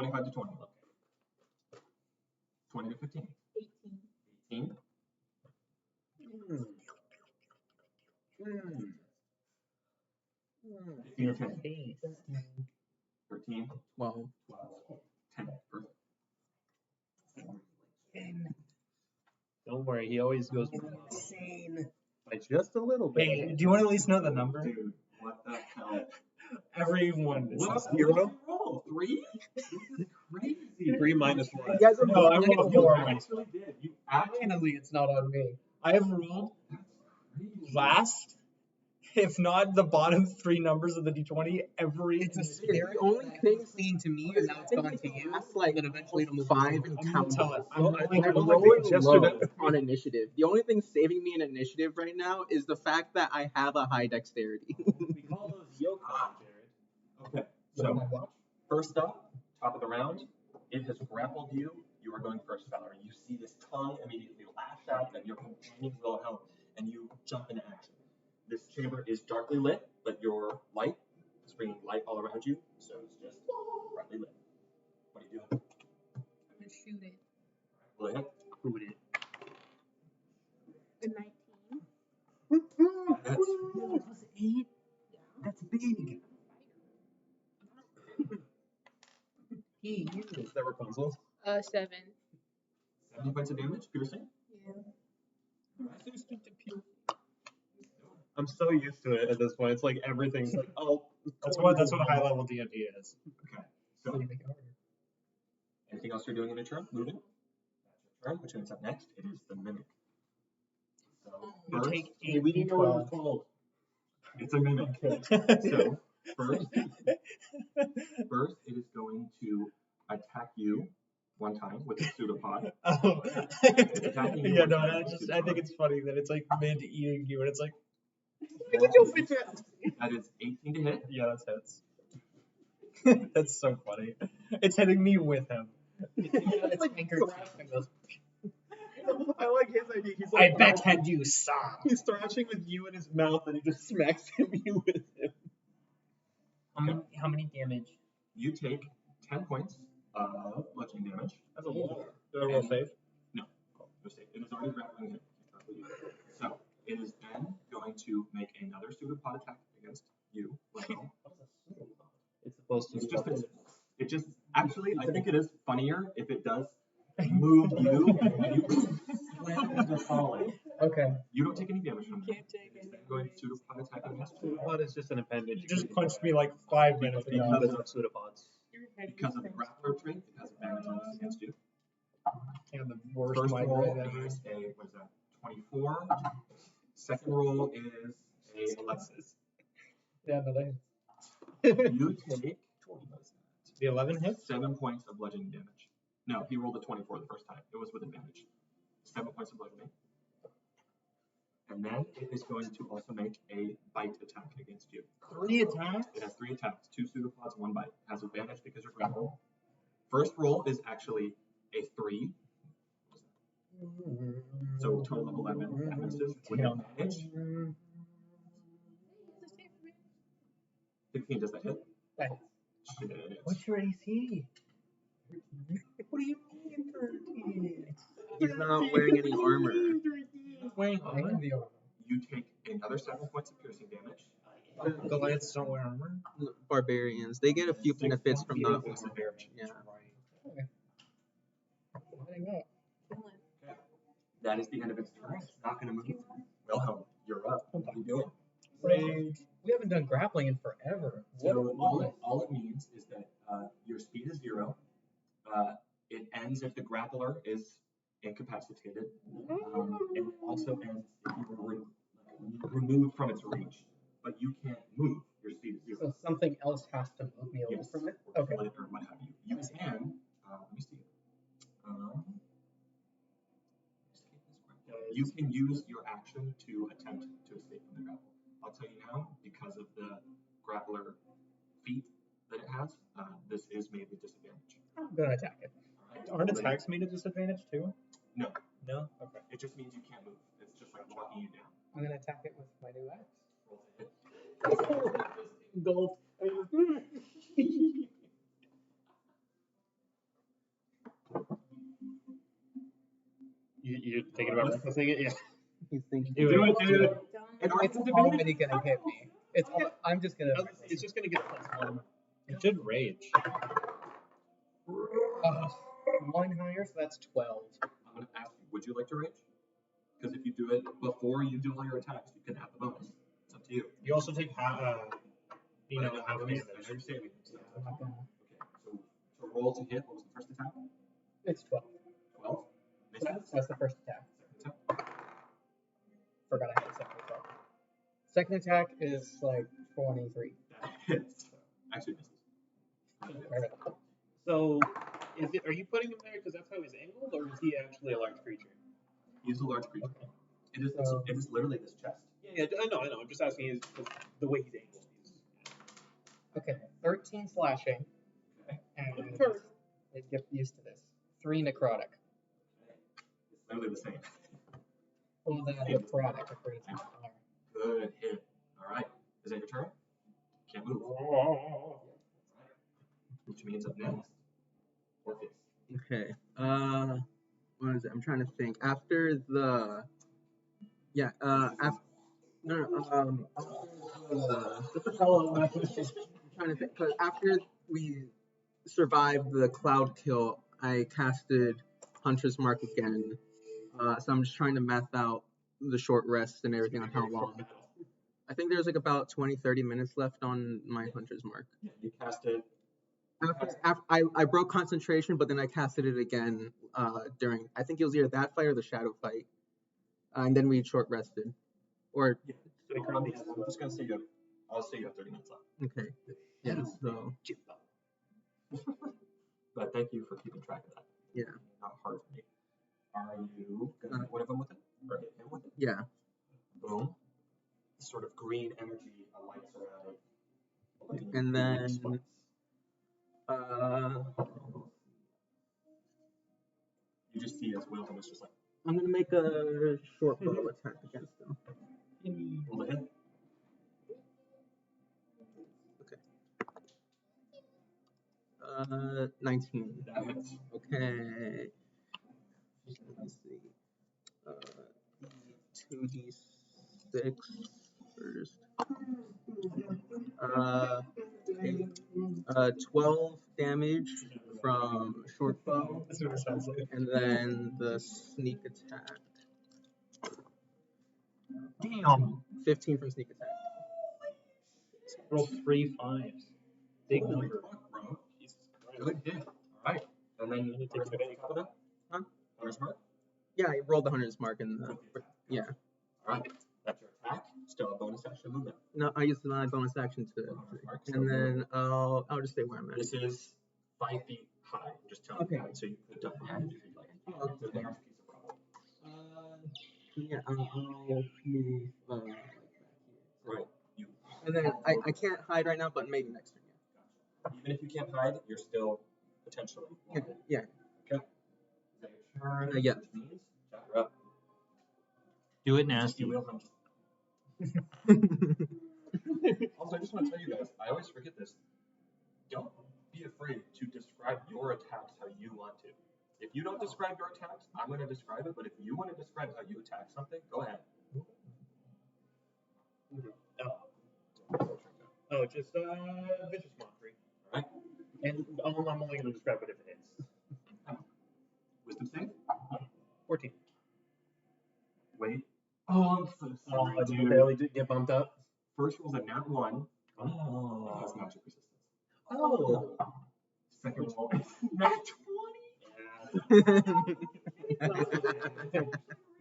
25 to 20. 20 to 15. 18. 15 or 10. 13. 12. 10. Perfect. Don't worry, he always goes Insane. by just a little bit. Hey, do you want to at least know the number? Dude, what the hell? Everyone. What Zero? did you roll? 3? This is crazy. 3 minus 1. You guys are No, I both rolled You 4. actually did. You actually Finally, it's not on me. I have rolled last, if not the bottom 3 numbers of the D20 every. It's a scary. The only thing seen to me, and now it's gone to you, like that eventually it'll move 5 and I'm count. tell it. I'm rolling low on initiative. The only thing saving me in initiative right now is the fact that I have a high dexterity. We call those yokai, Jared. Okay, so first up, top of the round, it has grappled you. You are going first, Valerie. You see this tongue immediately lash out, and your companions will help, and you jump into action. This chamber is darkly lit, but your light is bringing light all around you, so it's just brightly lit. What are you doing? I'm gonna shoot it. Will it hit? Shoot it. A 19. That's 8. That's big. He uses the Rapunzel. 7. 7 points of damage, piercing. Yeah. I'm so used to it at this point. It's like everything's like, oh. That's what a high level D&D is. Okay, so anything else you're doing in your turn? Moving? That's your turn. Which one's up next? It is the mimic. So You first, take hey, we didn't know what it was 8d12. called. It's a mimic. So first, it is going to attack you one time with a pseudopod. Oh. attacking you Yeah, one no, time with a I think pseudopod. it's funny that it's like mid eating you and it's like, That is 18 to hit. yeah, that's hits. That's so funny. It's hitting me with him. It's like I like his idea. He's I like, bet you saw. He's thrashing with you in his mouth and he just smacks you with him. How many damage? You take 10 points of bludgeoning damage. That's a lot. Do I roll save? No, no save. It is already grappling hit. So it is then going to make another pseudopod attack against you. Well, It's supposed to it's be. just it just actually I think it is funnier if it does move you and you slam into falling. Okay. You don't take any damage from that. Can't take It's any then going to pseudopod attack against you. Pseudopod is just an appendage. You just punched me like 5 minutes ago. Because of pseudopods. because of the grappler trait, it has advantage on this against you. And the worst First migraine roll ever. is a what is that? 24. Second roll is a Alexis. Yeah, no, they. You take The 11 hits? 7 points of bludgeoning damage. No, he rolled a 24 the first time. It was with advantage. 7 points of bludgeoning. And then it is going to also make a bite attack against you. 3 attacks? It has 3 attacks, 2 pseudopods, 1 bite. It has advantage because you're grappled. First roll is actually a 3. So total of 11. That misses with advantage. 16, does that hit? Right. Shit. What's your AC? what do you mean 13? He's not wearing any armor. Wearing armor? You take another 7 points of piercing damage. Goliaths don't wear armor? Barbarians. They get a few benefits from not Points of wearing. damage. Yeah. Okay. Lighting up. That is the end of its turn. It's not going to move. Wilhelm, you're up. What are you doing? Rage. We haven't done grappling in forever. So all it means is that your speed is 0. It ends if the grappler is incapacitated. And it also ends if you were removed from its reach. But you can't move. Your speed is 0. So something else has to move me away Yes. from it? Or Okay. kill it or what have you. You can, let me see. You can use your action to attempt to escape from the grapple. I'll tell you now, because of the grappler feat that it has, this is made with disadvantage. I'm gonna attack it. Alright, Aren't ready? attacks made at disadvantage too? No, No? Okay. it just means you can't move. It's just like locking you down. I'm gonna attack it with my new axe. Roll to hit. Gold. You're thinking about referencing it? Yeah. He's thinking. Do it, dude. It's already gonna hit me. I'm just gonna. It's just gonna get +1. It should rage. One higher, so that's 12. I'm going to ask you, would you like to rage? Because if you do it before you do all your attacks, you can have the bonus. It's up to you. You also take half How damage. you're saving. I'm not gonna. Okay, so to roll to hit, what was the first attack? It's 12. 12? That's the first attack. Second attack? Forgot I had a second attack. Second attack is like 23. That hits. Actually misses. Alright. So, are you putting him there because that's how he's angled, or is he actually a large creature? He's a large creature. Okay. It is literally this chest. Yeah, I know. I'm just asking is the way he's angled. Okay, 13 slashing. Okay. And get used to this. 3 necrotic. It's literally the same. Well, then necrotic. Good hit. Alright. Is that your turn? Can't move. Which means up next. Orpheus. Okay. What is it? I'm trying to think. After the. Yeah. After. No. I'm trying to think. Because after we survived the cloud kill, I casted Hunter's Mark again. So I'm just trying to math out the short rest and everything on how long. I think there's like about 20-30 minutes left on my Hunter's Mark. Yeah, you cast it. After I broke concentration, but then I casted it again during, I think it was either that fight or the shadow fight. And then we short rested. Or, Yeah. So I'm just going to say I'll say you have 30 minutes left. okay. Yeah, so. But thank you for keeping track of that. Yeah. Not hard for me. Are you going to hit one of them with it? Or hit him with it? Yeah. Boom. Sort of green energy lights around it. And then, you just see as Wilhelm is just like, I'm going to make a short bow attack against them. roll the hit. Okay. 19. That hits. Okay. Let's see. 2d6 first. 12 damage from short bow, That's what it sounds like. and then the sneak attack. Damn. 15 from sneak attack. Roll 3 5s. Big Holy number. fuck, bro. Jesus Christ. Good hit. Alright. And then you take the top of that? Huh? Hunter's Mark? Yeah, I rolled the Hunter's Mark in the. Yeah. Alright. That's your attack. Still a bonus action movement. No, I used my bonus action to. Hunter's Mark. And then I'll just stay where I'm at. This is 5 feet high. I'm just telling you Okay. that, so you could duck behind if you'd like. Oh, okay. It's a large piece of rubble. Yeah, I'll move like back here. Right. You. And then I can't hide right now, but maybe next turn. Even if you can't hide, you're still potentially. Yeah. Okay. Is that your turn? Yeah. Which means, Jack, you're up. Do it You nasty. will hunt. Also, I just want to tell you guys, I always forget this. Don't be afraid to describe your attacks how you want to. If you don't describe your attacks, I'm going to describe it, but if you want to describe how you attack something, go ahead. Oh, just vicious mockery. Alright? And I'm only going to describe it if it hits. Wisdom save? 14. Wait. Oh, I'm so sorry, I dude. barely did get bumped up. First roll's a nat 1. Oh. It has magic resistance. Oh. Second roll is nat 20.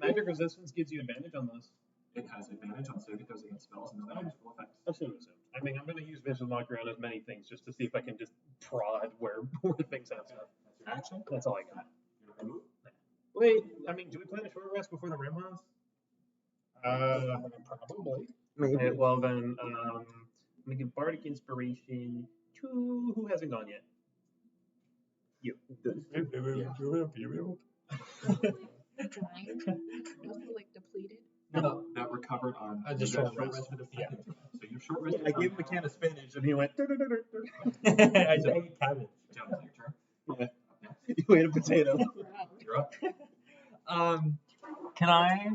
Magic resistance gives you advantage on those. It has advantage on saving throws against spells and other magical effects. Assume. I mean, I'm going to use vicious mockery on as many things just to see if I can just prod where things have stuff. That's your action. That's all I got. You're going to move? Wait, I mean, do we plan a short rest before the ram hunt? Probably. Maybe. Okay, well then, I'm gonna give Bardic Inspiration to who hasn't gone yet. You. Trying. Also like depleted. No, that recovered on I just you got short rested. rested a second. So you short rested. I gave him a can of spinach and he went. I I just ate cabbage. John, is it your turn? Yeah. Up next. You ate a potato. You're up. Can I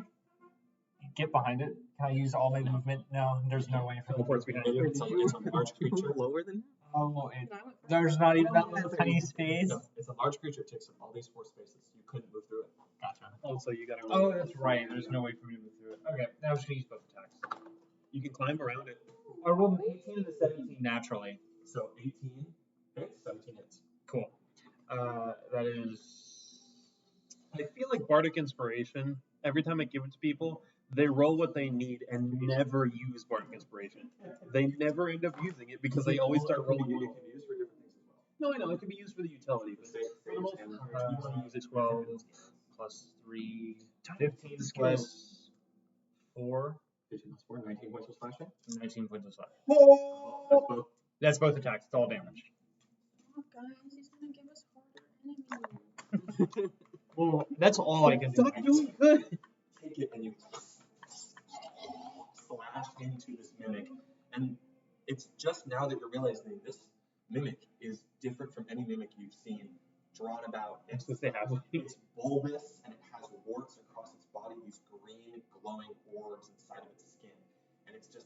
get behind it? Can I use all my movement? No, there's no way for Go for it's behind you. It's a large creature. Lower than Oh, And I went there's not even that little tiny space. No, it's a large creature. It takes up all these 4 spaces. You couldn't move through it. Gotcha. Also, you gotta. Oh, that's right. There's no way for me to move through it. Okay, now I'm just gonna use both attacks. You can climb around it. I rolled an 18 and a 17 naturally. So 18 hits, 17 hits. Cool. That is. I feel like Bardic Inspiration, every time I give it to people, they roll what they need and never use Bardic Inspiration. They never end up using it because they always start rolling It low. can be used for different things as well. No, I know, it can be used for the utility, but for the most part, you want to use it 12 plus 3, 15 plus 4, 15 plus 4, 19 points of slashing. 19 points of slash. That's both. That's both attacks. It's all damage. Oh, guys, he's gonna give us harder enemies. Well, that's all I can do. Stop doing good. Take it and you slash into this mimic. And it's just now that you're realizing this mimic is different from any mimic you've seen drawn about. That's what they have. It's bulbous and it has warts across its body, these green glowing orbs inside of its skin. And it's just,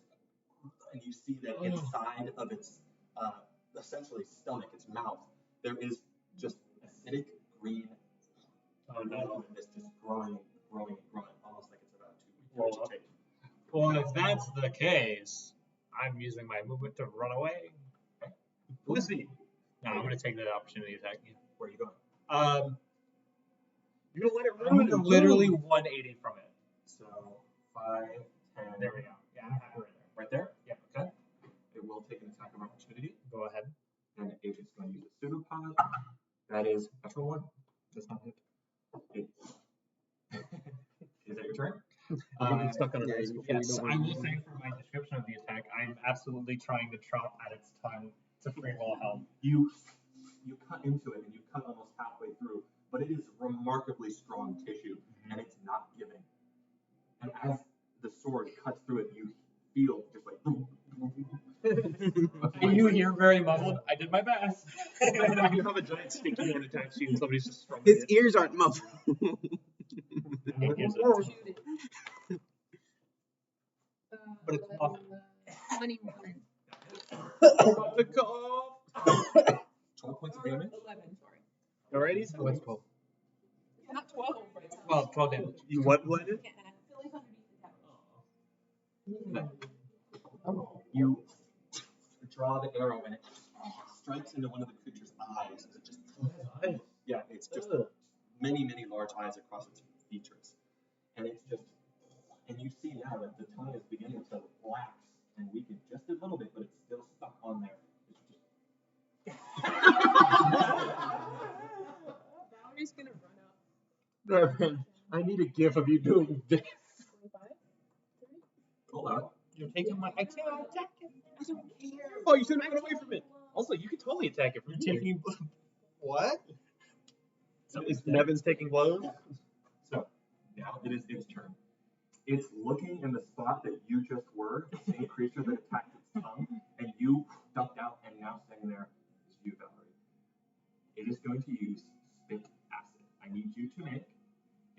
and you see that inside of its essentially stomach, its mouth, there is just acidic green liquid that's just growing and growing and growing, almost like it's about to regurgitate. Well, if that's the case, I'm using my movement to run away. We'll see. No, I'm going to take that opportunity attack. Where are you going? You're gonna let it I'm run. going to literally 180 from it. So 5, 10. There we go. Yeah, I'm happy right there. Right there? Yeah. Okay. It will take an attack of opportunity. Go ahead. And Agent's going to use a pseudopod. That is natural 1. Does not hit. Is that your turn? I'm stuck on a yeah, base. you- Yes, don't I wanna will use say for my description of the attack, I'm absolutely trying to chop at its tongue to free Wilhelm. You cut into it and you cut almost halfway through, but it is remarkably strong tissue and it's not giving. And as the sword cuts through it, you feel just like boom, boom, boom. And you hear very muffled, I did my best. You have a giant sticky one attached to you and somebody's just throwing His it. ears aren't muffled. Here's it. Shoot it. But it's muffled. 21. About to go. 12 points of damage. 11, sorry. Alrighty, so What's 12? Not 12, but it's 12 damage. you what blended? can't add. Philly's underneath the tower. You draw the arrow and it strikes into one of the creature's eyes. As it just, yeah, it's just many, many large eyes across its features. And it's just, and you see now that the tongue is beginning to relax and weaken just a little bit, but it's still stuck on there. It's Valerie's gonna run up. Nevin, I need a gif of you doing this. 25? 30? hold on. You're taking my. I can't attack it. I don't care. Oh, you should have run away from it. Also, you can totally attack it from here. Taking What? So is Nevin's taking blows? So now it is its turn. It's looking in the spot that you just were, the same creature that attacked its tongue, and you ducked out, and now standing there is you, Valerie. It is going to use spit acid. I need you to make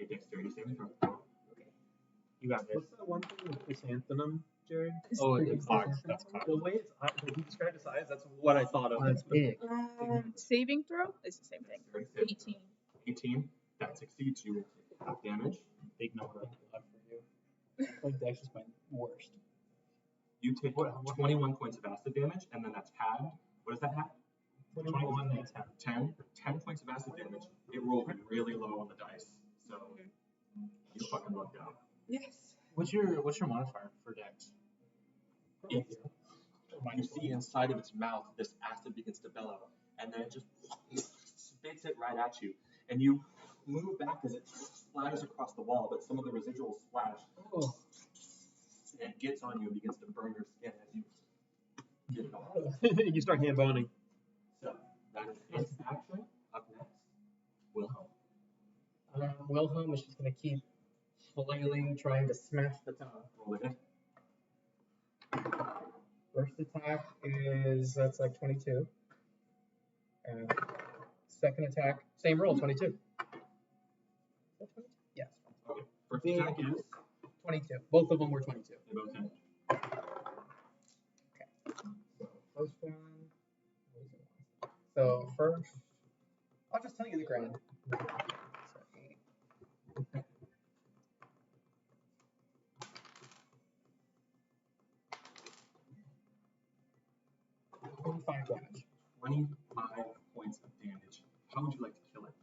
a dexterity saving throw. Okay. You got this. What's that one thing with chrysanthemum, Jared? Oh, it's box. That's cocked. The way it's when you described its eyes, that's what I thought of. That's big. Saving throw? It's the same thing. 18. 18. That succeeds. You will take half damage. Big number of love for you. Like Dex is my worst. You take 21 points of acid damage, and then that's halved. What is that half? 21 and 10. 10 points of acid damage. It rolled really low on the dice, so you fucking lucked out. Yes. What's your modifier for Dex? You see inside of its mouth, this acid begins to bellow, and then it just spits it right at you. And you move back as it splatters across the wall, but some of the residual splash and it gets on you and begins to burn your skin as you get it off. You start hand boning. So that is its action. Up next, Wilhelm. Wilhelm is just gonna keep flailing, trying to smash the tongue. Roll a hit. First attack is that's like 22. And second attack, same roll, 22. Yes. Okay. For First attack is 22. Both of them were 22. They both hit. First one. So first, I'll just tell you the grand. So 8. 25 damage. 25 points of damage. How would you like to kill it?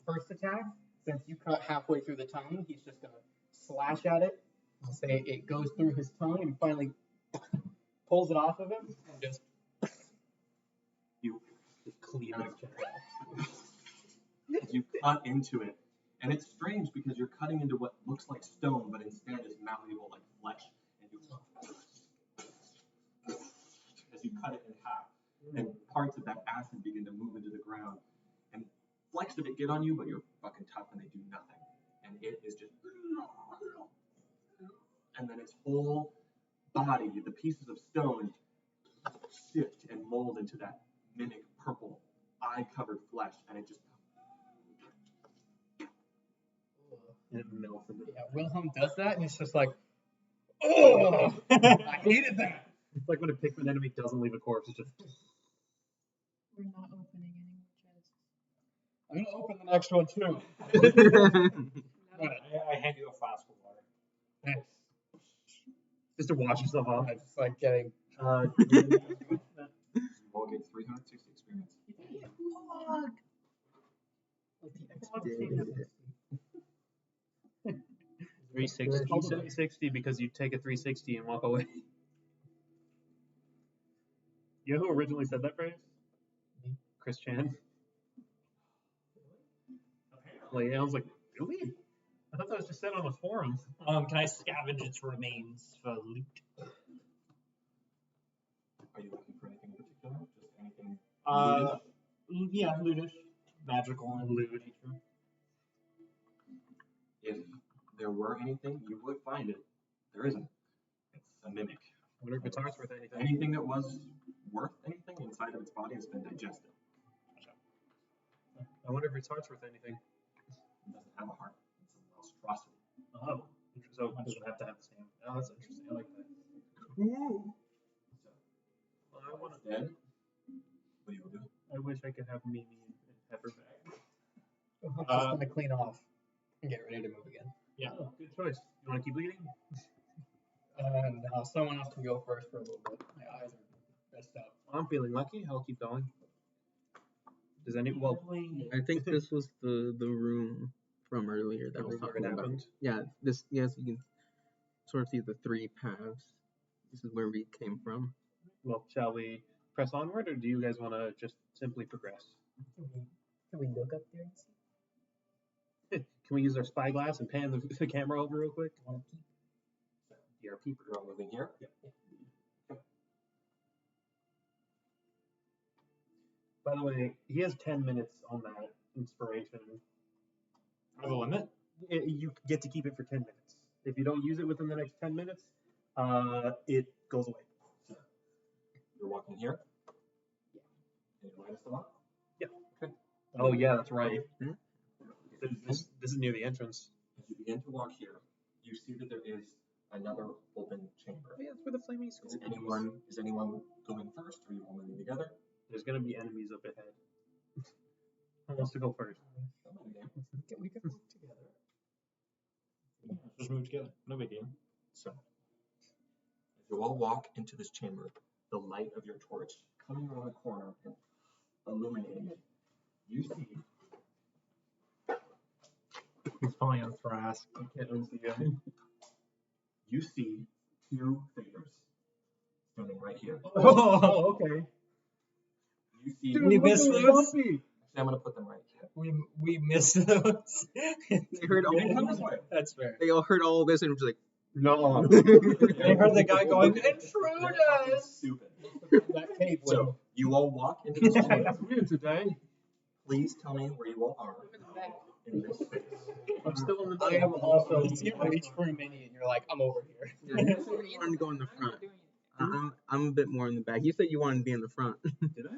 First attack, since you cut halfway through the tongue, he's just gonna slash at it. I'll say it goes through his tongue and finally pulls it off of him and just You cleave his chest. You cut into it. And it's strange because you're cutting into what looks like stone, but instead is malleable like flesh. And you as you cut it in half, and parts of that acid begin to move into the ground. And flecks of it get on you, but you're fucking tough and they do nothing. And it is just, and then its whole body, the pieces of stone, sift and mold into that mimic purple eye-covered flesh, and it just. it melts into yeah. Wilhelm does that and it's just like, oh, I hated that. It's like when a Pikmin enemy doesn't leave a corpse, it's just. We're not opening any more chests. I'm gonna open the next one too. I hand you a flask of water. Thanks. Just to wash yourself off. I just like getting. You all get 360 experience. Fuck. Like the Yeah. 360. You said 360 because you take a 360 and walk away. You know who originally said that phrase? Me. Chris Chan. Apparently, I was like, really? I thought that was just said on the forum. Can I scavenge its remains for loot? Are you looking for anything in particular? Just anything? Yeah, lootish, magical, and Loot. nature. If there were anything, you would find it. There isn't. It's a mimic. I wonder if its heart's worth anything. Anything that was worth anything inside of its body has been digested. I wonder if its heart's worth anything. It doesn't have a heart. It's a monstrosity. Oh, so it doesn't have to have the same. Oh, that's interesting. I like that. Ooh. Well, I want to. Instead, what do you do? I wish I could have Mimi and Pepper back. I'm just gonna clean off and get ready to move again. Yeah, good choice. You want to keep leading? No, someone else can go first for a little bit. My eyes are messed up. I'm feeling lucky. I'll keep going. Does any? Well, I think this was the room from earlier that was talking about. happened. Yeah, this yes, you can sort of see the 3 paths. This is where we came from. Well, shall we press onward, or do you guys want to just simply progress? Can we look up there and see? Can we use our spyglass and pan the camera over real quick? You're a peeper. You're all moving here? Yep. By the way, he has 10 minutes on that inspiration. Have a limit? You get to keep it for 10 minutes. If you don't use it within the next 10 minutes, it goes away. So, you're walking here? Yeah. And your light is still on? Yeah. Okay. Oh yeah, that's right. Hmm? This is near the entrance. As you begin to walk here, you see that there is another open chamber. Oh, yeah, that's where the flaming skull Is anyone going first, or are you all moving together? There's gonna be enemies up ahead. Who wants to go first? We can move together. Let's just move together. No big deal. So, as you all walk into this chamber, the light of your torch coming around the corner and illuminating it, you see. He's falling on Thrask. I can't unsee him. You see 2 figures standing right here. Oh, okay. You see. We missed those. Actually, I'm gonna put them right here. We missed those. They heard all. You didn't come this way. That's fair. They all heard all this and was like, No. They heard the guy going, "Intruders!" Stupid. That cave So window. you all walk into this chamber. That's weird today. Please tell me where you all are in this space. I'm still in the I am also. You reach for a mini and you're like, I'm over here. yeah, you said you wanted to go in the front. I'm a bit more in the back. You said you wanted to be in the front. Did I?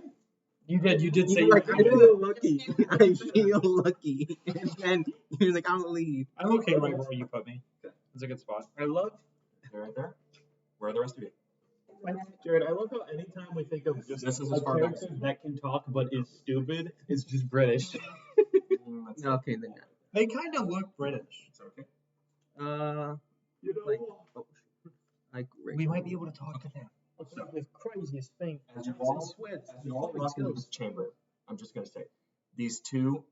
You did say You're like, I feel lucky. I feel lucky. And then you're like, I'll leave. I'm okay right where you put me. It's a good spot. I love, They're right there. Where are the rest of you? Jared, I love how anytime we think of just This is a as far back character that can talk but is stupid, it's just British. Okay, then. They kind of look British. It's okay. Like, oh, like We might be able to talk to them. the craziest thing. As you all walk into this chamber, I'm just gonna say, these two,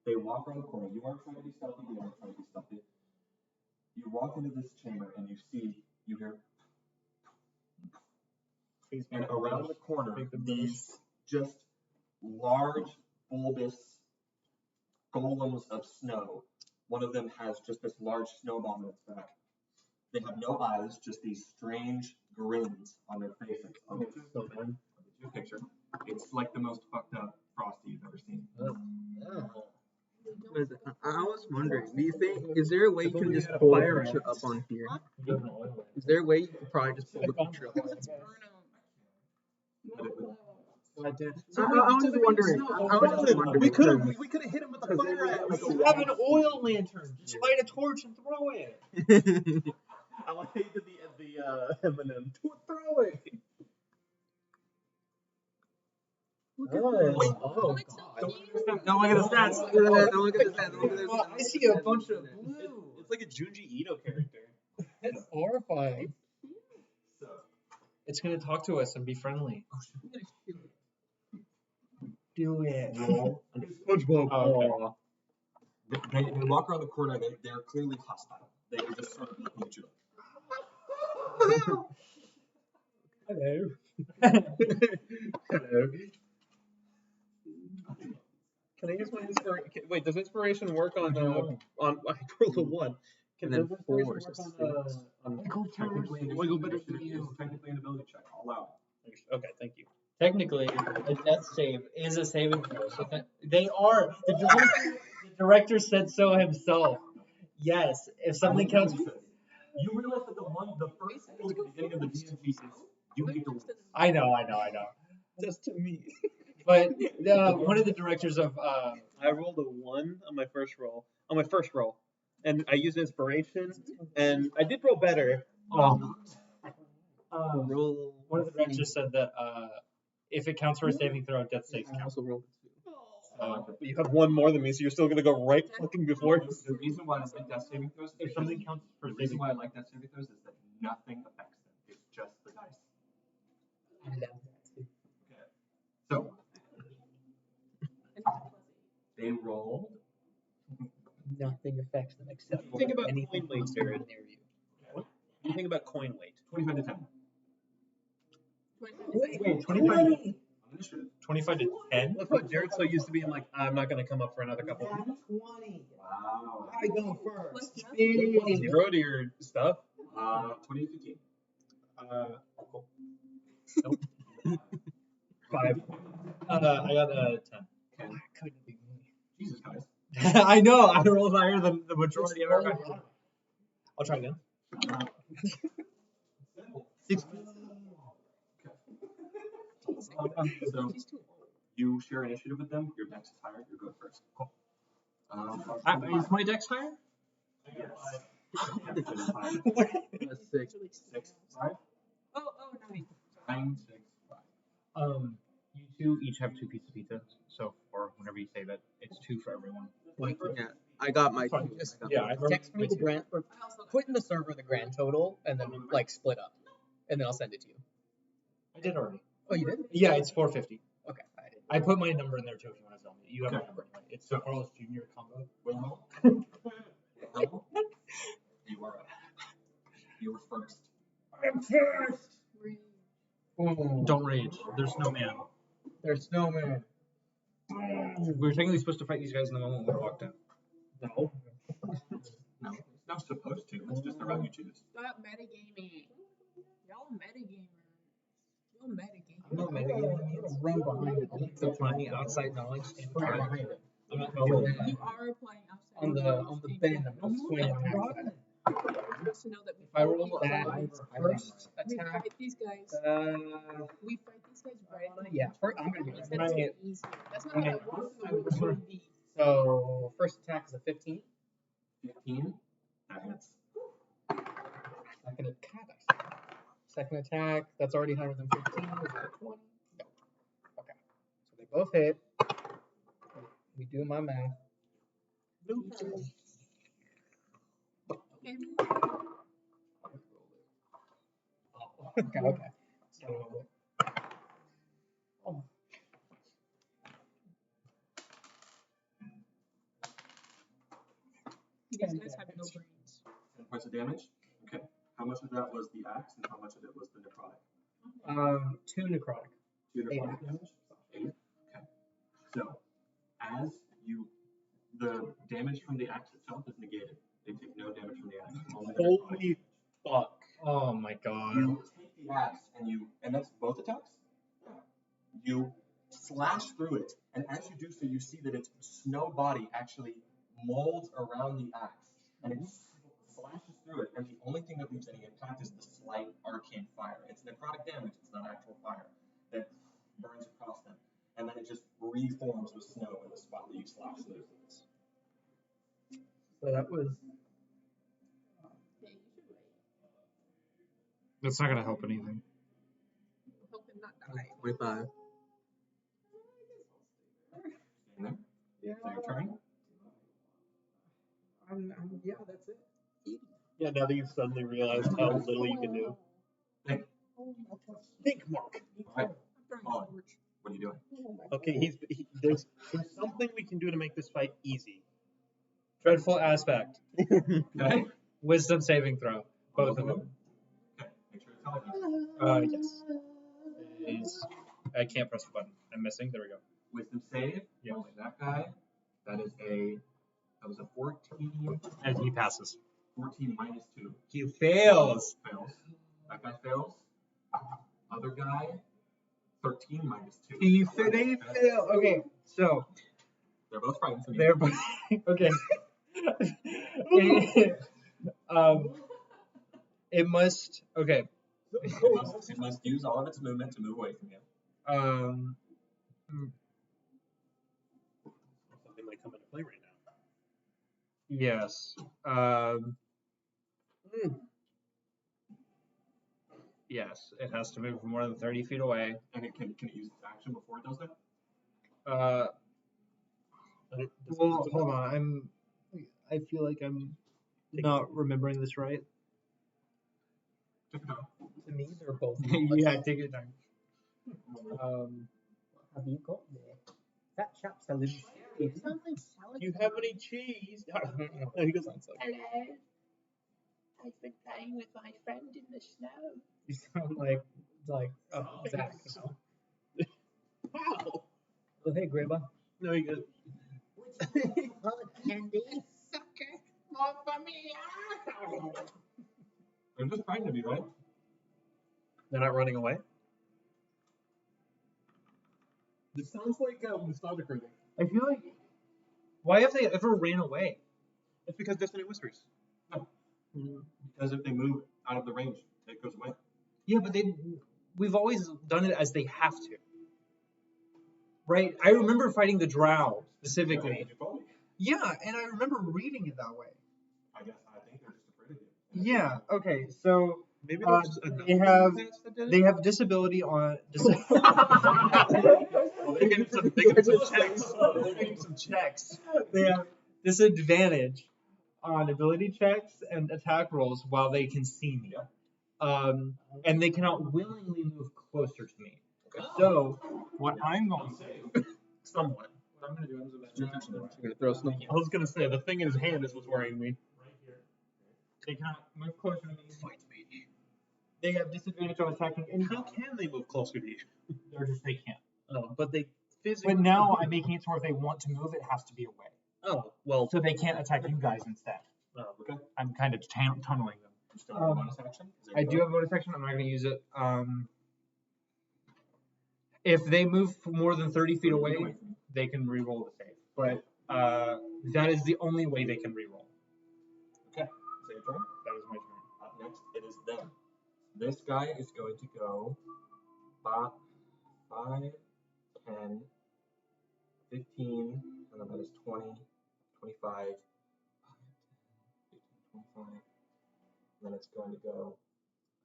they walk around the corner. You aren't trying to be stealthy. They aren't trying to be stealthy. You walk into this chamber and you hear, and around the corner, these just large, bulbous golems of snow. One of them has just this large snowball on its back. They have no eyes, just these strange grins on their faces. I'll get you a picture. It's like the most fucked up Frosty you've ever seen. what is it? I was wondering, do you think, is there a way you can just had a pull a fire picture ant. up on here? Is there a way you could probably just pull the picture up on Let's here? burn them. I was wondering. We could have hit him with the fire ant. You have an oil lantern. Just light a torch and throw it. I like the Eminem. Throw it. Oh, Don't look at the stats. Don't look at the stats. Don't look at the stats. Don't look at the Well, stats. I see a bunch of blue. It's like a Junji Ito character. that's horrifying. So, It's gonna talk to us and be friendly. Do it. roll. SpongeBob. Oh, They walk around the corner. They're clearly hostile. They are just sort of looking at you. Hello. Hello. Can I use my inspiration? Wait, does inspiration work on I rolled a 1. And then Does inspiration four, work so on Technically, it's technically an ability check. I'll allow it. Okay, thank you. Technically, a death save is a saving throw. So they are. The director said so himself. Yes, if something counts. You realize that the first skill at the beginning of the DMV is you get to. I know. Just to me. But one of the directors of I rolled a 1 on my first roll. And I used inspiration, and I did roll better. Roll. one of the directors said that if it counts for a saving throw, death saves I count. also rolled 2. But you have 1 more than me, so you're still gonna go right fucking before. The reason why I like death saving throws, If something counts for the reason saving, why I like death saving throws is that nothing affects them. It's just the dice. I love that. Okay. So they rolled. Nothing affects them except for Think about anything coin weight, Jared. near you. What do you think about coin weight? 25 to 10. Wait, 25 On initiative. 25 to 10. Look how Jared's so used to being like, I'm not gonna come up for another couple. 20. Wow. I go first. 0 to your stuff. 20 to 15. Cool. 5. I got a 10. Couldn't be me. Jesus, guys. I know. I rolled higher than the majority of everybody. I'll try again. 6. So you share initiative with them. Your dex is higher. You go first. Cool. Is my dex higher? Yes. That's 6. 6, 5, Oh, 9. 9, 6, 5. You two each have 2 pieces of pizza. So, or whenever you say that, it's 2 for everyone. Yeah, I got my. Yeah, I Text me the grand, or put in the server the grand total, and then like split up, and then I'll send it to you. I did already. Oh, you did? Yeah, it's 450. Okay, I did. I put my number in there too if you want to tell me. You have my Okay. number anyway. It's the Carlos Jr. combo. Wilhelm. You are up. You were first. I'm first. Boom. Don't rage. There's no man. There's snowman. We were technically supposed to fight these guys in the moment we walked in. No. No, it's not supposed to. It's just the route you choose. Stop metagaming. Y'all metagamers. You're metagaming. I'm not metagaming. Run behind it. It's applying outside knowledge. Run behind it. I'm not You doing that. are playing outside. On the bend, I'm swinging outside. Just to know that If I roll that fight first we attack, fight these guys. We fight these this guy's right. Yeah, I'm gonna do That's it. too easy. That's not what I want. I want it to be. So first attack is a 15. 15. That hits. Second attack, that's already higher than 15. Is that a 20? No. Okay. So they both hit. We do my math. Okay. Okay. So. Oh. These guys have no brains. 10 points of damage. Okay. How much of that was the axe and how much of it was the necrotic? 2 necrotic. 2 8 necrotic axe. damage? 8. Okay. So, as you, the damage from the axe itself is negated. They take no damage from the axe. Only the necrotic. Holy fuck. Oh my god. You take the axe and that's both attacks? You slash through it, and as you do so, you see that its snow body actually molds around the axe, and it slashes through it, and the only thing that leaves any impact is the slight arcane fire. It's necrotic damage, it's not actual fire, that burns across them, and then it just reforms with snow in the spot that you slash through. So that was. Yeah, you should wait. That's not gonna help anything. Help him not die. 25. Staying there. Yeah. So your turn. Yeah, that's it. Yeah, now that you've suddenly realized how little you can do. Think. Think, Mark. Alright. I'm throwing What? a torch. What are you doing? Okay, there's something we can do to make this fight easy. Dreadful aspect. Okay. Wisdom saving throw. Both of them. Okay. Make sure to tell me. Yes. I can't press the button. I'm missing. There we go. Wisdom save. Yeah. Only that guy. That was a 14. And he passes. 14 minus 2. He fails. Fails. That guy fails. Other guy, 13 minus 2. They fail. Okay, so They're both frightened of me. they're both okay. It must okay. It must use all of its movement to move away from you. Something might come into play right now. Yes. Yes, it has to move more than 30 feet away. And it can it use its action before it does that? Well, hold on. I feel like I'm not remembering this right. Take it down. To me, they're both. Yeah, take your time. Have you got there? That chap's a little It sounds like salad. Do you have any cheese? He goes on. Hello. I've been playing with my friend in the snow. You sound like Zach. Wow. Oh, hey, Grandma. No, he goes. Candy. Sucker. More for me. They're just frightened of you, right? They're not running away? This sounds like nostalgic reading. I feel like. Why have they ever ran away? It's because Destiny Whispers. Because if they move out of the range, it goes away. Yeah, but we've always done it as they have to. Right? I remember fighting the drow specifically. You told me. Yeah, and I remember reading it that way. I think they're just afraid of you. Yeah. Okay. So Maybe they have disability on. Well, they're getting some checks. They're getting some checks. They have disadvantage on ability checks and attack rolls while they can see me. And they cannot willingly move closer to me. Okay. So what I'm going to do, Somewhat. what I'm going to do is Your attention there. I'm gonna throw snow. I was gonna say the thing in his hand is what's worrying me. right here. They cannot move closer to me. Fight me. They have disadvantage on attacking any. How can they move closer to you? They can't. Oh, but they physically. But now I'm making it to where if they want to move, it has to be away. Oh well. So they can't attack you guys instead. Oh, Okay. I'm kind of tunneling them. You still have a bonus action? Is it I do have a bonus action. I'm not going to use it. If they move more than 30 feet away, from you? they can re-roll the save. But that is the only way they can re-roll. Okay. Is that your turn? That is my turn. Up next, it is them. This guy is going to go. 5, 10, 15, and then that is 20, 25, 15, 25, and then it's going to go,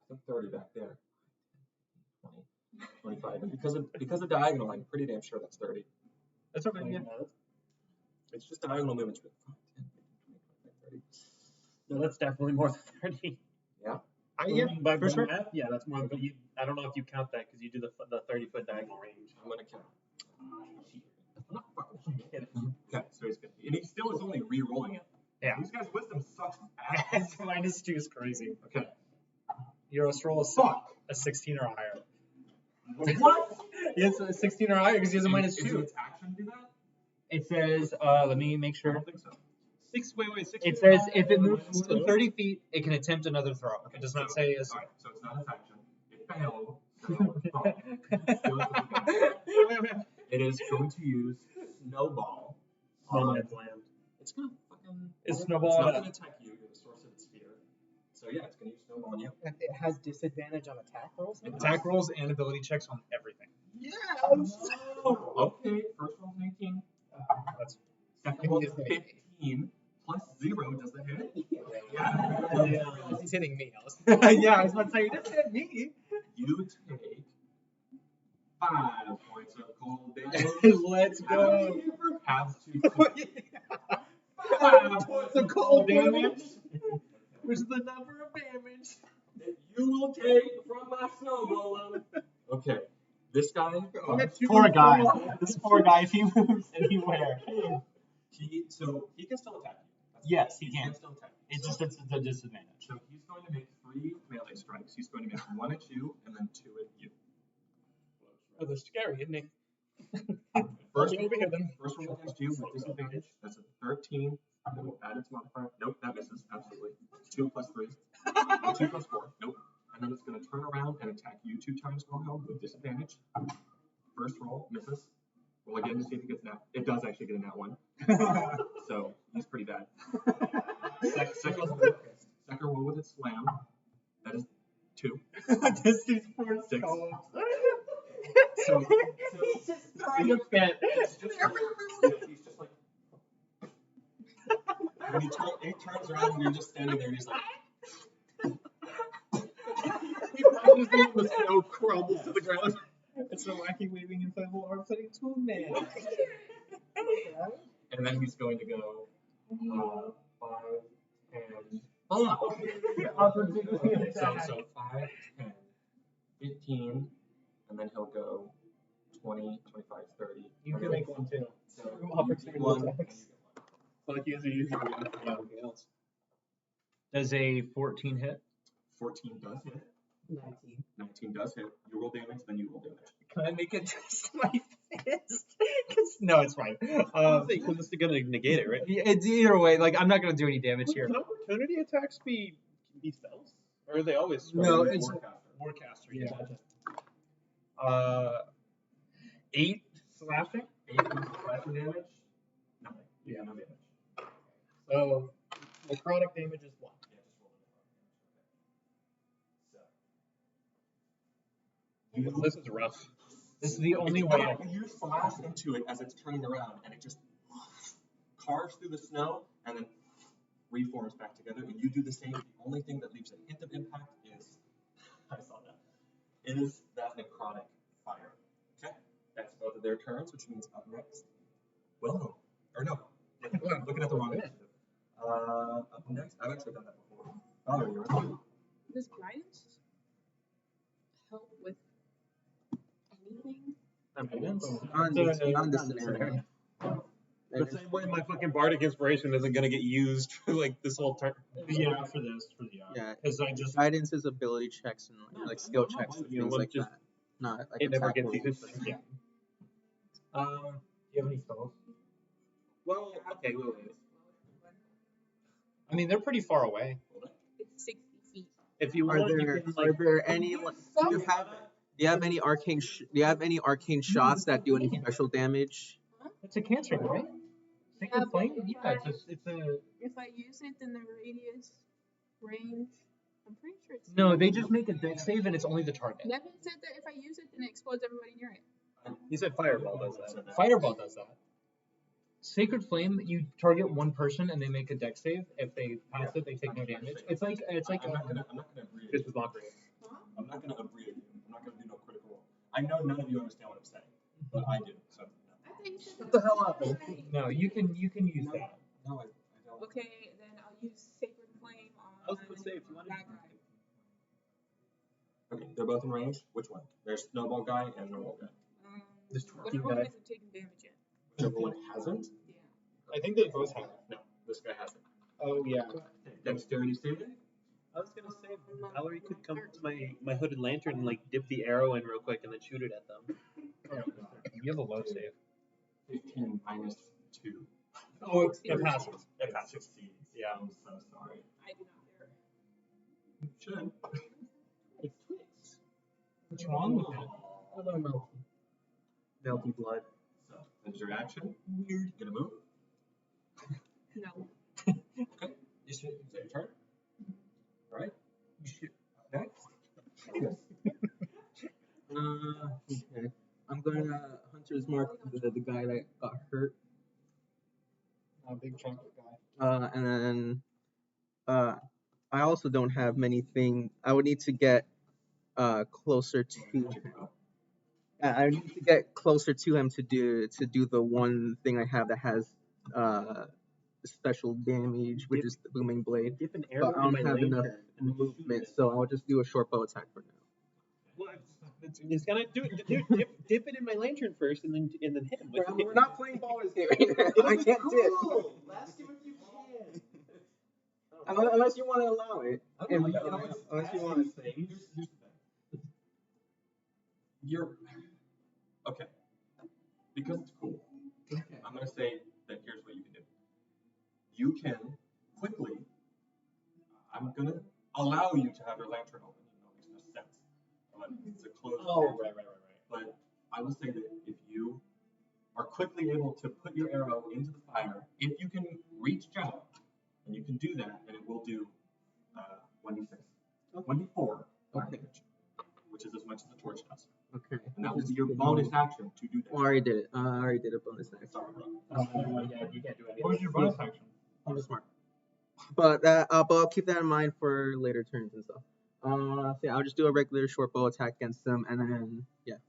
I think 30 back there. 20, 25, and because of diagonal, I'm pretty damn sure that's 30. That's okay. Yeah. It's just diagonal movements. 5, 10, 15, 20, 25, 30. No, that's definitely more than 30. Yeah. By for sure. math, yeah, that's more. But I don't know if you count that because you do the 30-foot diagonal range. I'm gonna count. I'm not fucking kidding. Okay, so he's good. And he still is only re-rolling it. Yeah. These guys' wisdom sucks ass. -2 is crazy. Okay. Your roll is a 16 or higher. What? It's a 16 or higher because he has a -2. Is it its action to do that? It says, let me make I sure. don't think so. 16. It says if it moves more than 30 feet, it can attempt another throw. It does not say as. Alright, so it's not its action. It failed, so it's fine. It is going to use Snowball. Snowman's land. It's gonna fucking. It's It's Snowball. not gonna attack you. You're the source of its fear. So yeah, it's gonna use Snowball on you. And it has disadvantage on attack rolls. Attack rolls and ability checks on everything. Okay, first roll's 19. That's Second roll's 15. Plus 0 does it hit? Yeah. He's hitting me. yeah, I was about to say, that's hit me. You take 5 points of cold damage. Let's go. Have to 5 points of cold damage. Which is the number of damage that you will take from my snow golem. Okay, this guy. Poor guy. This poor guy, if he moves anywhere. He can still attack you. Yes, he He can. can still attack you. It's just it's a disadvantage. So he's going to make 3 melee strikes. He's going to make 1 at you and then 2 at you. Oh, that's scary, isn't he? First Over here, then. First roll against you with disadvantage. That's a 13. Then we'll add its modifier. Nope, that misses. Absolutely. 2 plus 3. 2 plus 4. Nope. And then it's going to turn around and attack you 2 times Wilhelm with disadvantage. First roll misses. Roll again to see if it gets that. It does actually get a nat 1. So he's pretty bad. Second roll with its slam. That is 2. This is for 6. columns. So He's just trying to fit. he's just like. When he turns around and you're just standing there and he's like. He punches him, the snow crumbles to the ground. It's a wacky waving inflatable arm setting to a man. And then he's going to go 5, 10. Opportunity Okay, attack. so 5, 10, 15, and then he'll go 20, 25, 30. You and can then make one too. So Two you opportunity get 1, and attacks. you get 1. Like you usually anything else. Does a 14 hit? 14 does hit. 19. 19 does hit. You roll damage, then you roll damage. Can I make it just my fist? No, it's fine. Because it's gonna negate it, right? It's either way. Like I'm not gonna do any damage here. Can opportunity attacks be spells? Or are they always No, spells? it's Warcaster. yeah. Gotcha. 8 slashing. 8 points of slashing damage. Nothing. Yeah. No damage. So necrotic damage is 1. Yeah, just roll the necrotic damage. So. This is rough. This is the only way. You slash into it as it's turning around, and it just carves through the snow and then reforms back together. And you do the same. The only thing that leaves a hint of impact is, I saw that, is that necrotic fire. Okay, that's both of their turns, which means up next. Well, or no, looking at the wrong initiative. Up next, I've actually done that before. Valerie, you're up. Does guidance help with anything? On this scenario. The same way my fucking bardic inspiration isn't gonna get used for like this whole turn. Yeah, for this, for the Yeah. because I just Guidance is ability checks and like skill checks and You know things what, like just- that. Not like It never attack gets rolls. used. yeah. Do you have any spells? Well, okay, wait. I mean, they're pretty far away. It's 60 feet. If you Are want, you there can are like. there any like, do you have any arcane shots that do any special damage? It's a cantrip, right? Sacred flame? Yeah, it's a. If I use it, then the radius, range, I'm pretty sure it's. No, they just make a dex save and it's only the target. Nevin said that if I use it, then it explodes everybody near it. He said Fireball does that. Fireball does that. Sacred Flame, you target one person and they make a dex save. If they pass it, they take no damage. It's like I'm not gonna agree. This was mockery. I'm not gonna agree with you. I'm not gonna do no critical roll. I know none of you understand what I'm saying, but I do. So Shut the hell up. no, you can use that. no, I don't. Okay, then I'll use Sacred Flame on I was gonna say if you wanted. that guy. Okay, they're both in range. Which one? There's Snowball guy and Normal guy. This Whichever one hasn't taken damage yet. Whichever one hasn't? Yeah. I think they both have. No, this guy hasn't. Oh yeah. Dexterity saving? I was gonna say Valerie could come to my hooded lantern and like dip the arrow in real quick and then shoot it at them. You have a low save. 15 minus 2. Oh, it passes. It succeeds. Yeah, I'm so sorry. I do not care. You should. It's Twix. What's wrong with it? Hello, Melty. Melty blood. So, that's your action. Weird. Gonna move? No. Okay. Is it your turn? Alright. You shoot. Next. Okay. I'm gonna Hunter's Mark the guy that got hurt. A big chocolate guy. And then I also don't have many things. I would need to get closer to him. I need to get closer to him to do the one thing I have that has special damage, which is the booming blade. Dip an arrow But I don't in my have enough lantern and then shoot movement, it. so I'll just do a short bow attack for now. Well, it's gonna do it. Dip it in my lantern first, and then hit him with it. We're not playing ballers here. I can't dip. Ask him if you can. Unless you want to allow it. Unless you want to. Here's the thing. You're okay. Because it's cool. Okay. I'm gonna say that here's what you can do. You can quickly. I'm gonna allow you to have your lantern open, even though it makes no sense. But it's a closed lantern. Right. But I will say that if you are quickly able to put your arrow into the fire, if you can reach out, and you can do that, and it will do 1d6, 1d4 fire damage, which is as much as the torch does. Okay. And that will be your bonus action to do that. Oh, I already did it. I already did a bonus action. Sorry, bro. Yeah, you can't do anything. What was your bonus action? I'm smart. But I'll keep that in mind for later turns and stuff. So yeah, I'll just do a regular short bow attack against them, and then yeah.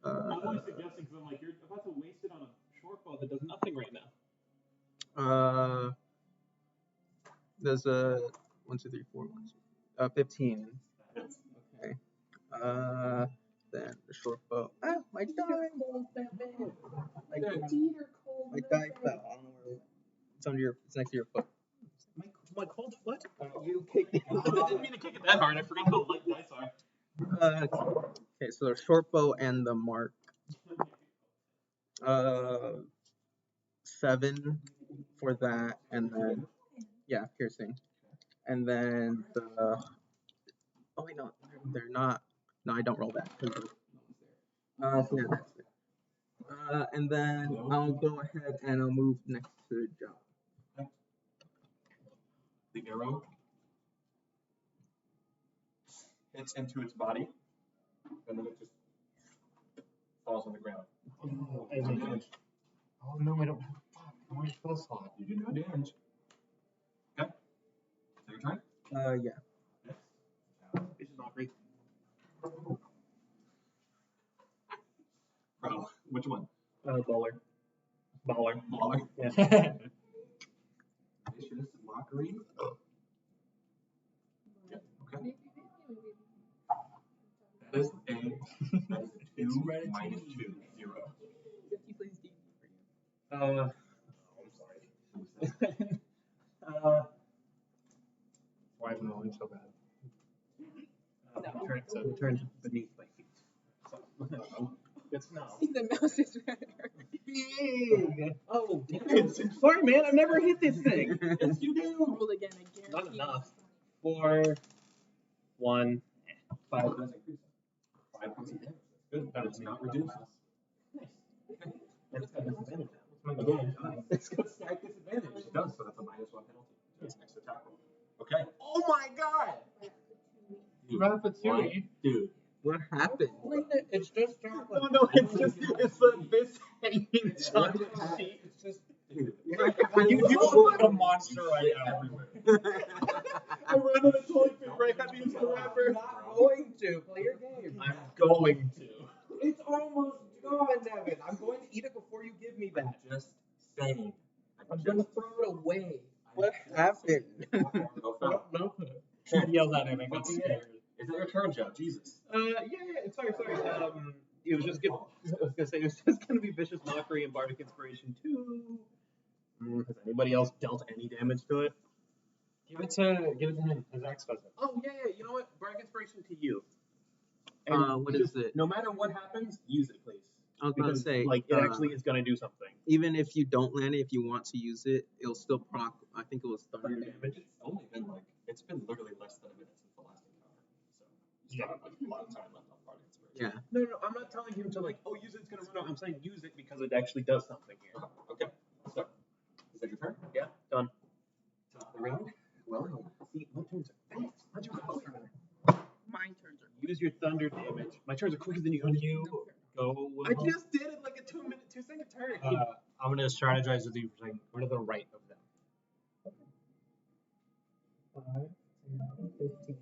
I'm only suggesting because I'm like, you're about to waste it on a short bow that does nothing right now. There's a 1, 2, 3, 4, 1, 2, 15. Okay. Then the short bow. Ah, my die. My die fell. I don't know where. It's under your. It's next to your foot. My cold foot? You kicked it. I didn't mean to kick it that hard. I forgot how light dice are. Okay, so the short bow and the mark. 7 for that, and then yeah, piercing, and then the. Oh wait, no, they're not. No, I don't roll that. So yeah, that's it. And then I'll go ahead and I'll move next to John. The arrow hits into its body, and then it just falls on the ground. Oh no, I don't. Fuck, I'm already full slot. You do no damage. Okay. Is that your turn? Yeah. This is not great. Bro, which one? Baller. Baller. Yeah. This is mockery. Yeah, okay. That is a 2 minus 2, 0. 50 plays D&D for you. I'm sorry. Why am I rolling so bad? Turns beneath my feet. So, it's no. The mouse is right there. Big. Oh, damn. Sorry, man. I've never hit this thing. Yes, you do. Roll again, I guarantee. Not enough. 4, 1, 5. 5 points of damage. Good. That is not reduced. That's got disadvantage now. Again, it's got stack disadvantage. It does, so that's a -1 penalty to its next attack roll. Okay. Oh my god! Ratatouille. Dude, What happened? It's just No, it's this hanging chocolate sheet. It's just Dude, you look like a monster right now. I ran out of toilet paper. I had to use the wrapper. I'm not going to play your game. I'm going to. It's almost gone, Nevin. I'm going to eat it before you give me I'm that. just saying. I'm gonna throw it away. What happened? Go foul. No. She yelled at him and got scared. Is that your turn, Joe? Jesus. Yeah. Sorry. It was just I was gonna say it was just gonna be vicious mockery and bardic inspiration too. Has anybody else dealt any damage to it? Give it to him. His ex does it. Oh yeah. You know what? Bardic inspiration to you. What is it? No matter what happens, use it, please. I was gonna Because say, like it actually is gonna do something. even if you don't land it, if you want to use it, it'll still proc. I think it was thunder damage. It's only been it's been literally less than a minute since the last encounter. So you still have a lot of time left on Bardic Inspiration. Yeah. No, I'm not telling him to use it, it's gonna run out. I'm saying use it because it actually does something here. Okay. So, is that your turn? Yeah, done. Top of the round. Well, See, my turns are fast. My turns are quicker. My turns are. Use your thunder damage. My turns are quicker than you. When you go, I just did it like a 2-second turn. I'm gonna strategize with you for saying go to the right of them. 5, 10, 15.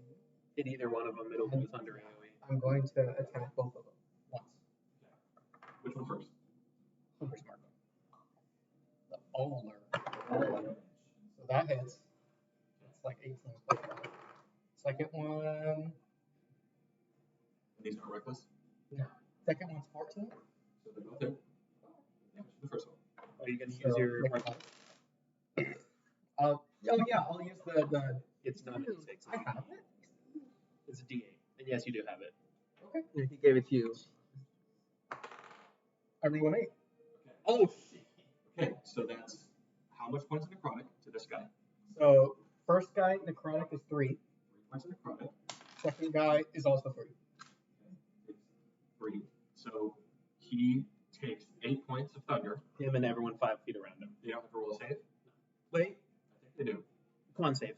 Hit either one of them, it'll do thunder AoE. I'm going to attack both of them once. which one first? Hunter's mark. The Oler. So that hits. It's like 18 plus 5. Second one. These are reckless. No. Second one's 14. So they're both hit. Damage to the first one. Are you gonna use your make mark? five. Oh yeah, I'll use the. It's not a D6. I have it. It's a D8. And yes, you do have it. Okay. Yeah, he gave it to you. I roll an 8. Oh shit. Okay, so that's how much points of necrotic to this guy? So first guy necrotic is 3. 3 points of necrotic. Second guy is also 3. It's 3. So he takes 8 points of thunder. Him and everyone 5 feet around him. They don't have to roll a save? Wait, I think they do. come on, save.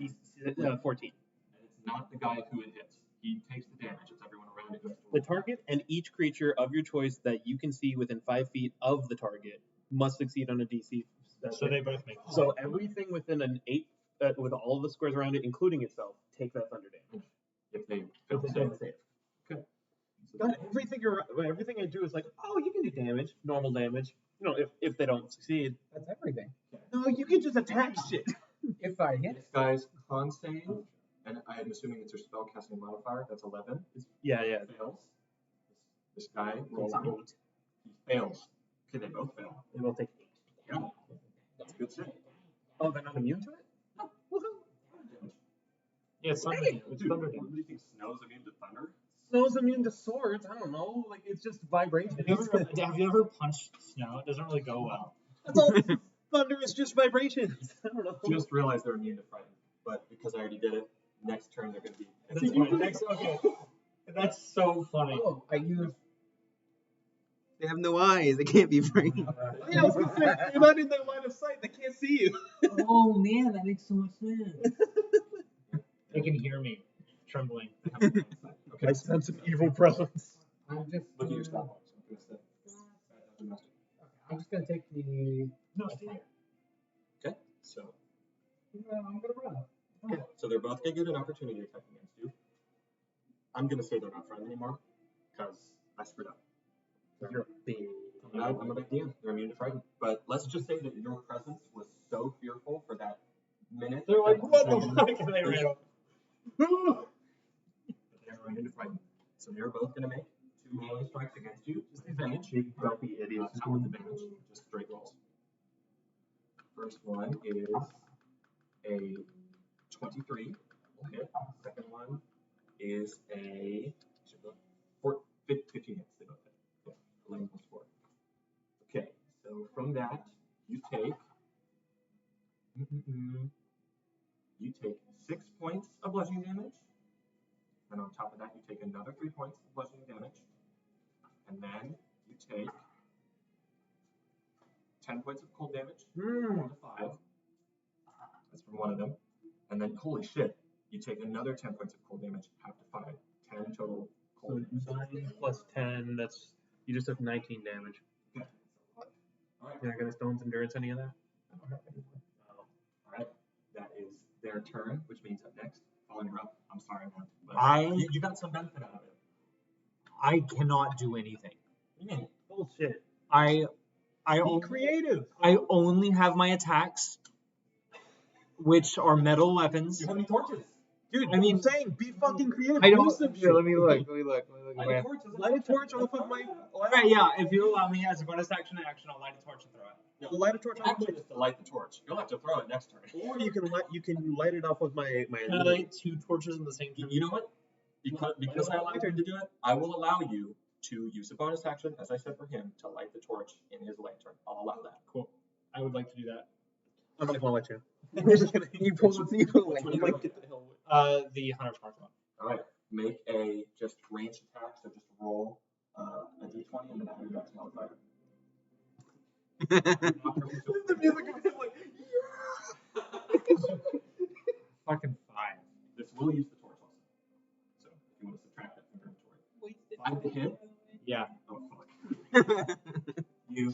Okay. 14. And it's not the guy who it hits. He takes the damage. It's everyone around it who has to The roll. target and each creature of your choice that you can see within 5 feet of the target must succeed on a DC. So they both make. So everything within an 8, with all of the squares around it, including itself, take that thunder damage. If they fail If the they save. don't save. Okay. So God, everything I do is like, oh, you can do damage, normal damage. You know, if they don't succeed. That's everything. No, you can just attack shit. If I hit, this guy's con save, and I'm assuming it's your spell casting modifier, that's 11. Yeah. Fails. This guy rolls an 8. He fails. Okay, they both fail. They will take 8. Yeah. That's a good save. Oh, they're not immune to it? No. Woohoo! yeah, it's thunder. It's Dude, thunder what damage. do you think Snow's immune to thunder? Snow's immune to swords. I don't know. Like, it's just vibration. Have you ever punched snow? It doesn't really go well. That's all. Thunder is just vibrations. I don't know. Just realized they're immune to frighten, but because I already did it, next turn they're going to be. That's fine. Next, okay. That's so funny. Oh, I used. They have no eyes. They can't be frightened. Yeah, I was gonna say, you're not in their line of sight. They can't see you. Oh man, that makes so much sense. They can hear me trembling. Okay. I sense an evil presence. I'm just. Look at your stat box. I'm going to say. I'm just gonna take the. No, stay there. Okay, so. I'm gonna run. Okay, so they're both going to get an opportunity to attack against you. I'm going to say they're not friends anymore, because I screwed up. You're a big. I'm a big DM. They're immune to frighten. But let's just say that your presence was so fearful for that minute. They're like, what the that- fuck? And they ran up. But they're immune to frighten. So they're both going to make 2 melee strikes against you. Just advantage. Big grumpy idiots. Not with advantage, just straight rolls. First one is a 23. Will hit. Second one is a 15 hits. They both hit. Yeah, 11 plus 4. Okay, so from that, you take 6 points of bludgeoning damage. And on top of that, you take another 3 points of bludgeoning damage. And then you take 10 points of cold damage. 1 to 5. That's from one of them. And then, holy shit, you take another 10 points of cold damage, half to 5. 10 total So 9 plus 10, that's, you just took 19 damage. Okay. Alright. You're not going to Stone's Endurance any of that? Alright. That is their turn, which means up next. Fallen, you're up. I'm sorry, man. But you got some benefit out of it. I cannot do anything. What do you mean? Bullshit. I Be creative. I only have my attacks, which are metal weapons. You have any torches? Dude, I mean, I'm saying, be fucking creative. I Do don't. some Here, shit. let me look. Light a torch. Light a torch off of my. Alright, yeah. If you allow me as a bonus action, I'll light a torch and throw it. Light a torch off of Actually, just to light the torch. You'll have to throw it next turn. my. Or you can light it off with my. Can I light 2 torches in the same turn? You know what? Because I allowed him to do it, I will allow you to use a bonus action, as I said for him, to light the torch in his lantern. I'll allow that. Cool. I would like to do that. I'm not gonna let you. You pulled the people Which one like you like? Get the hell away. The Hunter's Mark one. Alright, make a just ranged attack, so just roll a d20 and then add your dex modifier. The music is like. Fucking 5. This will use the torch also. So if you want to subtract that from your inventory. 5 to hit? Yeah. Oh fuck. You.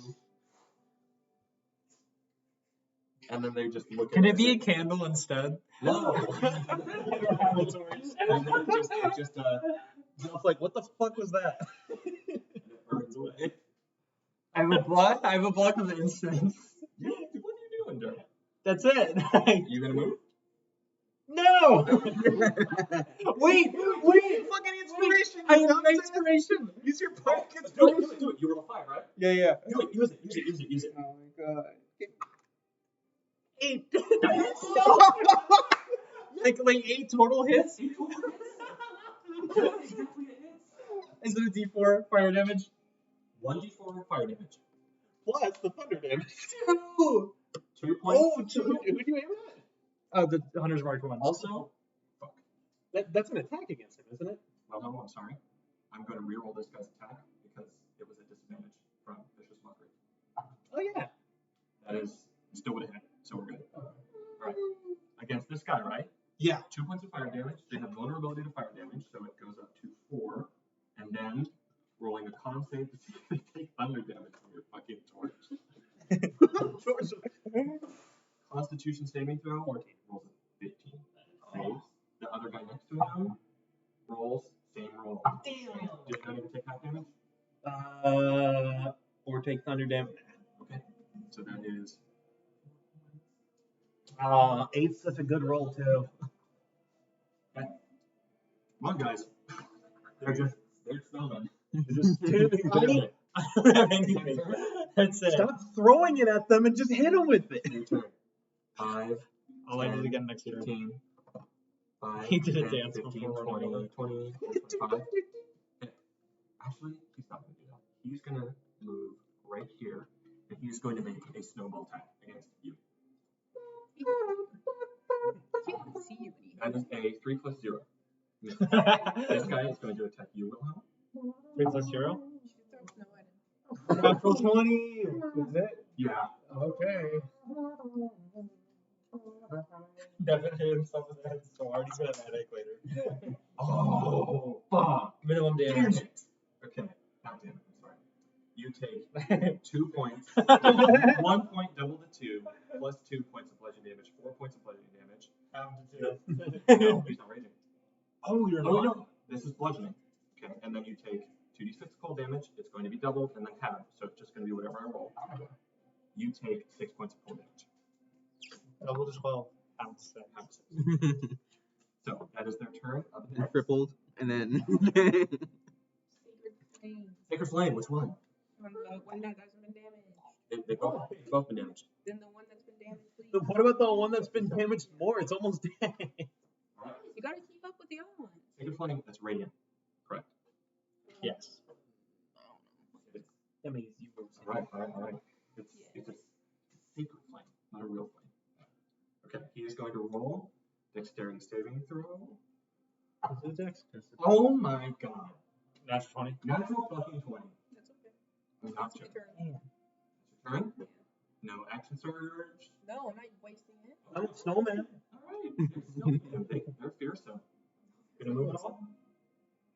And then they just look at Can it it be a and say, candle instead? No! Have a torch. And then it just I was like, what the fuck was that? and it burns away. I have a block of incense. Yeah, what are you doing, Dirk? That's it. You gonna move? No! Wait! Fucking inspiration! I have inspiration! Use your pockets. Do it. You roll 5, right? Yeah. Do it. Use it. oh my god. 8. like 8 total hits? Is it a D4 fire damage? 1d4 fire damage. Plus the thunder damage. 2! 2 points. Oh, who do you aim at? The Hunter's Mark one. Also, fuck. That's an attack against him, isn't it? Well, no, I'm sorry. I'm going to reroll this guy's attack because it was a disadvantage from Vicious Mockery. Oh yeah. That is, still would have hit, so we're good. Alright. Against this guy, right? Yeah. 2 points of fire damage. They have vulnerability to fire damage, so it goes up to 4. And then rolling a con save to see if they take thunder damage from your fucking torch. Constitution saving throw. 14. Rolls a 15. Saves. The other guy next to him rolls same roll. Damn. Did not even take half damage? Or take thunder damage. Okay. So that is 8's such a good roll too. come on, guys. They're snowmen. They're just standing I there. don't have anything. That's it. Stop throwing it at them and just hit them with it. Your turn. 5, I'll light it again next turn. 15, 5, He did a 10, dance 15, before 20, running 20, 25. Actually, he's not going to do that. He's going to move right here, and he's going to make a snowball attack against you. Can't see you That is a 3 plus 0. This guy is going to attack you, Wilhelm. 3 plus 0? Should throw snow at him. Natural 20. Is it? Yeah. Okay. Devin hit himself in the head so hard he's gonna have a headache later. Oh, fuck. Minimum Damn damage. it. Okay. God damn it. I'm sorry. You take 2 points. 1 point double to 2, plus 2 points of bludgeoning damage, 4 points of bludgeoning damage. No, he's not raging. Oh, you're Oh, not. no. This is bludgeoning. Okay. And then you take 2d6 cold damage. It's going to be doubled and then halved. So it's just going to be whatever I roll. You take 6 points of cold damage. Double to 12. Ounce. Half 6. So that is their turn. Up And next. crippled, and then Sacred flame. Sacred Flame, which one? On the one that hasn't been damaged. They've both been damaged. Then the one that's been damaged, please. So what about the one that's been damaged more? It's almost dead. You gotta keep up with the other one. Sacred Flame, that's radiant. Correct. Yes. It's, That means you were all right. It's a secret flame, not a real flame. Okay, he is going to roll dexterity saving throw. Oh my god. That's 20. Natural fucking 20. That's okay. I'm not It's my joking. turn. That's your turn? No action surge. No, I'm not wasting it. I'm a snowman. Alright. They're fearsome. Gonna move at all?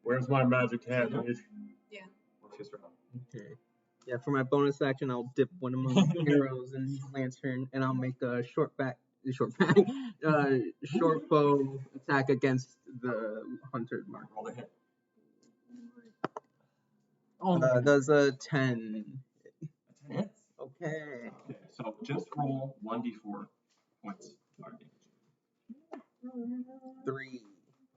Where's my magic hat? Yeah. Yeah. What's your strap? Okay. Yeah, for my bonus action, I'll dip one of my arrows in lantern, and I'll make a short bow attack against the hunter mark. Roll the hit. Does a 10. A 10 hits. Okay. Okay, so just roll 1d4 points of fire damage. 3.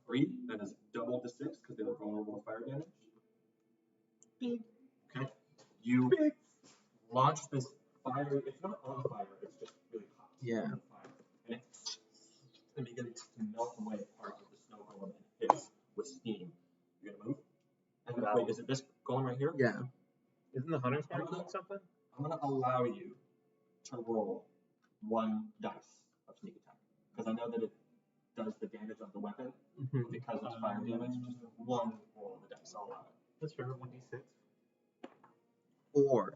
3, that is double the 6 because they were vulnerable to fire damage. Okay, you launch this fire. It's not on fire, it's just really hot. Yeah. On fire. And it begins to melt away part of the snow golem and hits with steam. You're gonna move. And then, wait, is it this golem right here? Yeah. Isn't the hunter's mark doing something? I'm gonna allow you to roll 1 dice of sneak attack because I know that it does the damage of the weapon because of fire damage. Just 1 roll of the dice. I'll allow it. That's fair. 1d6. 4.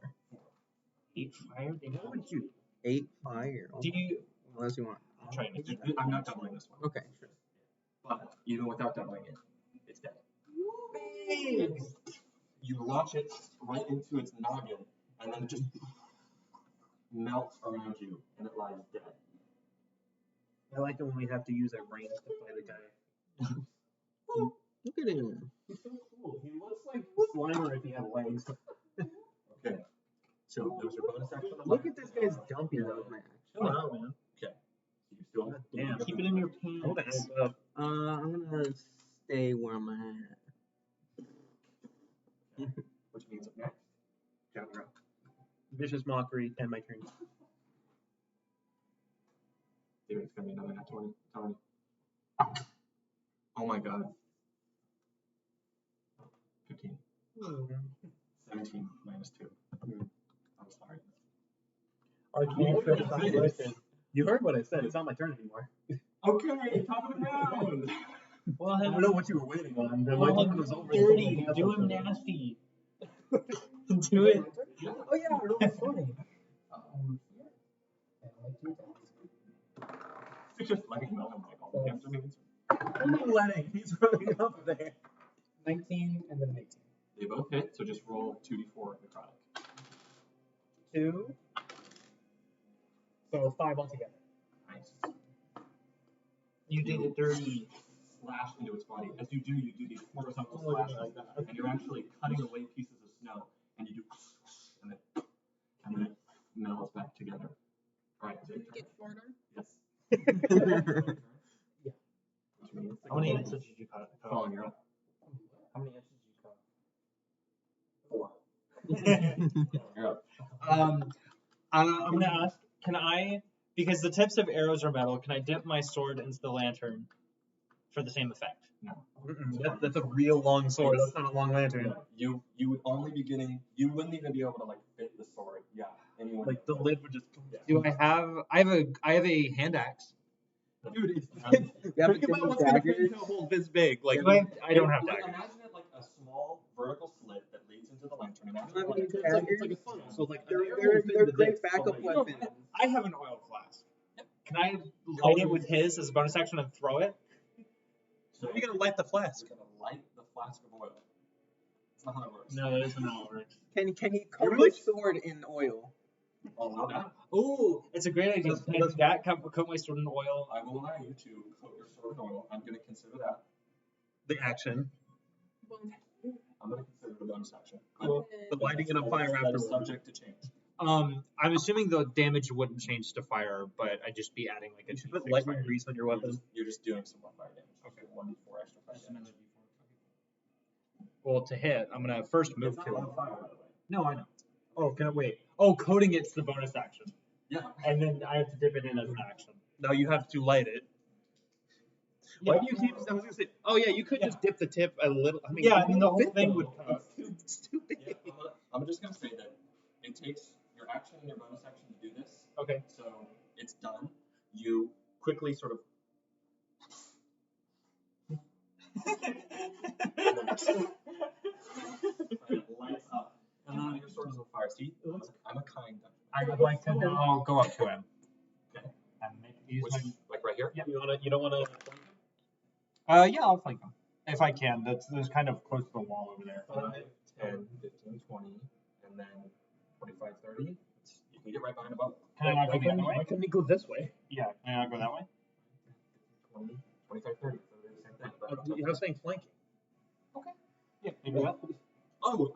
8 fire damage. 8 fire. Do you? Unless you want. I'm trying to. I'm not doubling this one. Okay, sure. But even without doubling it, it's dead. You launch it right into its noggin, and then it just melts around you, and it lies dead. I like it when we have to use our brains to fight a guy. Look at him. He's so cool. He looks like Slimer if he had legs. Okay. So there was your bonus action. Look at this guy's dumpy That though. was my action. Chill out, man. Okay. So you still Damn. Keep it in your pants. Hold it. I'm gonna stay where I'm at. which means next. Genre. Vicious mockery and my turn. Dude, it's gonna be another nat 20. Tony. Oh my god. 15. 17 minus 2. I'm sorry. You heard what I said. It's not my turn anymore. Okay, top of the round. Well, I don't know what you were waiting on. But my well, turn was over. dirty. Do him nasty. Do it. Oh yeah, I know it's funny. It's just letting go of like all the afternoons. What are you letting? He's running up there. 19 and then an 18. They both hit, so just roll 2d4 necrotic. 2. So 5 altogether. Nice. You did it dirty. Slash into its body. As you do these horizontal slashes, and you're actually cutting away pieces of snow, and you do, and then it melts back together. All right, Did it get shorter? yes. Yeah. Which means How many inches did you cut? Colin, you're up. How many inches did you cut? 4. You're up. I'm gonna ask, can I, because the tips of arrows are metal, can I dip my sword into the lantern for the same effect? No. That's a real long sword. That's not a long lantern. You would only be getting. You wouldn't even be able to like fit the sword. Yeah. Anyone. Like the lid would just. Do I have a hand axe? Dude, it's. You have Think to about what's daggers. gonna fit into a hole this big. Like. I don't have daggers. Imagine it like a small vertical slit that leads into the lantern. Imagine You have it any like, It's like a funnel. So like They're great backup weapons. I have an oil flask. Can I light it with his as a bonus action and throw it? so How are you gonna light the flask? You're gonna light the flask of oil. That's not how it works. No, that isn't how it works. Can he coat really- his sword in oil? I'll allow that. Ooh, it's a great idea. Can I do that? Coat my sword in oil. I will allow you to coat your sword in oil. I'm gonna consider that. The action. I'm gonna consider the bonus action. Cool. The lighting it on fire That is afterwards. subject to change. I'm assuming the damage wouldn't change to fire, but I'd just be adding like a You should two put lightning grease on your weapon. You're just doing some more fire damage. Okay. 1d4 extra fire damage. Well, to hit, I'm gonna first move It's not to it. on fire, by the way. No, I know. Oh, can I wait? Oh, coating it's the bonus action, Yeah. and then I have to dip it in as an action. No, you have to light it. Why do you keep? I was gonna say. Oh yeah, you could just dip the tip a little. I mean, Yeah, I mean the it'll whole fit thing though. would come out. It's too big. Yeah, I'm just gonna say that it takes your action and your bonus action to do this. Okay. So it's done. You quickly sort of. It lights up, and then your sword is on fire. See, I'm a kind dungeon. I would like to now go up to him. Okay. And use Which, my. like right here. You don't wanna. Yeah, I'll flank him. If I can, that's kind of close to the wall over there. 5, 10, 15, 20, and then 25, 30. You can get right behind the boat. Can I not go the other Why way? couldn't we go this way? Yeah, can I not go that way? 20, 25, 30. So they're the same thing. But I was saying flanking. Yeah, maybe that. oh,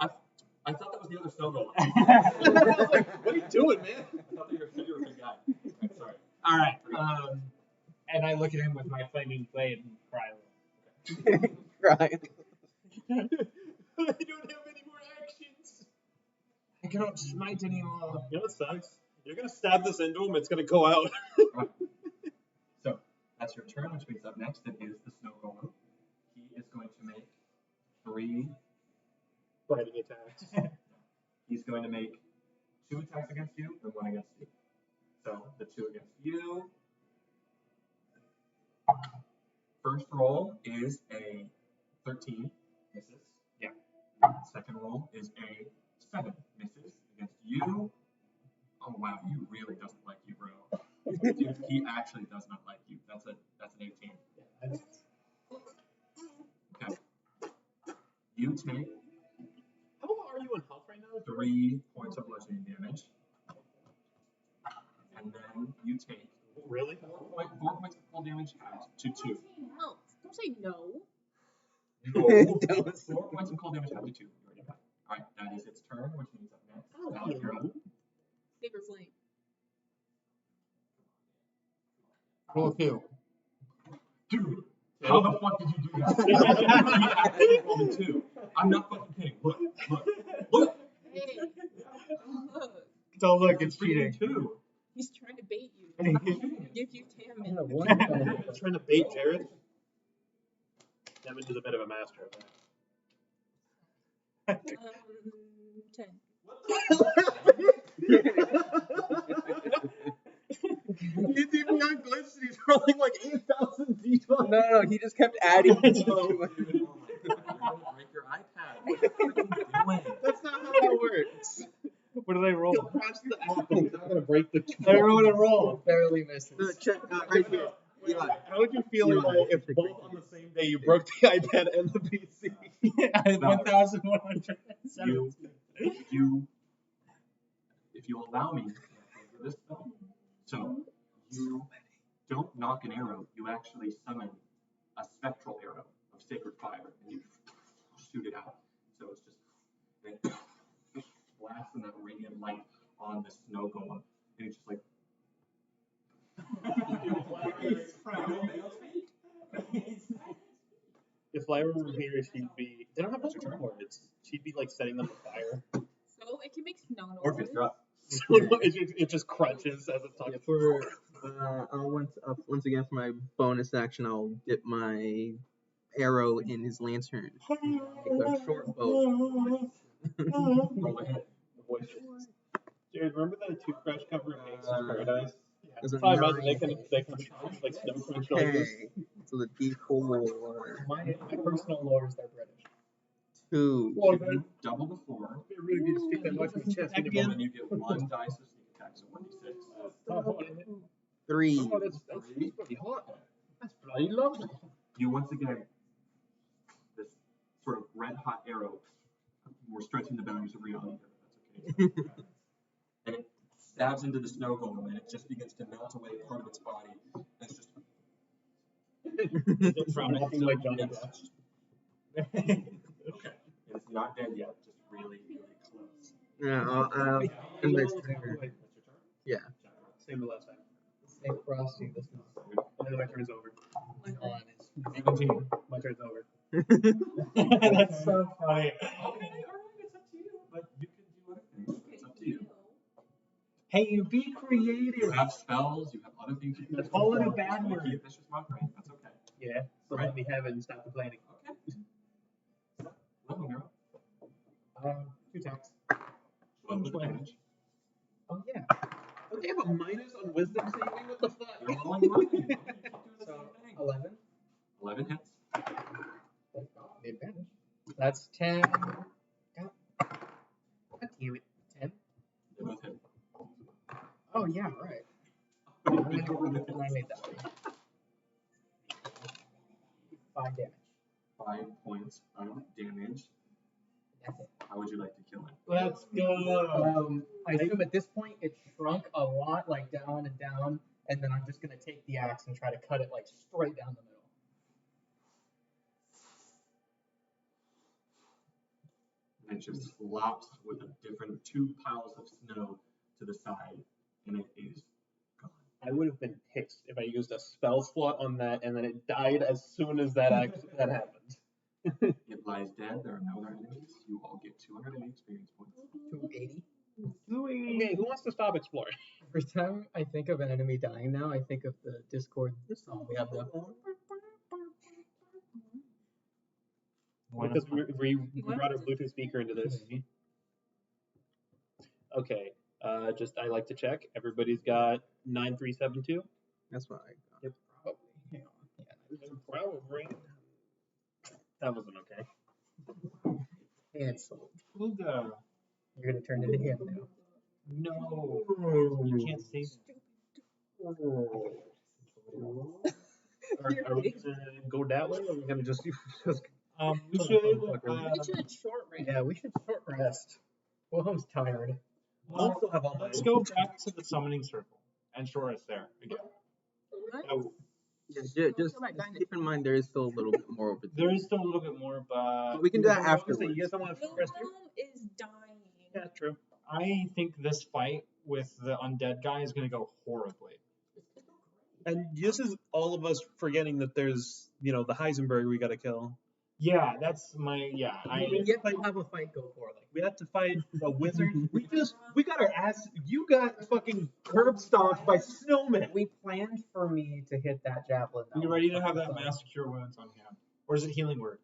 I thought that was the other snow golem. I was like, what are you doing, man? I thought you were a good guy. Right, sorry. All right. And I look at him with my flaming blade and cry a little. Right. I don't have any more actions. I cannot smite anymore. You know what sucks? You're gonna stab this into him, it's gonna go out. Right. So that's your turn, which means up next it is the snow golem. He is going to make 3. Biting attacks. He's going to make 2 attacks against you and 1 against you. So the 2 against you. First roll is a 13, misses. Yeah. Second roll is a 7, misses against you. Oh wow, he really doesn't like you, bro. Dude, he actually does not like you. That's an 18. Okay. You take How are you in health right now? 3 points of bludgeoning damage, and then you take Really? 4 points of cold damage to 2. No, don't say no. No. 4 points of cold damage to 2. You already got it. All right, that is its turn, which means up next. Oh, Val, you're up. Saber flame. Roll 2. Dude, how the fuck did you do that? He actually rolled a 2. I'm not fucking kidding. Look. Hey, look, Don't look, it's Freaking cheating. 2. he's trying to bait you. I'm not kidding. Give you damage. Trying to bait Jared. Nevin is a bit of a master of that. 10. He's even got glitched and he's rolling like 8,000 d12. No, he just kept adding it to it. Oh my god, you're gonna break your iPad. What are you freaking doing? That's not how that works. What do they roll? He'll crash the app and he's not going to break the I don't know what to roll. Barely misses. Right here. Eli. How would you feel if both on the same day you broke the iPad and the PC? I had 1,117. If you allow me to do this spell, so you don't knock an arrow, you actually summon a spectral arrow of sacred fire, and you shoot it out. So it's just it blasting that radiant light on the snow golem, and it's just like. If Lyra were here, she'd be. They don't have much words. She'd be like setting them on fire. So it can make snow noises. Orpheus, you're up. It just crunches as it's talking. For once again for my bonus action, I'll dip my arrow in his lantern. Make a short bow. Roll a hit. The voice. Jared, remember that toothbrush cover in Gangsta's Paradise? There's a I imagine 9. they can be like snow crunch noises. Okay, so the D4, My personal lore is they're British. 2, You double the 4, It'd really be to stick that much in your chest. and then you get 1 dice of sneak attack, so 1d6. 3. Oh, that's pretty hot. That's bloody lovely. You once again, this sort of red hot arrow, we're stretching the boundaries of reality here, but that's okay. And it stabs into the snow golem, and it just begins to melt away part of its body. And it's just. Acting like Johnny It's- Depp. Okay. It's not dead yet, just really, really close. Yeah, I'll end my turn. That's your turn? Yeah. Same as last time. Say Frosty, this is And then my turn's over. on You continue. My turn's over. That's so funny. Okay, alright, it's up to you. But you can do other things. It's up to you. Hey, you be You creative. have spells, you have other things you can do. That's all in a bad You word. keep vicious mockery. That's okay. Yeah. So let me have it and stop complaining. Okay. Level girl. 2 attacks. 12 with advantage. Oh yeah. Don't they have a minus on wisdom saving? What the fuck? You're rolling one. You keep doing the So same thing. 11. 11 hits. The advantage. That's 10. God damn it. 10. They both hit. Oh yeah, right. I made that. 5 damage. 5 points of damage. How would you like to kill it? Let's go. I assume at this point it shrunk a lot, like down and down, and then I'm just gonna take the axe and try to cut it like straight down the middle. And it just flops with a different 2 piles of snow to the side, and it is gone. I would have been pissed if I used a spell slot on that and then it died as soon as that happened. It lies dead. There are no other enemies. You all get 280 experience points. 280. Okay, who wants to stop exploring? Every time I think of an enemy dying now, I think of the Discord song we have. Because we brought a Bluetooth speaker into this. Okay, I like to check. Everybody's got 9372. That's what I got. Yep. Probably. Hang on. Yeah. Probably. That wasn't okay. Cancelled. Ooga. You're gonna turn into him now. No. You can't save Are we gonna go that way, or are we gonna just we should. We should short range. Yeah, we should short rest. Wilhelm's tired. also have all my. Let's go back to the summoning circle and shore us there again. Oh, Just keep in mind there is still a little bit more over there. there is still a little bit more, but We can do that You afterwards. guys don't want to rest here? Wilhelm is dying. Yeah, true. I think this fight with the undead guy is going to go horribly. And this is all of us forgetting that there's, the Heisenberg we gotta kill. Yeah, that's my We get to have a fight go poorly. We have to fight a wizard. We got our ass. You got fucking curb stomped by snowmen. We planned for me to hit that javelin. Are you ready to have that mass cure wounds on hand? Or is it healing word?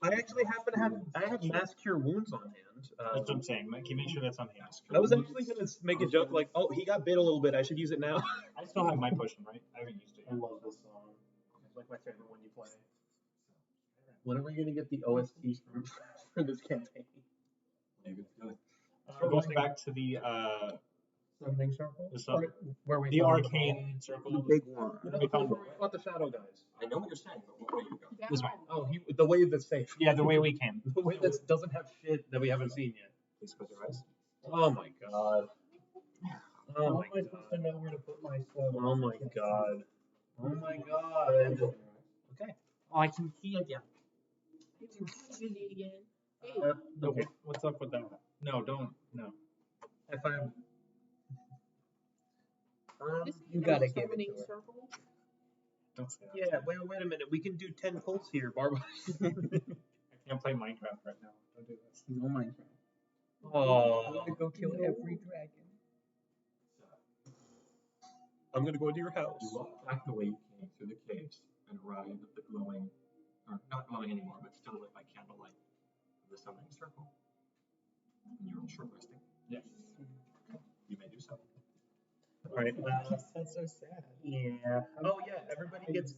I actually happen to have mass cure wounds on hand. That's what I'm saying. Make sure that's on hand. I was actually gonna make a joke like, oh, he got bit a little bit. I should use it now. I still have my potion, right? I haven't used it I yet. love this song. It's like my favorite one you play. When are we gonna get the OST for this campaign? Going back to the Summoning circle? The Where we the found arcane circle. The big one. We found About the shadow guys. I know what you're saying, but what way you go? this way. Oh, the way that's safe. Yeah, the way we came. The way that doesn't have shit that we haven't seen yet. Please close your eyes. Oh my god. How Oh am my I supposed to god. know where to put my stuff? Oh my god. Oh my god. Okay. Oh, I can see it. Yeah. Again. Hey, Okay. What's up with that? No, don't. No. If I'm. this You is gotta a give it summoning to her. circle. Don't say that. Yeah, wait a minute. We can do 10 pulls here, Barbara. I can't play Minecraft right now. Don't do this. No mind. Oh. I'm gonna go kill every dragon. I'm gonna go into your house. You walk back the way you came through the caves and arrive at the glowing, or not glowing anymore, but still lit by candlelight, of the summoning circle. And you're short resting. Yeah. You may do so. All right. That's so sad. Yeah. Oh yeah. Everybody gets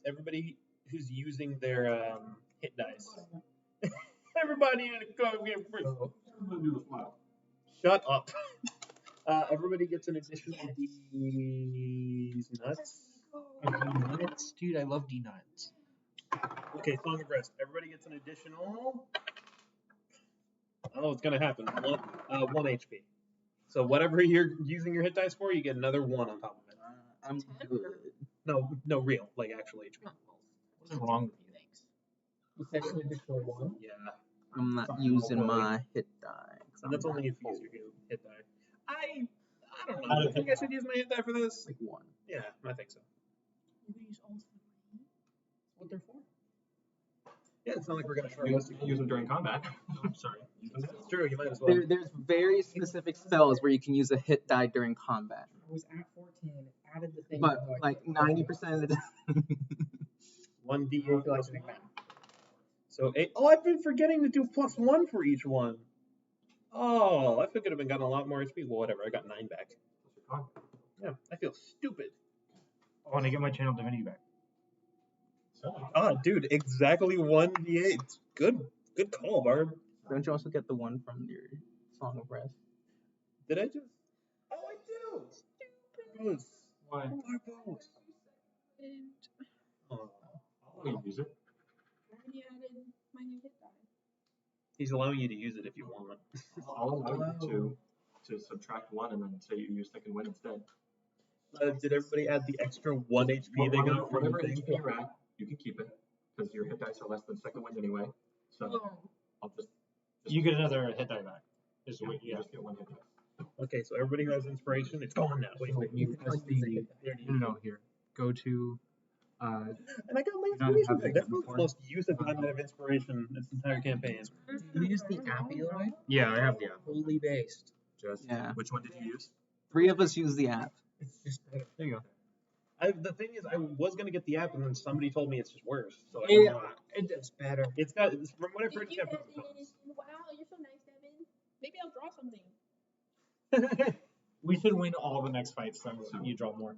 everybody who's using their hit dice. Everybody in the car get free. I'm gonna do the flat. Shut up. Everybody gets an additional D's nuts. Nuts, dude. I love D nuts. Okay, Song of Rest. Everybody gets an additional. Oh, it's gonna happen. One HP. So whatever you're using your hit dice for, you get another one on top of it. I'm good. No, real, like actual HP. What's wrong with you? Thanks. You said an additional one? Yeah, I'm not using my hit die. and that's only if you use your hit die. I don't I know. don't I think I should use my hit die for this. Like one. Yeah, I think so. You can use all three. That's what they're for. Yeah, it's not like we're gonna short You rest. can use them during combat. I'm sorry. Use them now. It's true. You might as well. There's very specific spells where you can use a hit die during combat. I was at 14, added the thing. But even though I like couldn't- 90% of the time. 1d8 I plus feel like 1. So 8. Oh, I've been forgetting to do +1 for each one. Oh, I could have been gotten a lot more HP. Well, whatever. I got 9 back. Yeah, I feel stupid. I want to get my channel divinity back. Ah, dude, exactly 1d8. Good call, Barb. Don't you also get the one from your Song of Rest? Did I just? Oh, I do. Stupid. Why? And Oh. I'll use it. my new hit die? He's allowing you to use it if you want. I'll allow you to subtract 1 and then say you use second wind instead. Did everybody add the extra 1 HP they got from the Whatever thing? HP you're at, you can keep it because your hit dice are less than second wind anyway. So Oh. I'll just You get another hit die back. Is you what you just get 1 hit dice. Okay, so everybody who has inspiration, it's gone now. Wait, wait. You press the no here. Go to And I got my don't inspiration have back. that That's the before? most use of time I have inspiration this entire campaign. You use the app either way? yeah, I have the app. Fully based. Just Yeah. which one did you use? 3 of us use the app. It's just better. There you go. The thing is, I was gonna get the app, and then somebody told me it's just worse. So I Yeah, don't know. It's better. It's got from what I've heard, Thank it's you, got pros and Nevin. Wow, you're so nice, Nevin. Maybe I'll draw something. cons. We should win all the next fights, so you draw more.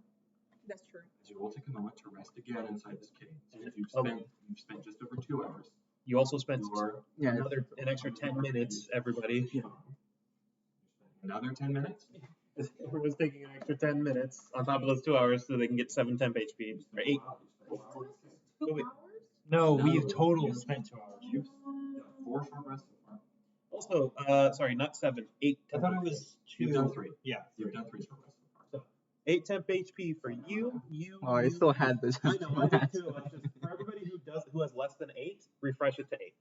That's true. You will take a moment to rest again inside this cave. Since Okay. you've spent just over 2 hours. You also spent Your Yeah. an extra 10 minutes, everybody. another 10 minutes. Everyone's taking an extra 10 minutes on top of those 2 hours so they can get 7 temp HP. Or 8. Two wait. hours? No, No. we've total spent 2 hours. You've done 4 short rests so far. Also, sorry, not 7, 8. I thought it was 2. You've done 3. Yeah. You've done 3 short rests so far. 8 temp HP for you. Oh, I you. still had this. I know, I did too. It's just for everybody who has less than 8, refresh it to 8.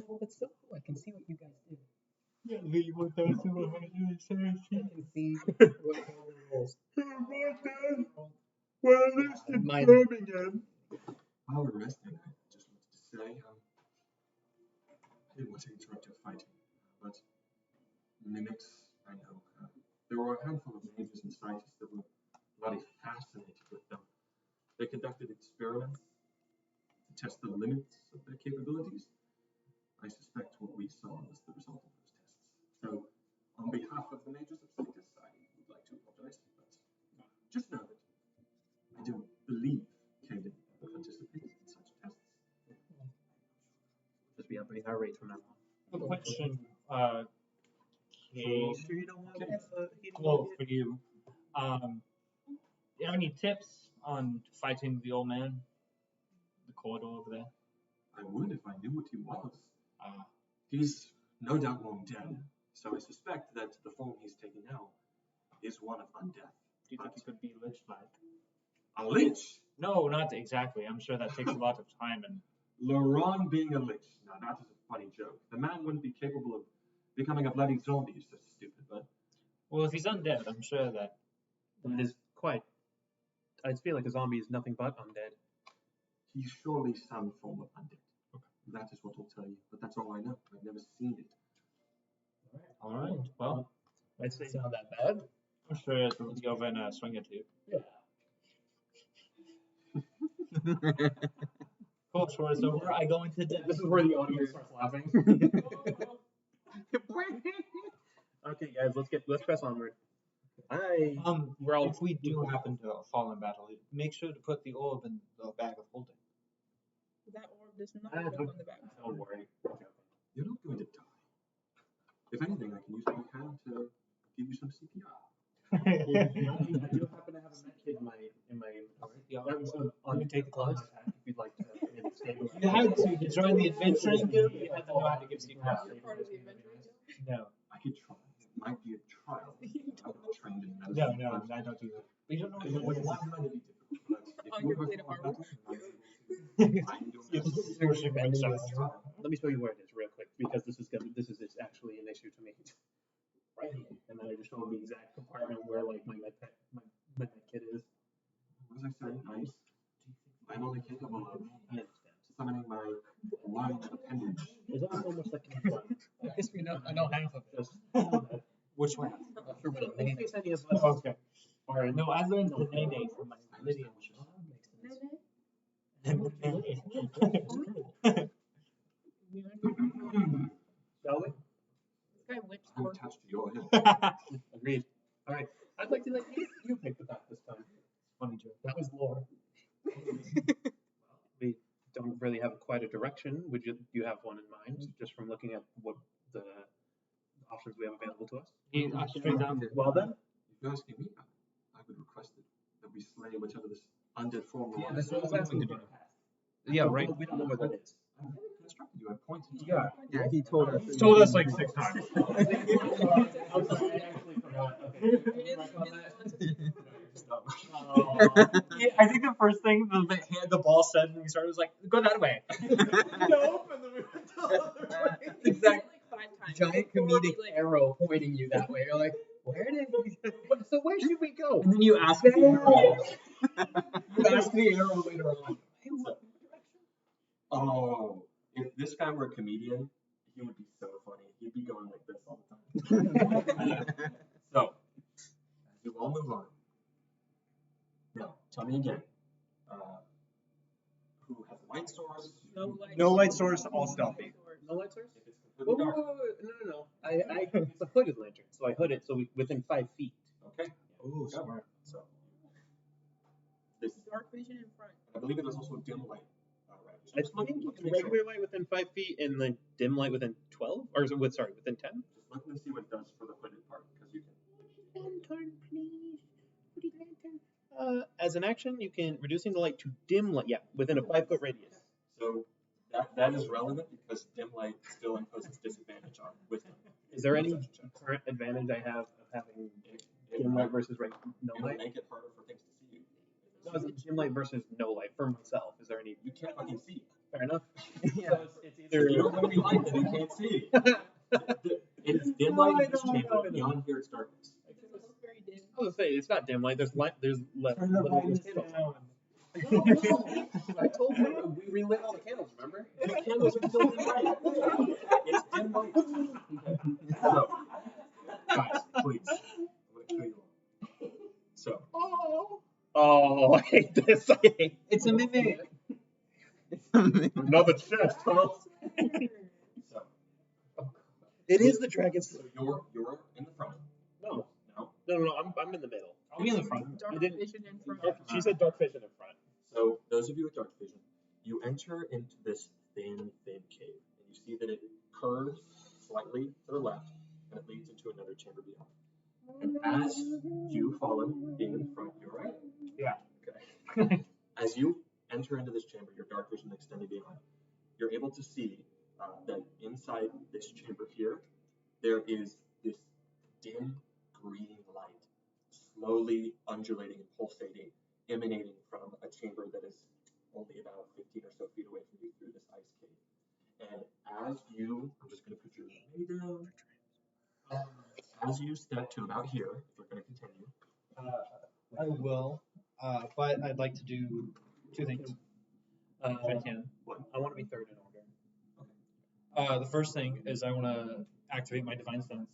Oh, that's so cool. I can see what you guys do. Yeah, the 1,170. I can see what all the rolls. Well, at least it's Mine. Birmingham. While we're resting, I just wanted to say, I didn't want to interrupt your fighting, but mimics, I know, there were a handful of mages and scientists that were bloody fascinated with them. They conducted experiments to test the limits of their capabilities. I suspect what we saw was the result of those tests. So, on behalf of the mages of scientists, I would like to apologize, but just know that I don't believe Caden ever participated in such tests. Just be upping our rates from now on. A question, You sure you don't want well, for you. You have any tips on fighting the old man? The corridor over there? I would if I knew what he was. He's no doubt long dead, so I suspect that the form he's taking now is one of undeath. Do you think he could be lich-like? A lich? No, not exactly. I'm sure that takes a lot of time and. Laurent being a lich. Now that is a funny joke. The man wouldn't be capable of becoming a bloody zombie, he's so stupid, but Well, if he's undead, I'm sure that. It is quite. I feel like a zombie is nothing but undead. he's surely some form of undead. That is what I'll tell you, but that's all I know. I've never seen it. Alright, well, I'd say It's not that bad. I'm sure it'll be over in a swing or two. Cool, before it's over, I go into the. this is where the audience starts laughing. Okay, guys, let's press onward. If we do happen to fall in battle, make sure to put the orb in the bag of holding. That orb does not work on the back. Don't worry. You're not going to die. If anything, I can use my hand to give you some CPR. I do happen to have a med kit in my inventory. On take the class. If you'd like to stay with You had to join the adventuring guild. You had to know how to give You're CPR. part of the adventure guild? No, I could try. It might be a trial. You I'm don't not trained in medicine. no, I don't do that. We don't know It what would it is. might be difficult, but if On you your were plate of before armor. that, I can do it. Let me show you where it is real quick because this is actually an issue to me. Right here, and then I just show the exact compartment where like my med kit is. What was I saying? I'm only capable of I understand. summoning my one appendage. There's only so much that can be done. I guess I know half of it. Just Which one? I'm not sure what it in means. case any of us. Okay. Alright, no, I learned the Nene from my Lydian. Shall we? This guy whips I'm for attached to your head. Agreed. All right. I'd like to let you pick the path this time. Funny joke. That was lore. We don't really have quite a direction. Would you have one in mind, just from looking at what the options we have available to us? Straight down. Well then, If you're asking me, I would request that we slay whichever this undead form Yeah, was. that's what I was asking. Yeah, right. We don't know where that is. instructed you. I pointed to Yeah. Yeah, he told us. He's told us like 6 times. I'm sorry, I actually forgot. Yeah, I think the first thing the ball said when we started was like, "Go that way." Nope, and then we went the other way. Exactly. Like 5 times. Giant before we, comedic like, arrow pointing you that way. You're like, where did we? So where should we go? And then you ask the arrow. You ask the arrow later on. Hey, what direction? Oh, if this guy were a comedian, he would be so funny. He'd be going like this all the time. So, you all move on. Now, tell me again. Who has a light source? No light source, all stealthy. No light source? If it's completely dark. No. It's a hooded lantern, so I hood it so within 5 feet. Okay. Ooh, Go. smart. So, this, Dark vision in front. I believe it is also dim light. Right. I think regular light within 5 feet and then dim light within 12, or is it within 10? Just let me see what it does for the hooded part, because you can. Lantern, please. Hooded lantern. As an action, you can reducing the light to dim light. Yeah, within a 5-foot radius. So that is relevant because dim light still imposes disadvantage on wisdom. Is there any current advantage I have of having dim light versus no It will light? make it harder for things to see you. No, is it dim light versus no light for myself? Is there any? You can't fucking see. Fair enough. Yeah. So it's If either. you don't have any light, then you can't see. It's dim light in this chamber. Beyond here, it's darkness. It looks very dim. I was gonna say it's not dim light. There's light. There's left. Turn the brightness down. I told you we relit all the candles. Remember? The candles are still dim light. It's dim light. Okay. So, guys, please. I'm gonna kill you all. So, Oh, I hate this. I hate. It's a mimic. Another chest, huh? so It is the dragon's. So you're in the front. No. No. I'm in the middle. I'll be in the front. Dark I didn't- vision in front. She said dark vision in front. So those of you with dark vision, you enter into this thin cave, and you see that it curves slightly to the left, and it leads into another chamber beyond. And as you follow, being in the front, you're right. Yeah. Okay. As you enter into this chamber, your dark vision extending beyond, you're able to see that inside this chamber here, there is this dim green light, slowly undulating and pulsating, emanating from a chamber that is only about 15 or so feet away from you through this ice cave. And as you, I'm just going to put your way down. As you step to about here, if you're going to continue. I will, but I'd like to do 2 things. If I can. I want to be third in order. The first thing is I want to activate my divine sense.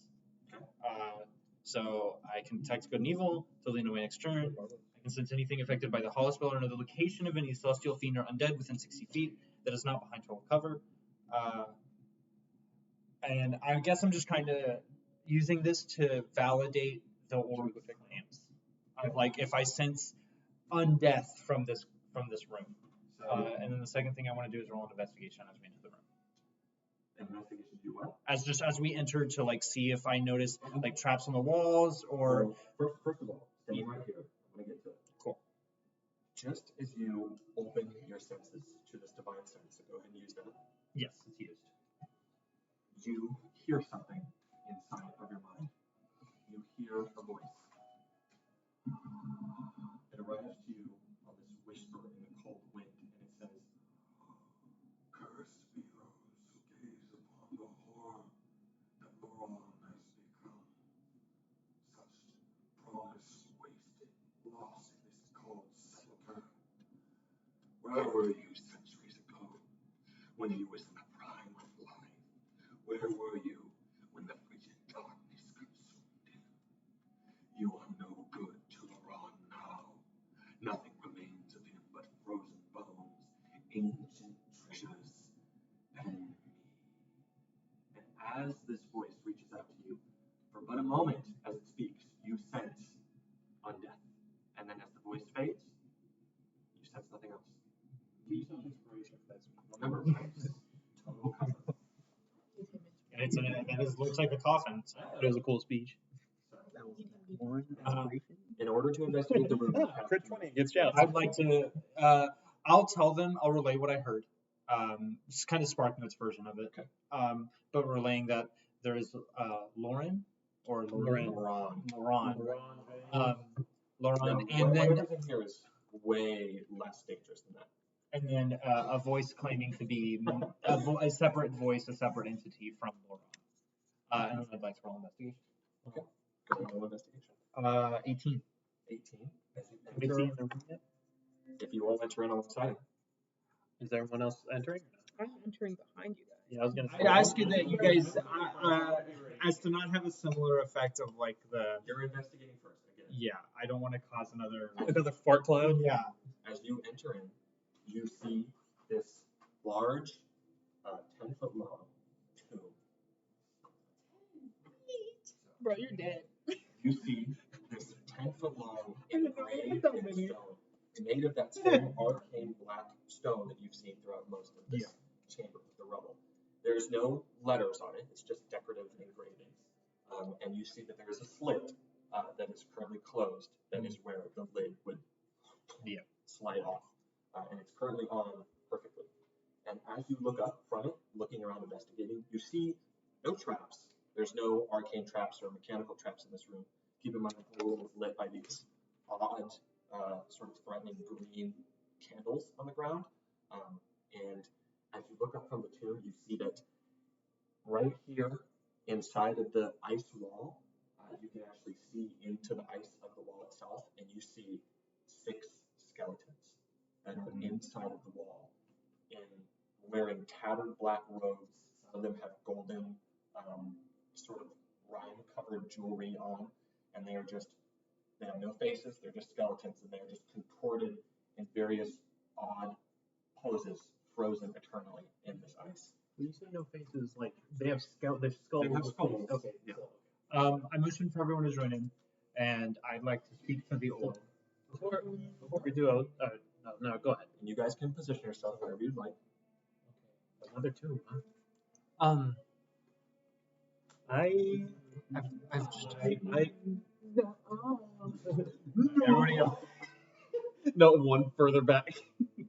So I can detect good and evil till the end of my next turn. I can sense anything affected by the hollow spell or another location of any celestial fiend or undead within 60 feet that is not behind total cover. And I guess I'm just kind of using this to validate the orb claims. Like if I sense undeath from this room. And then the second thing I want to do is roll an investigation as we enter the room. Investigation do what? As we enter to like see if I notice like traps on the walls or First of all, staying right here, I'm going to get to it. Cool. Just as you open your senses to this divine sense, so go ahead and use that. yes, it's used. You hear something inside of your mind. You hear a voice. It arrives to you on this whisper in the cold wind, and it says, "Cursed be those who gaze upon the horror that Moron has become. Such promise wasted, lost in this cold sepulchre. Where were you centuries ago, when you was in the prime of life? Where were you when the frigid darkness consumed him? You are no good to Moron now. Nothing remains of him but frozen bones, ancient treasures, and me." And as this voice reaches out to you, for but a moment as it speaks, you sense undeath. And then as the voice fades, you sense nothing else. Remember, total cover. And it looks like a coffin. So. It was a cool speech. In order to investigate the room, Crit 20 gets shouts. I'd like to. I'll tell them. I'll relay what I heard. It's kind of Spark Notes version of it. Okay. But relaying that there is Lauren or Lauren. Laurent. Lauren, and whatever's in here is way less dangerous than that. and then a voice claiming to be a separate voice, a separate entity from Lauren. And then I'd like to roll investigation. Okay. Go ahead and roll investigation. 18. 18. As you Can we enter, see in the room yet? if you all enter in alongside. Is there anyone else entering? I'm entering behind you guys. Yeah, I was gonna say. I ask you that you guys, as to not have a similar effect of like the. You're investigating first again. Yeah, I don't want to cause another. Another fart cloud. Yeah. As you enter in, you see this large, 10-foot long tomb. Bro, you're dead. You see this 10-foot long engraved stone made of that same arcane black stone that you've seen throughout most of this chamber with the rubble. There's no letters on it, it's just decorative engravings. And you see that there is a slit that is currently closed, that is where the lid would slide off. And it's currently on perfectly. And as you look up from it, looking around investigating, you see no traps. There's no arcane traps or mechanical traps in this room. Keep in mind the room is lit by these odd, sort of threatening green candles on the ground. And as you look up from the tomb, you see that right here inside of the ice wall, you can actually see into the ice of the wall itself, and you see 6 skeletons that are inside of the wall, and wearing tattered black robes. Some of them have golden, sort of rime-covered jewelry on, and they have no faces, they're just skeletons, and they're just contorted in various odd poses, frozen eternally in this ice. When you say no faces, like they have skulls. They have skulls. Okay. Yeah. I motion for everyone to join in, and I'd like to speak to the old. Before we do, no, go ahead. And you guys can position yourself wherever you'd like. Okay. Another tomb, huh? I've just. Everybody else. No, one further back. It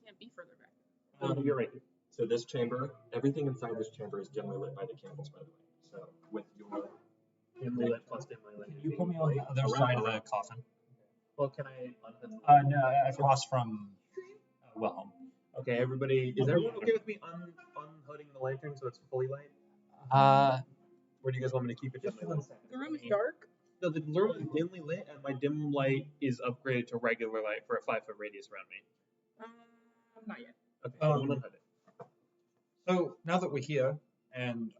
can't be further back. You're right. So this chamber, everything inside this chamber is dimly lit by the candles, by the way. So with your Dimly lit plus dimly lit. Can you put me on the other side of the coffin? Well, can I unhood? No, across from Wilhelm. Okay, everybody. Is everyone okay with me unhooding the lantern so it's fully light? Or do you guys want me to keep it dimly lit? The room is dark. No, the room is dimly lit, and my dim light is upgraded to regular light for a 5-foot radius around me. Not yet. Okay, so we'll unhood it. So now that we're here, and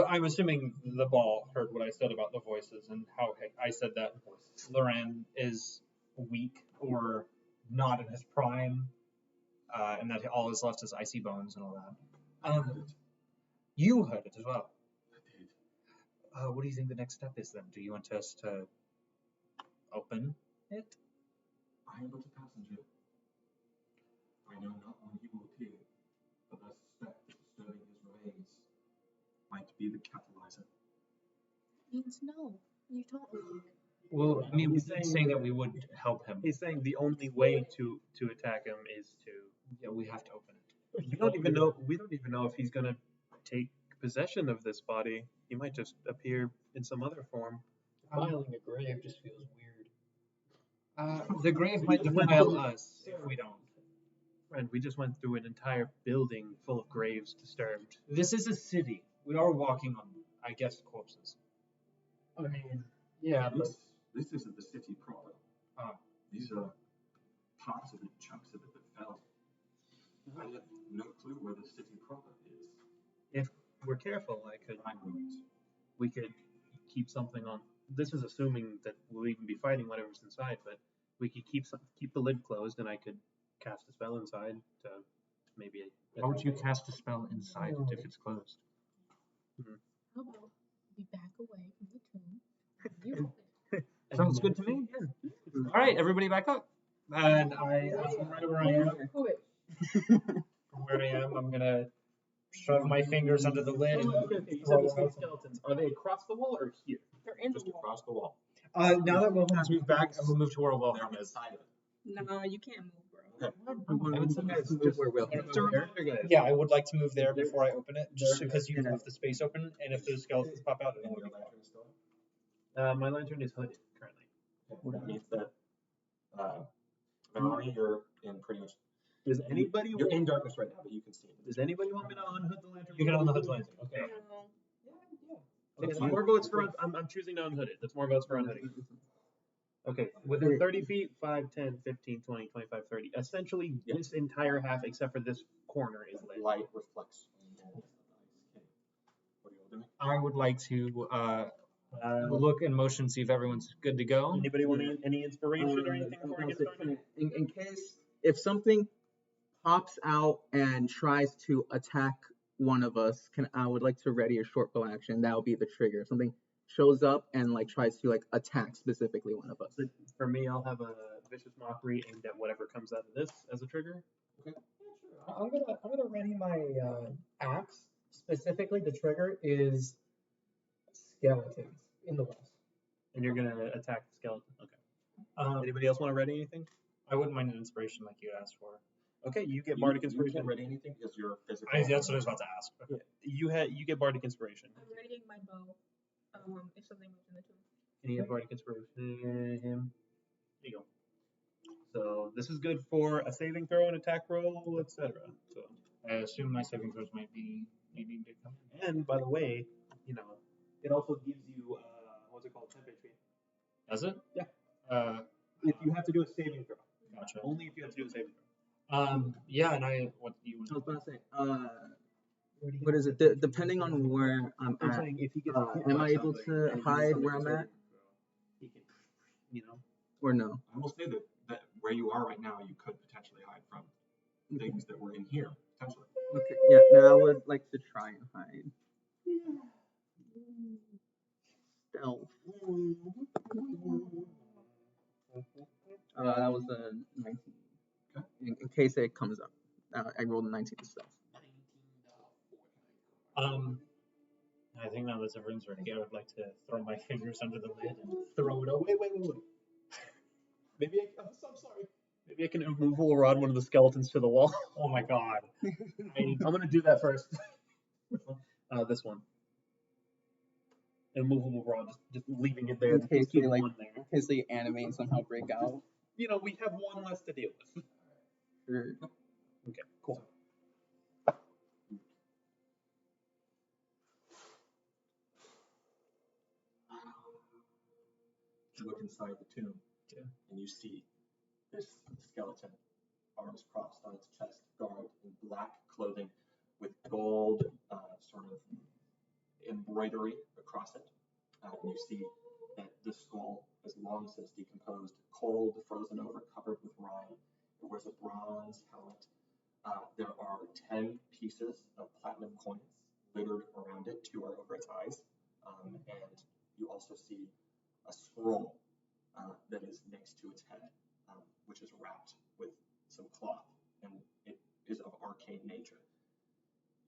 I'm assuming the ball heard what I said about the voices and how I said that Loran is weak or not in his prime, and that all is left is icy bones and all that. You heard it as well. What do you think the next step is then? Do you want us to open it? I am but a passenger. I know not when he will appear, but I suspect that disturbing his remains might be the catalyzer. Means no. You told me. Well, I mean, we saying that we would help him. He's saying the only way to attack him is to. Yeah, we have to open it. We don't even know if he's gonna take possession of this body. He might just appear in some other form. Filing a grave just feels weird. The grave might defile us if we don't. And we just went through an entire building full of graves disturbed. This is a city. We are walking on, I guess, corpses. I mean, yeah, but This isn't the city proper. These are parts of it, chunks of it that fell. I have no clue where the city proper is. If we're careful, we could keep something on. This is assuming that we'll even be fighting whatever's inside, but we could keep the lid closed, and I could cast a spell inside to maybe. How would you cast a spell inside it if it's closed? How about we back away from the tomb? You Sounds good to me. All right, everybody back up. And from right where I am, from where I am, I'm gonna shove my fingers under the lid. And You said these skeletons. Are they across the wall or here? They're in Just the wall. across the wall. Now that Wilhelm's moved back, I'm gonna move to where Wilhelm They're is. inside of it. Nah, you can't move, bro. Yeah, I would like to move there before I open it, just because you left the space open, and if those skeletons pop out, it'll And your be lantern is still on? My lantern is hooded currently. That means that Valerie, you're in pretty much. Does anybody? You're in darkness right now, but you can see it. Does anybody want me to unhood the lantern? You can unhood the lantern. Okay. Thank That's you. more votes for. I'm choosing to unhood it. That's more votes for unhooding. Okay, within 30 feet, 5, 10, 15, 20, 25, 30. Essentially, this entire half, except for this corner, is lit. Light reflects. What are you all doing? I would like to look and motion, see if everyone's good to go. Anybody want any inspiration or anything before we get started? In case if something pops out and tries to attack one of us, I would like to ready a short bow action. That will be the trigger. If something shows up and like tries to like attack specifically one of us. So for me, I'll have a vicious mockery aimed at whatever comes out of this as a trigger. Okay. I'm gonna ready my axe. Specifically, the trigger is skeletons in the west. And you're gonna attack the skeleton. Okay. Anybody else want to ready anything? I wouldn't mind an inspiration like you asked for. Okay, you get bardic You inspiration. can't ready anything because you're physical. That's what I was about to ask. Yeah, you get bardic inspiration. I'm readying my bow. If something moves in the tomb. Can you get bardic inspiration? Him. There you go. So this is good for a saving throw, an attack roll, etc. So I assume my saving throws might be needing to come in. and by the way, it also gives you what's it called, 10 HP. Does it? Yeah. If you have to do a saving throw. Gotcha. Only if you have to do a saving throw. Yeah, and what do you I was want? about to say, what is it? Depending on where I'm I'm at, saying if he gets am I able to hide where I'm at he can, or no? I will say that where you are right now, you could potentially hide from things that were in here, potentially. Okay, yeah. Now I would like to try and hide. Stealth. That was a 19. Okay. In case it comes up, I rolled a 19 to stealth. I think now that everyone's ready, I would like to throw my fingers under the lid and throw it away. Wait. Maybe I'm sorry. Maybe I can immovable rod one of the skeletons to the wall. Oh my god. I'm gonna do that first. This one. Immovable rod, just leaving it there. In case keep they like, one there. in case they animate and somehow break out. We have one less to deal with. Sure. Okay, cool. You look inside the tomb, and you see this skeleton, arms crossed on its chest, garbed in black clothing with gold sort of embroidery across it. And you see that the skull is long since decomposed, cold, frozen over, covered with rime. It wears a bronze helmet. There are 10 pieces of platinum coins littered around it. 2 are over its eyes. And you also see a scroll that is next to its head, which is wrapped with some cloth, and it is of arcane nature.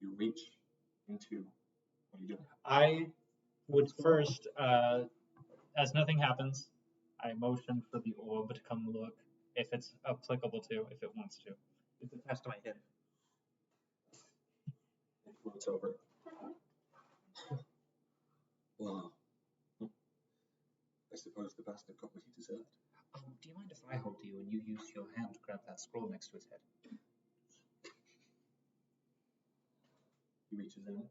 You reach into, what are you doing? I would first, as nothing happens, I motion for the orb to come look, if it's applicable to, if it wants to. It's attached to my hip. It floats over. Wow. I suppose the bastard got what he deserved. Do you mind if I hold you and you use your hand to grab that scroll next to his head? He reaches in,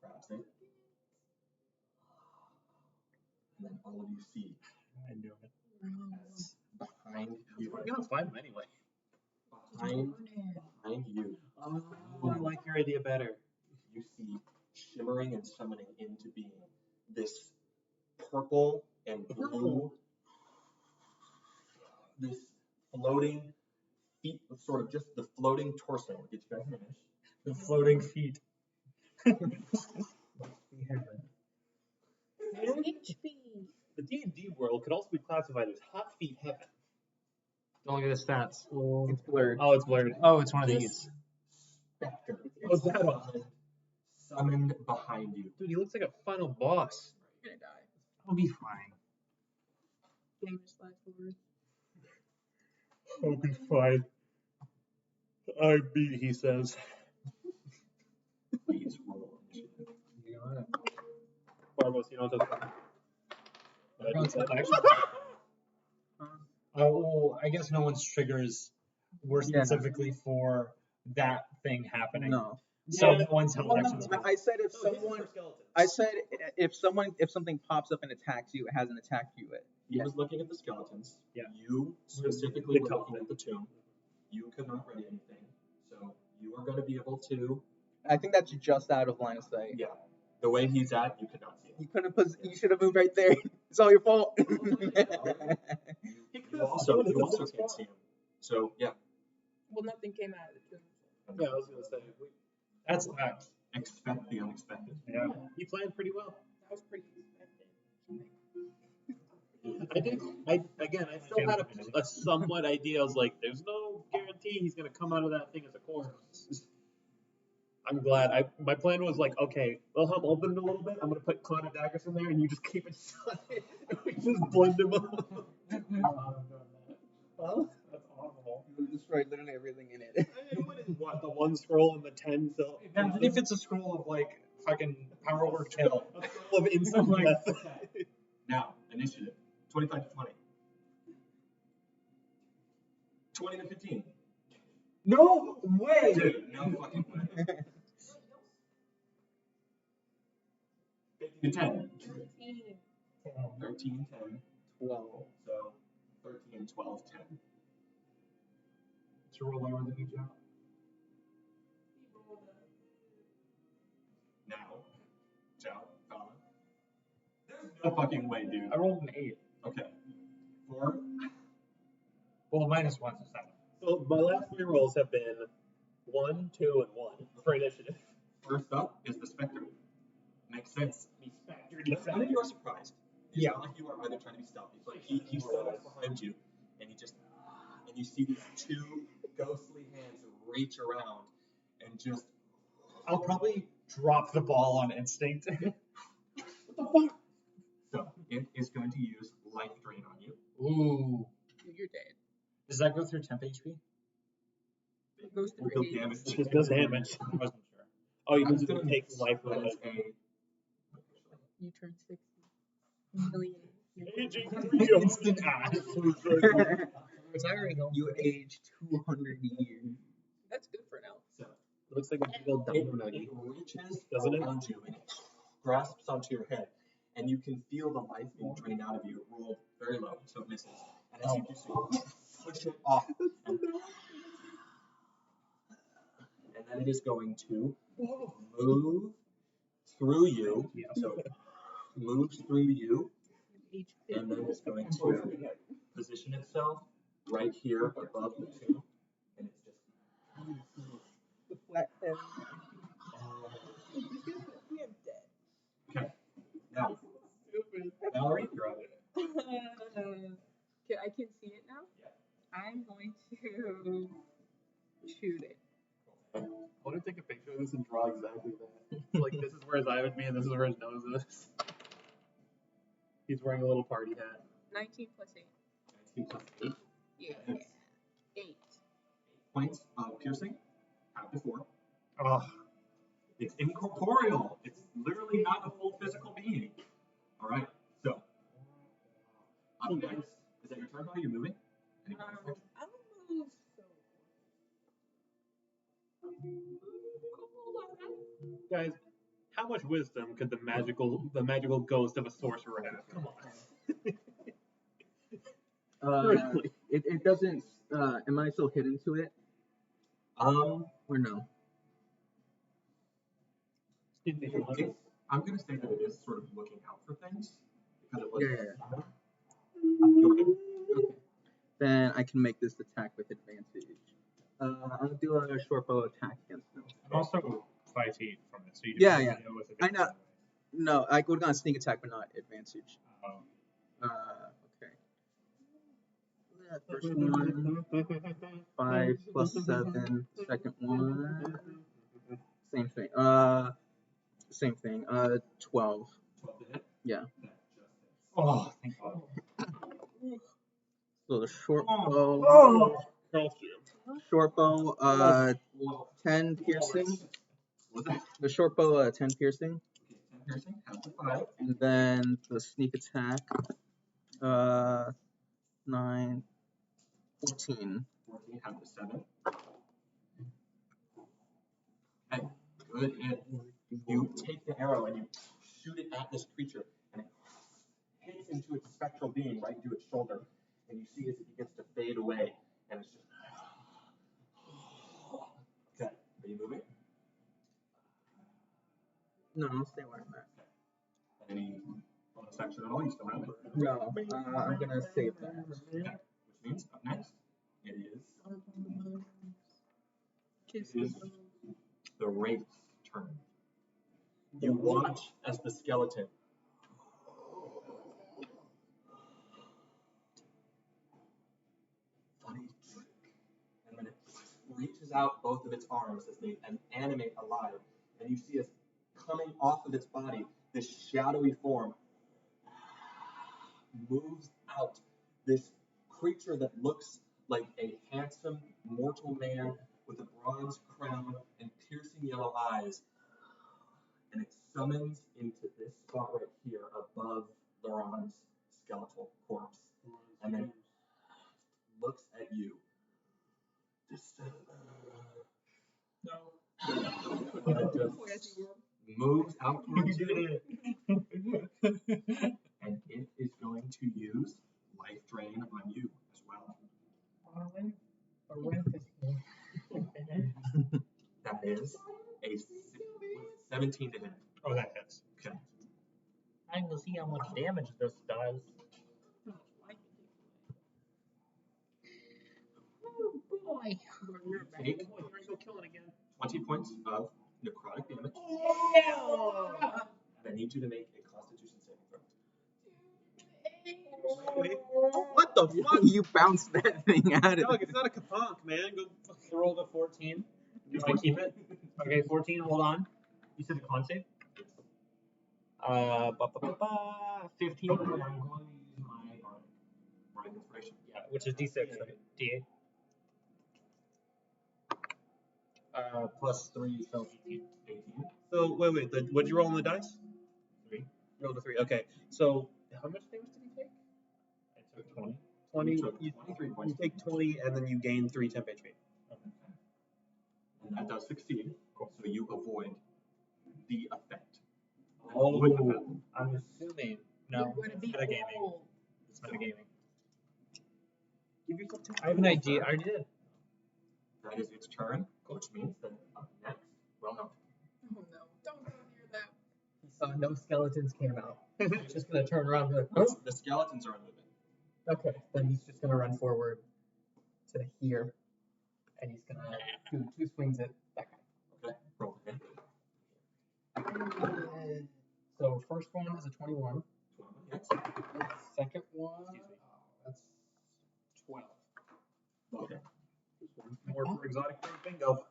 grabs it, and then all of you see I knew it. as behind you, We're gonna find him anyway. behind you, I like your idea better. you see shimmering and summoning into being this purple and blue, this floating feet, sort of just the floating torso. Get you guys an image. The floating feet. HP. The D&D world could also be classified as hot feet heaven. Don't look at the stats. It's blurred. Oh, it's blurred. Oh, it's one of This these. specter What's that on? summoned behind you. Dude, he looks like a final boss. You're gonna die. I'll be fine. Game just flash forward. Okay, fine. I beat, he says. Please roll initiative. Barbos, you know what that's Oh, I guess no one's triggers were Yeah. specifically for that thing happening. No. So Yeah. no one's held Well, actions. no, I said if So his is someone. for skeletons. I said if something pops up and attacks you, it hasn't attacked you yet. He was looking at the skeletons. Yeah. You specifically The were looking coffin. at the tomb. You could not ready anything. So you are going to be able to. I think that's just out of line of sight. Yeah. The way he's at, you could not see him. You couldn't have. You should have moved right there. It's all your fault. You also can't see him. So yeah. Well, nothing came out of the tomb. Yeah, I was gonna say. That's facts. Expect the unexpected. Yeah, he planned pretty well. That was pretty expected. I still had a somewhat idea. I was like, there's no guarantee he's gonna come out of that thing as a corpse. I'm glad. My plan was like, okay, Wilhelm opened it a little bit. I'm gonna put Cloud of Daggers in there, and you just keep it shut. And we just blend him up. Well, that's awful. You destroyed literally everything in it. What, the one scroll and the 10 so Imagine if it's a scroll of like fucking power over kill. a scroll of instant death. Now, initiative. 25 to 20. 20 to 15. No way! Dude, no fucking way. 15 to 10. 13. 13, 10, 12. so 13, 12, 10. To roll lower than you jump. Now, Joe, Fallon. There's no fucking way, dude. I rolled an 8. Okay. 4. Well, minus 1 is 7. So my last 3 rolls have been 1, 2, and 1 for initiative. First up is the Spectre. Makes sense. None of you are surprised. It's Yeah. not like you are either trying to be stealthy, but he settles behind you, and you see these 2 ghostly hands reach around and just. I'll probably drop the ball on instinct. So it is going to use life drain on you. Ooh. You're dead. Does that go through temp HP? It goes Will through do 8. damage. It just does damage. I wasn't sure. Oh, you I'm just gonna take miss. life That away. is a. You turn 60 million. Instant ash. Retiring home. You age 200 years. That's good for now. So Looks like a big old it dino nugget. reaches Doesn't it? around you and it grasps onto your head, and you can feel the life being drained out of you. It rolled very low, so it misses. And as you do so, you push it off. And then it is going to move through you. So it moves through you, Age and 50. then it's going to position itself right here above the tomb. And it's just. The flat head. Okay. Now, Valerie, you're up. Okay, I can see it now. I'm going to shoot it. I want to take a picture of this and draw exactly that. Like, this is where his eye would be, and this is where his nose is. He's wearing a little party hat. 19 plus 8. 19 plus 8 Yeah. 8. points of piercing. Half to 4. Oh, It's incorporeal. It's literally not a full physical being. All right. So, up next. Is that your turn? Are you moving? Any kind of action? I'm gonna move so. Guys, how much wisdom could the magical ghost of a sorcerer have? Come on. Really? It doesn't. Am I still hidden to it or no? I'm going to say that it is sort of looking out for things because it was. Yeah. Go ahead. Okay. Then I can make this attack with advantage. I'll do a short bow attack against them. I'm also 5 feet from it, so you Yeah, can yeah. deal with it. I know. No, I would have gone sneak attack, but not advantage. Oh. Okay. First one, 5 plus 7. Second one, same thing. Same thing. 12. 12 to hit. Yeah. Oh, thank God. So the short bow Short bow, 10 piercing. What's that? The short bow, 10 piercing. Okay, 10 piercing, half to 5. And then the sneak attack, 9, 14. 14, half to 7. Okay, good hit. You take the arrow and you shoot it at this creature, and it hits into its spectral being right into its shoulder, and you see as it begins to fade away, and it's just. Okay, are you moving? No, I'll stay where I'm at. Any bonus action at all? You still have it? No, I'm gonna save that. Okay, which means up next it is the Wraith's turn. You watch as the skeleton and then it reaches out both of its arms as they animate alive, and you see as coming off of its body, this shadowy form moves out. This creature that looks like a handsome mortal man with a bronze crown and piercing yellow eyes, and it summons into this spot right here above Laron's skeletal corpse, and then looks at you. No. And it just moves out towards you, and it is going to use life drain on you as well. That is a 17 to hit. Oh, that hits. Okay. I'm gonna see how much damage this does. Oh boy. Take Go kill it again. 20 points of necrotic damage. I need you to make a Constitution saving throw. What the fuck? You bounced that thing out of Dog, it's not a kaponk, man. Go roll the 14. Do I keep it? Okay, 14, hold on. You said the con save? 15. I'm going to use my Bardic Inspiration. Yeah, which is D6, right? D8. Plus 3, so 18. So, wait, what'd you roll on the dice? 3. You rolled a 3. Okay, so how much damage did he take? I took 20. 20. You took 23 points. You take 20 and then you gain 3 temp HP. Okay. And that does succeed, so you avoid the effect. Oh, With the effect. I'm assuming. No, it's metagaming. It's metagaming. Give yourself 2. I have an idea. I already did. That is its turn, which means that up next, well, no. Oh no, don't go near that. He saw no skeletons came out. He's just gonna turn around and be like, oh. The skeletons are moving. Okay, then he's just gonna run forward to here, and he's gonna do 2 swings at that guy. Okay, roll the hit. So first one is a 21. 12 hits. Second one, that's 12. Okay. More for exotic bingo.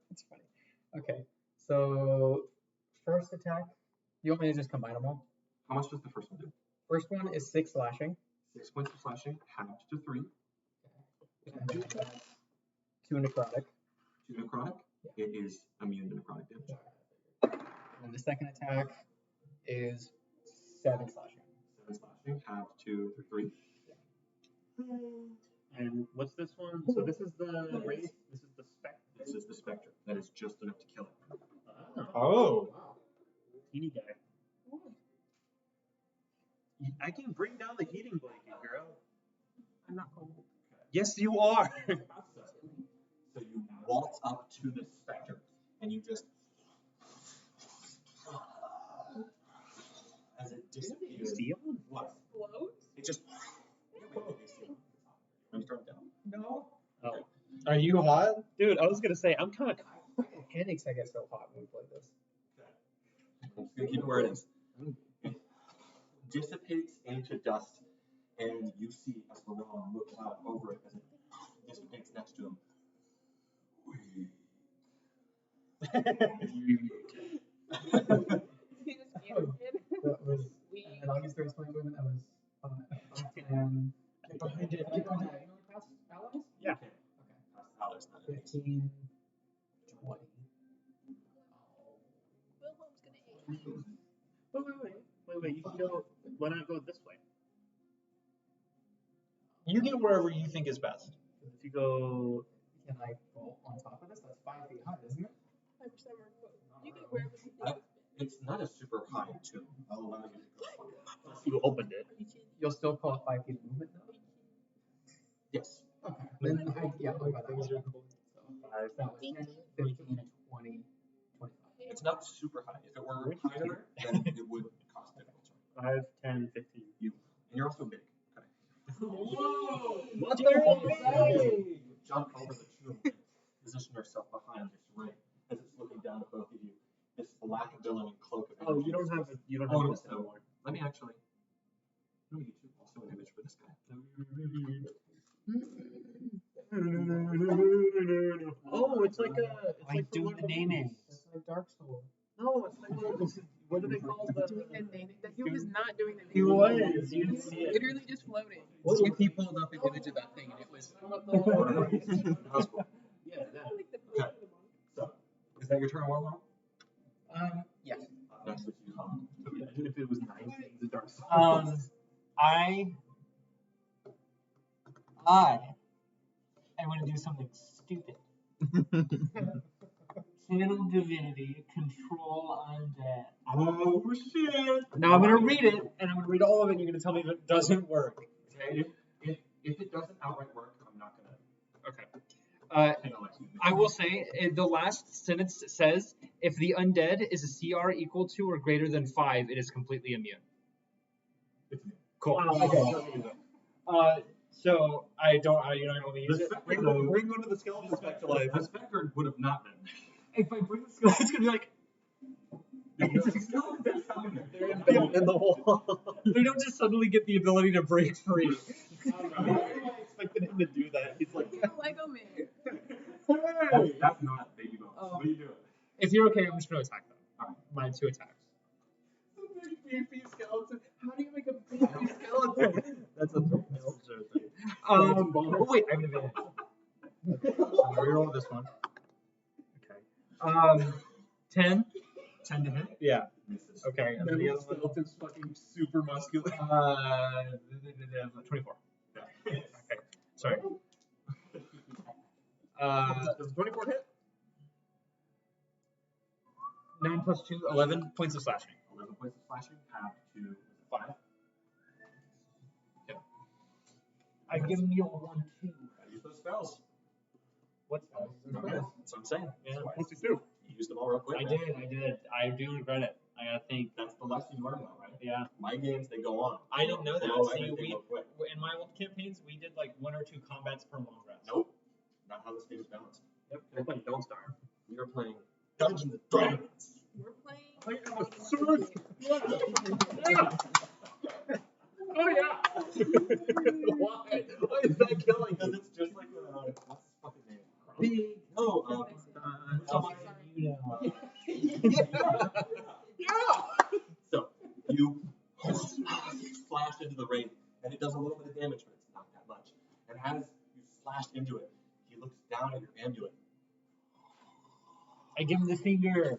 That's funny. Okay, so first attack. You want me to just combine them all? How much does the first one do? First one is 6 slashing. 6 points of slashing, halved to 3. And then that's 2 necrotic. 2 necrotic. Yeah. It is immune to necrotic damage. And the second attack is 7 slashing. 7 slashing, halved to 3. And what's this one? So this is the wraith. This is the spectre. This is the spectre. That is just enough to kill it. Oh. Teeny guy. I can bring down the heating blanket, girl. I'm not cold. Yes, you are. So you waltz up to the spectre and you just, as it disappears, See him? what? Explodes? It just. Let me turn it down. No. Oh. Are you hot? Dude, I was gonna say I'm kind of. Headaches, I get so hot when we play this. I'm just gonna keep it where it is. It dissipates into dust, and you see as Laron looks out over it as it dissipates next to him. He just animated. That was, We. and August 3rd swing movement, that was 15, 20. Wilhelm's gonna hate me. Wait. You can go. Why not go this way? You get wherever you think is best. If you go. Can I go on top of this? That's 5 feet high, isn't it? 5% more close. You get wherever you think. It's not a super high too. I'll allow you to go far. You opened it. Are you kidding? You'll still call it 5 feet of movement, though? Yes. Okay. Then I'll go by that. So that was 10, 15, 20, 25. It's not super high. If it were higher, then it would cost difficult. 5, 10, 15. And you're also big. Okay. Whoa! What the Jump over the tree and position yourself behind this ring as it's looking down at both of you. This black billowing cloak of Oh, energy. you don't have this no. anymore. Let me actually. Let me get you also an image for this guy. Oh, it's like a. It's I like do one the of naming. That's like Dark Souls. No, it's like one of those. What do they call the? Doing the naming. He was not doing the He naming. was. You didn't see it. Literally just floating. He pulled up an image of that thing, and it was. That was cool. Yeah. Okay. So, is that your turn, Warlock? Yes. Next is you, Tom. Imagine if it was 9 things of Dark Souls. I am going to do something stupid. Channel divinity, control undead. Oh shit! Now I'm going to read it, and I'm going to read all of it, and you're going to tell me if it doesn't work. Okay. If it doesn't outright work, I'm not gonna. Okay. Hang on, Lexi. I will say, the last sentence says, if the undead is a CR equal to or greater than 5, it is completely immune. It's me. Cool. Okay. So you're not going to use The it? specter, Bring one of the skeletons back to life. the specter would have not been. If I bring the skull, it's going to be like, The skeleton's coming there. In the wall. they don't just suddenly get the ability to break free. I expected him to do that. He's like, He's a Lego man. That's not baby bones. What are you doing? If you're okay, I'm just going to attack them. Alright. My 2 attacks. big beefy skeleton. How do you make a beefy skeleton? That's a thing. Oh wait, I have an advantage. I'm gonna reroll this one. Okay. 10. 10 to hit? Yeah. Misses. Okay. And then the other one. skeleton's fucking super muscular. 24. Okay. Okay. Sorry. Does 24 hit? 9 plus 2, 11 points of slashing. 11 points of slashing, half to 5. I give you a 1, 2. Gotta use those spells. What? That's what I'm saying. Yeah. What's it do? You used them all real quick. I did. I do regret it. I gotta think. That's the lesson you learned, though, right? Yeah. My games, they go on. I didn't know that. Blow See, everything real quick. in my old campaigns, we did like 1 or 2 combats per long rest. Nope. Not how this game is balanced. Yep. We're playing Don't Starve. We are playing Dungeons and Dragons. We're playing. I have a sword. Oh yeah. Why? Why is that killing? Because it's just like what's his fucking name? Big. Oh, So you slash into the ring, and it does a little bit of damage, but it's not that much. And as you slash into it, he looks down at your amulet. I give him the finger.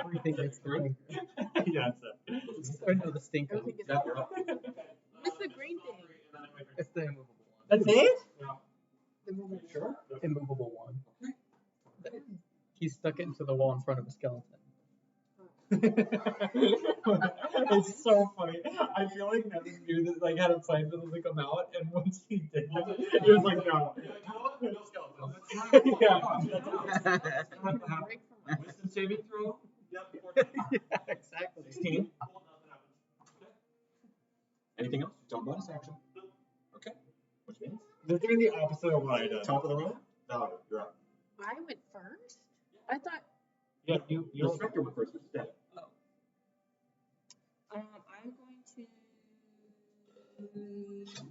Everything gets through. Yeah, Or no, the stink. I don't think it's. That you're up. What's the green thing? It's the immovable one. That's it? Sure. Immovable one. He's stuck into the wall in front of a skeleton. It's so funny. I feel like Nevin knew that, like, had a plan for them to come out, and once he did it, he was like, no. No skeletons. Yeah. Break from my Wisdom saving throw. Yep. Yeah, exactly. 16. Anything else? Don't bonus action. Okay. Which means They're doing the opposite of what I did. top of the round. Valerie, you're up. I went first. I thought. Yeah, The you specter went first, but it's dead. I'm going to.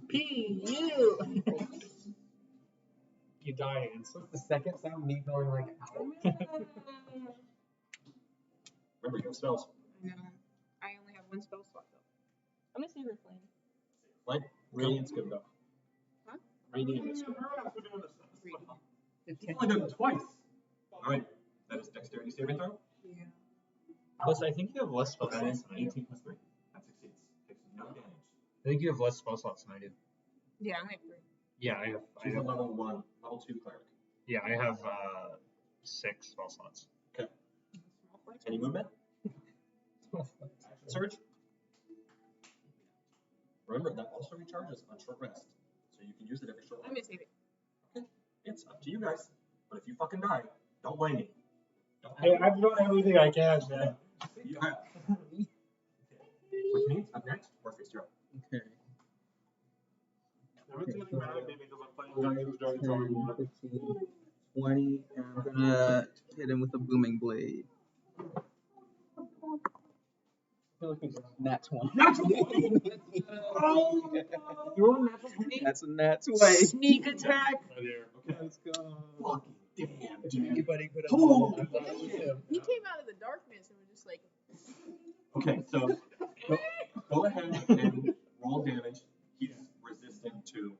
P.U. You die instantly. The second sound, me going like, ow. Remember, you have spells. I know. I only have 1 spell slot though. I'm gonna save her flame. Like, Radiant's good enough. Huh? Radiant is good. He's only done it twice. Alright, that is dexterity saving throw. Yeah. Plus, I think you have less spell That slots is than I do. 18 plus 3. That succeeds. Takes no damage. I think you have less spell slots than I do. Yeah, I have 3. Yeah, I She's a have. level 1, level 2 cleric. Yeah, I have 6 spell slots. Okay. Any movement? Action surge? Remember, that also recharges on short rest. So you can use it every short I'm rest. gonna save it. Okay. It's up to you guys. But if you fucking die, don't blame me. Don't Hey, I've done everything I can, man. You have. Which means up next, Orpheus, you're up. Okay. Nevin's getting mad at me because I'm playing Dungeons and Dragons on 10, 15, 20, and I'm gonna hit him with a booming blade. Nat 20. Oh, you're on natural 20? That's a nat 20. Sneak attack! right here. Okay. Let's go. Fucking damn, dude. Everybody put up Oh, I thought it was him. He came out of the darkness and was just like, Okay, so go ahead and roll damage. He's resistant to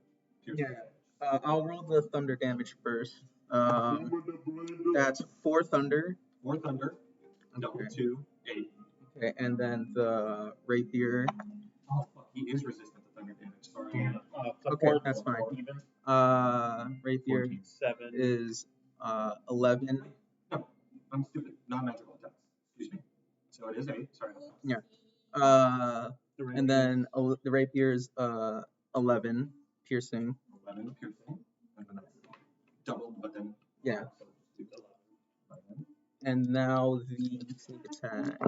piercing Yeah. damage. I'll roll the thunder damage first. That's 4 thunder. 4 thunder, double Okay. 2, 8. Okay, and then the rapier. Oh, fuck, he is resistant to thunder damage. Sorry. Okay, that's fine. Rapier 7. is 11. No, I'm stupid. Non-magical attacks. Excuse me. So it is 8. Sorry. Yeah. And then the rapier is 11 piercing. 11 piercing. And then that's doubled, but then. Yeah. So just do 11. And now the sneak attack.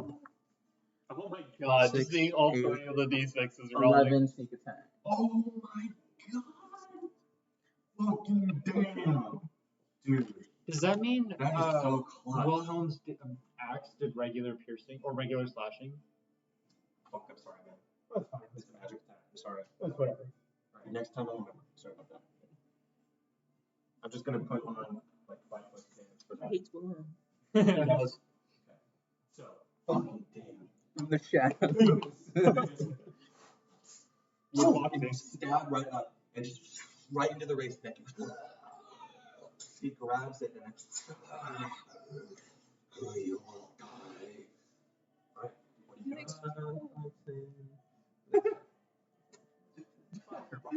Oh my god, just 6, seeing all 8, 3 of the d6s rolling. 11 sneak attack. Oh my god! Fucking damn! Dude, Does that mean that is so clutch. Wilhelm's axe did regular piercing or regular slashing? Fuck, I'm sorry, man. That's fine. It's a magic attack. I'm sorry. That's whatever. Alright, next time I'll remember. Sorry about that. I'm just gonna put on like 5 plus damage for I that. hate Wilhelm. It does. So, fucking damn. From the shadows. You stab right up and just right into the race neck. He grabs it and then you will die. Alright, what do you Next. got?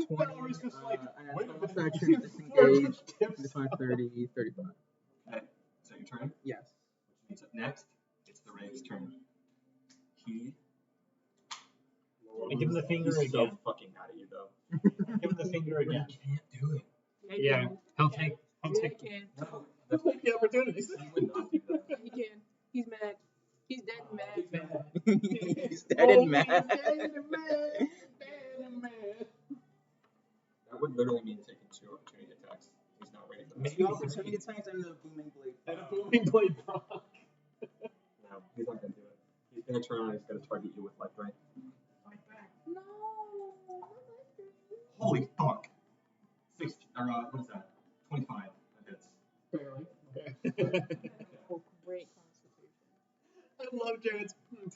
20, It's just like, wait a minute. section disengage. 25, 30, 35. Okay, is that your turn? Yes. Which means up next, it's the Rave's turn. He I give him the finger he's so again. fucking mad at you though. Give him the finger You again. can't do it. Yeah, he'll take. He'll Yeah, take. he can. No, Let's take the opportunities. he would not do that. He can. He's mad. He's dead and mad. He's mad. He's dead and mad. That would literally mean taking 2 opportunity attacks. He's not ready for this. Maybe opportunity attacks and the booming blade. And a booming blade proc. No, he's not gonna do it. He's gonna turn around and he's gonna target you with light ray. No. Holy fuck! 60, or what is that? 25. That hits. Barely. Oh, great constitution. I love Jared's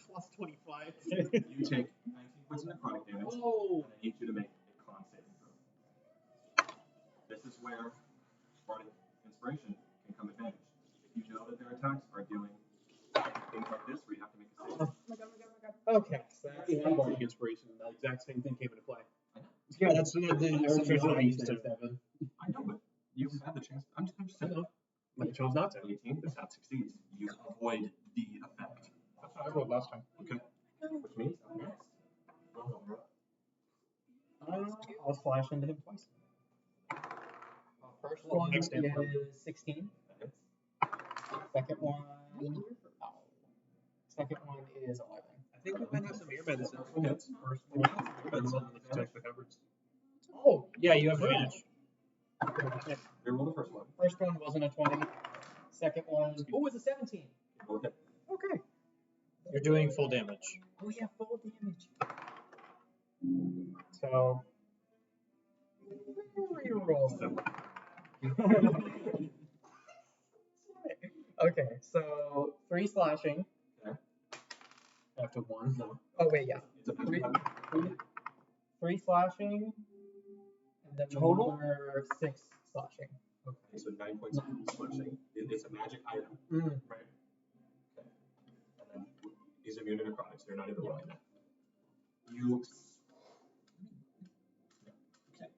plus 25. You take 19 points of necrotic damage, Oh. and I need you to make a con saving throw. This is where Bardic Inspiration can come advantage. If you know that their attacks are doing things like this, where you have to make a save. Oh my god, oh my god, oh my god. Okay, so that's You have Bardic Inspiration. That exact same thing came into play. Yeah, that's the situation I used to. I know, but you had the chance. I'm just saying. But I chose not to. 18, if that succeeds, you avoid the effect. That's what I rolled last time. Okay. Which means up next. I'll slash into him twice. First one is 16. That hits. Second one. Oh. Second one is 11. I think we might have some ear medicine. Hits. First one, ear medicine to protect the cupboards. Oh, Yeah, you have advantage. Reroll the first one. first one wasn't a 20. Second one, oh, it's a 17. Roll hit. Okay. You're doing full damage. Oh yeah, full damage. So, reroll. Okay, so 3 slashing. After 1. No. Oh wait, yeah. It's a Three slashing, and then Total? another 6 slashing. Okay, so 9 points of slashing. It's a magic item. Right. Okay. And then he's immune to necrotics, so you're not even rolling that. You. Okay.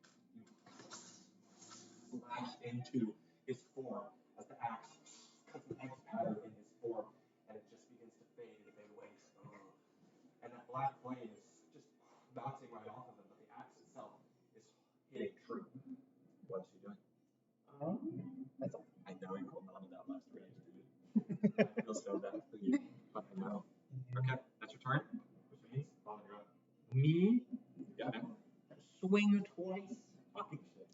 You slash into his form as the axe cuts an X pattern in his form, and it just begins to fade away. And that black flame is just bouncing right off of him, but the axe itself is hitting true. What's he doing? That's all. I know you hold on to that last range, dude. I feel so bad for you, but I know. Okay, that's your turn. Which means, Vaughn, you're up. Me? Yeah, man. Swing twice. Fucking shit.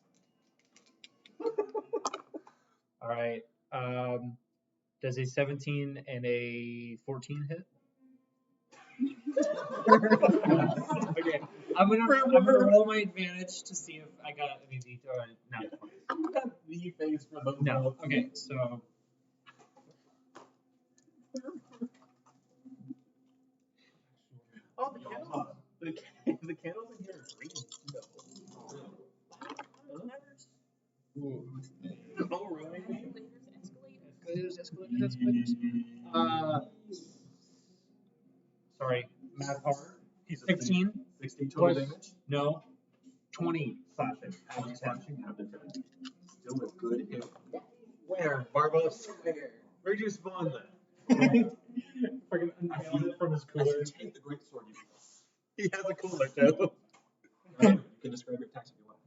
All right. Does a 17 and a 14 hit? Okay. I'm gonna roll my advantage to see if I got any detail. No. You got the face for those. No. Okay. So. Oh, the candles. The candles in here are green. Oh, really? Escalators. Sorry. Math hard. 16. 16 total Plus- damage. No. 20 slashing. Half the slashing, half the damage. Still a good hit. Where? Barbos? Where'd you spawn then? Freaking unveiled it from his As cooler. you take the great sword, He has a cooler too. you can describe your attacks if you want.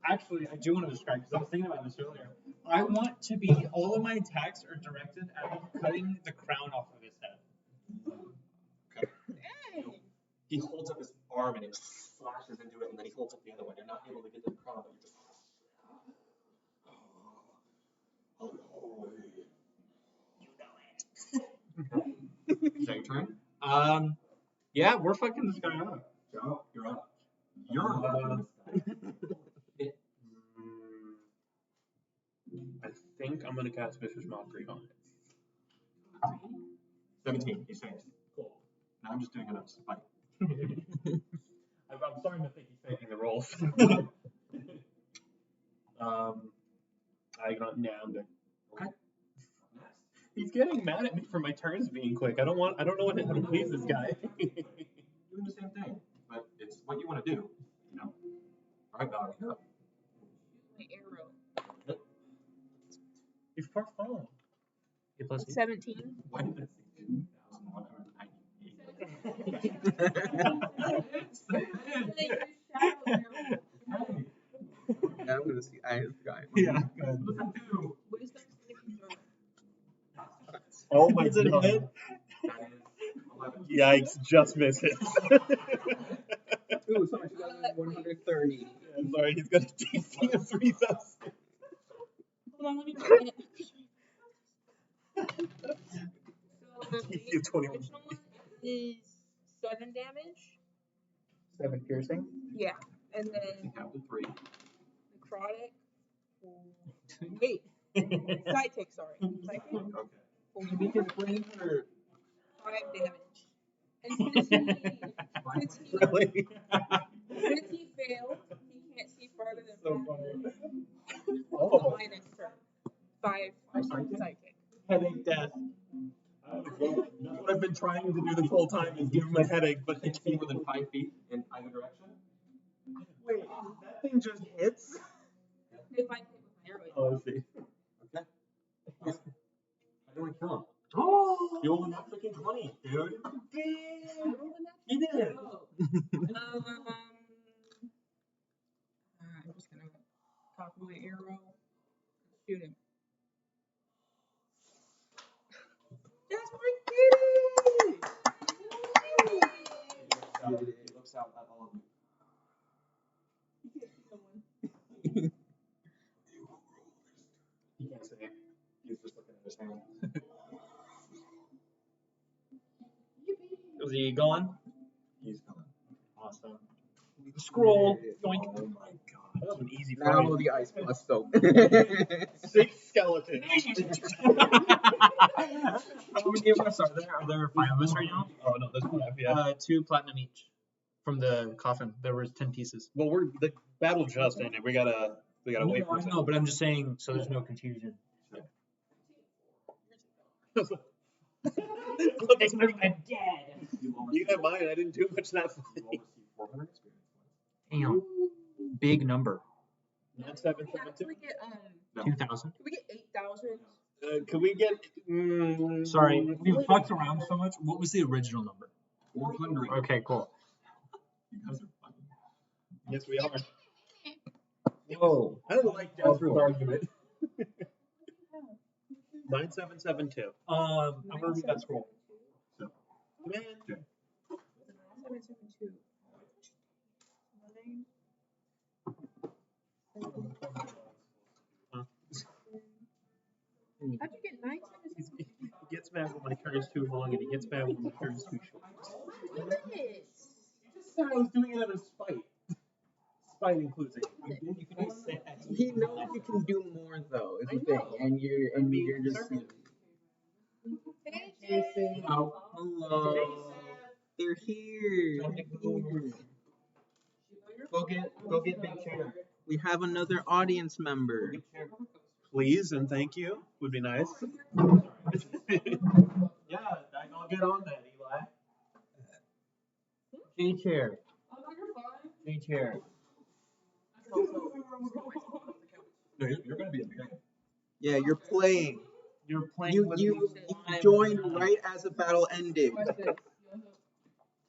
I do want to describe because I was thinking about this earlier. I want to be all of my attacks are directed at cutting the crown off of his head. Okay. He holds up his arm and it slashes into it, and then he holds up the other one. You're not able to get to the crown, but you're just. Is that your turn? Yeah, we're fucking this guy up. Joe, you're up. You're up. I think I'm gonna cast Vicious Mockery on it. 17. He saves. Cool. Now I'm just doing it out of spite. I'm starting to think he's taking the rolls. I got I'm good. Okay. He's getting mad at me for my turns being quick. I don't know how to please this guy. Doing the same thing, but it's what you want to do. You know. All right, Valerie, you're up. My arrow. He's far phone. Get plus 17. Why did that say 2,198? Yeah, I'm gonna see. I forgot. Yeah. Wisdom saving throw. Oh my Is it god. hit? That is 11. Yikes, just misses. Ooh, sorry, 130. I'm sorry, he's got a DC of 3,000. Hold on, let me write it. So the You 21. original one is 7 damage. 7 piercing. Yeah, and then Captain 3. necrotic. Wait, psychic. Sorry, psychic. Okay. You make his brain hurt. 5 damage. And since he Really? failed, he can't see farther than So 5 funny. Oh. Minus turn. 5 psychic? psychic. Headache death. That's what I've been trying to do this whole time is give him a headache, but Can't see more than 5 feet in either direction. Wait, that thing just hits? If I hit with my arrow, it Oh, I see. Okay. How do I kill him? Oh! You rolled that freaking 20, dude. rolled a natural. He did. Oh. I'm just gonna cock my arrow, shoot him. That's my kitty! He looks out at all of you. You can't see someone. He can't say. He's just looking at his hand. Was he gone? He's gone. Awesome. Scroll. Yoink. Oh my god. That was an easy fight. Now the ice plus soap. 6 skeletons. How many of us are there? Are there 5 of us right now? Oh no, there's 5, yeah. 2 platinum each. from the coffin. There was 10 pieces. Well, the battle just ended. We gotta wait for I a know, but I'm just saying so there's no confusion. Look, it's my dead. You can have mine. I didn't do much that funny. 400 experience Damn. Big number. 9772. Can we get 2,000. Can we get 8,000? Can we get? Sorry, we fucked around so much. What was the original number? 400. Okay, cool. You guys are fucking. Yes, we are. Whoa. I don't like Jasper's argument. 9772. I'm gonna read that scroll. So, Man. 772. How'd you get 9,772? He gets mad when my turn is too long, and he gets mad when my turn is too short. What is this? You just said I was doing it out of spite. Spite includes it. You can just say that. He knows you can do more though, is the thing, and you're just. Hey, Jason. Oh, hello. They're here. Go get big chair. We have another audience member. Please and thank you would be nice. Yeah, I'll get on that, Eli. J chair. J chair. no, you're going to be in the game. Yeah, you're playing. You're playing You with you the joined right as the battle ended.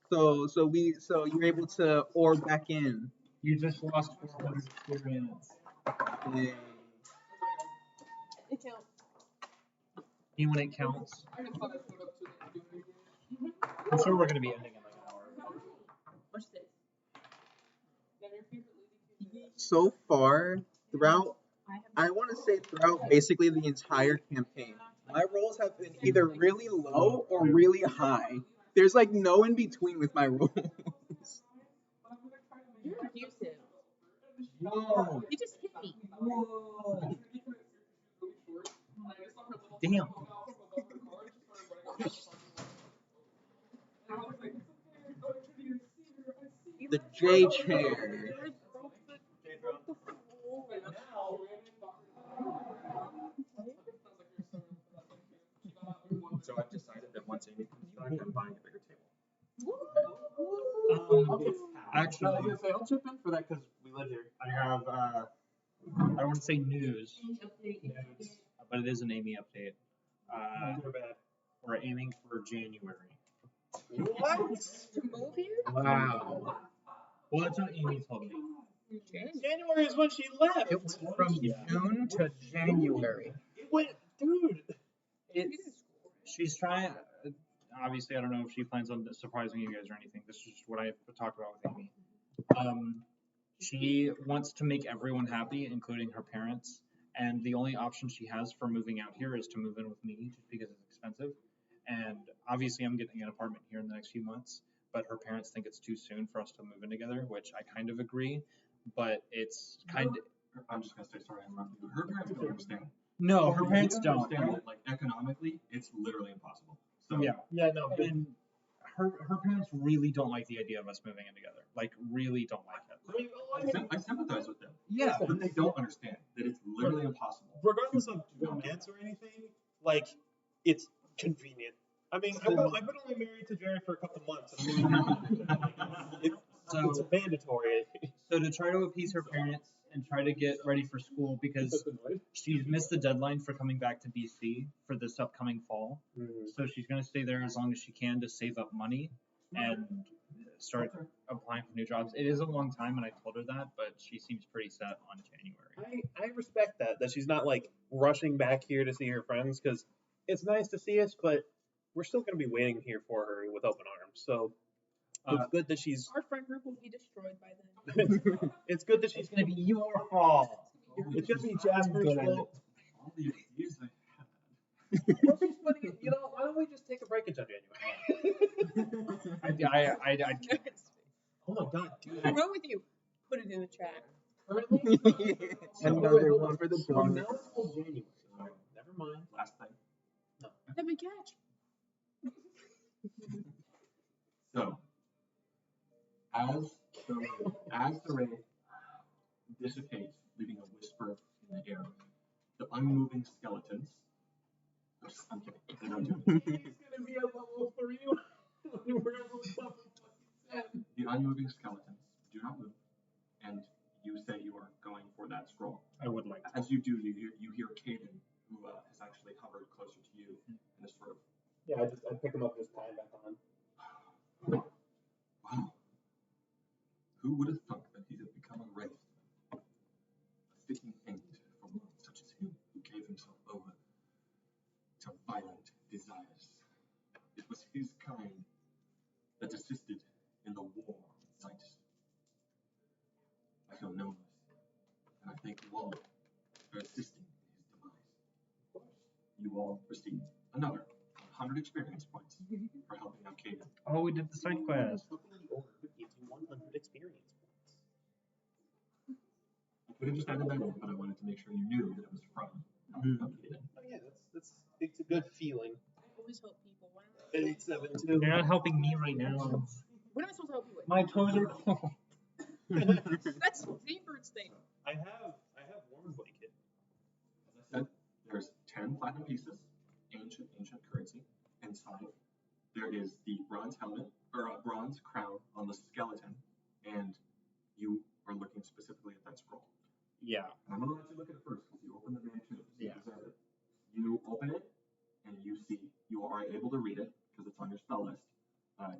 So you're able to orb back in. You just lost 400 experience. Yeah. It counts. Even when it counts. I'm sure we're gonna be ending in like an hour. What's this? So far, throughout, I want to say throughout basically the entire campaign, my rolls have been either really low or really high. There's like no in between with my rolls. You're abusive. Whoa. You just hit me. Whoa. Damn. The J chair. So I've decided that once Amy comes back, I'm buying a bigger table. Actually, I was gonna say I'll chip in for that because we live here. I have I don't want to say news, but it is an Amy update. Good or bad? We're aiming for January. What? To move here? Wow. Well, that's what Amy told me. January is when she left. It went from June to January. It went, dude. She's trying. Obviously, I don't know if she plans on surprising you guys or anything. This is just what I talked about with Amy. She wants to make everyone happy, including her parents. And the only option she has for moving out here is to move in with me, just because it's expensive. And obviously, I'm getting an apartment here in the next few months. But her parents think it's too soon for us to move in together, which I kind of agree. But it's kind of. I'm just going to say, sorry, I'm interrupting you. Her parents don't understand. No, her parents don't. Understand that, like, economically, it's literally impossible. So, Yeah, no. And her parents really don't like the idea of us moving in together. Like, really don't like it. I sympathize with them. Yeah. But they don't understand that it's literally impossible. Regardless of romance or anything, like, it's convenient. I mean, I've been only married to Jerry for a couple months. It's mandatory. So to try to appease her parents and try to get ready for school because she's missed the deadline for coming back to BC for this upcoming fall. So she's going to stay there as long as she can to save up money and start applying for new jobs. It is a long time, and I told her that, but she seems pretty set on January. I respect that she's not like rushing back here to see her friends because it's nice to see us, but we're still going to be waiting here for her with open arms. So it's good that she's. Our friend group will be destroyed by then. It's good that she's going to be your fault. It's going to be Jasper's fault. All the ideas I Well, she's putting it, why don't we just take a break until January? Oh my god, dude. What's wrong with you? Put it in the chat. Currently, Another one for the from bonus. now until January. Never mind. last thing. Let me catch. So, As the ray dissipates, leaving a whisper in the air, the unmoving skeletons. I'm kidding. They don't do it. He's gonna be at level 3 when we're at level 7. The unmoving skeletons do not move, and you say you are going for that scroll. I would like to. As you do, you hear Caden, who has actually hovered closer to you, and is sort of. Yeah, I pick him up and just tie him back on. Wow. Who would have thunk that he had become a wraith? A fitting end for one such as him, who gave himself over to violent desires. It was his kind that assisted in the war with Titus. I feel no mercy, and I thank you all for assisting in his demise. You all received another 100 experience points for helping out Caden. Oh, we did the side quest. The order gives you 100 experience points. I could have just added that in, but I wanted to make sure you knew that it was from Caden. Oh yeah, it's a good feeling. I always help people. Why not? 872. You're not helping me right now. What am I supposed to help you with? My toes are cold. That's Zaybirds thing. I have warm blanket. As I said, there's 10 platinum pieces, ancient currency. Inside, there is the bronze helmet, or a bronze crown on the skeleton, and you are looking specifically at that scroll. Yeah. And I'm going to let you look at it first, because you open the damn tube. So Yeah. You open it, and you are able to read it, because it's on your spell list.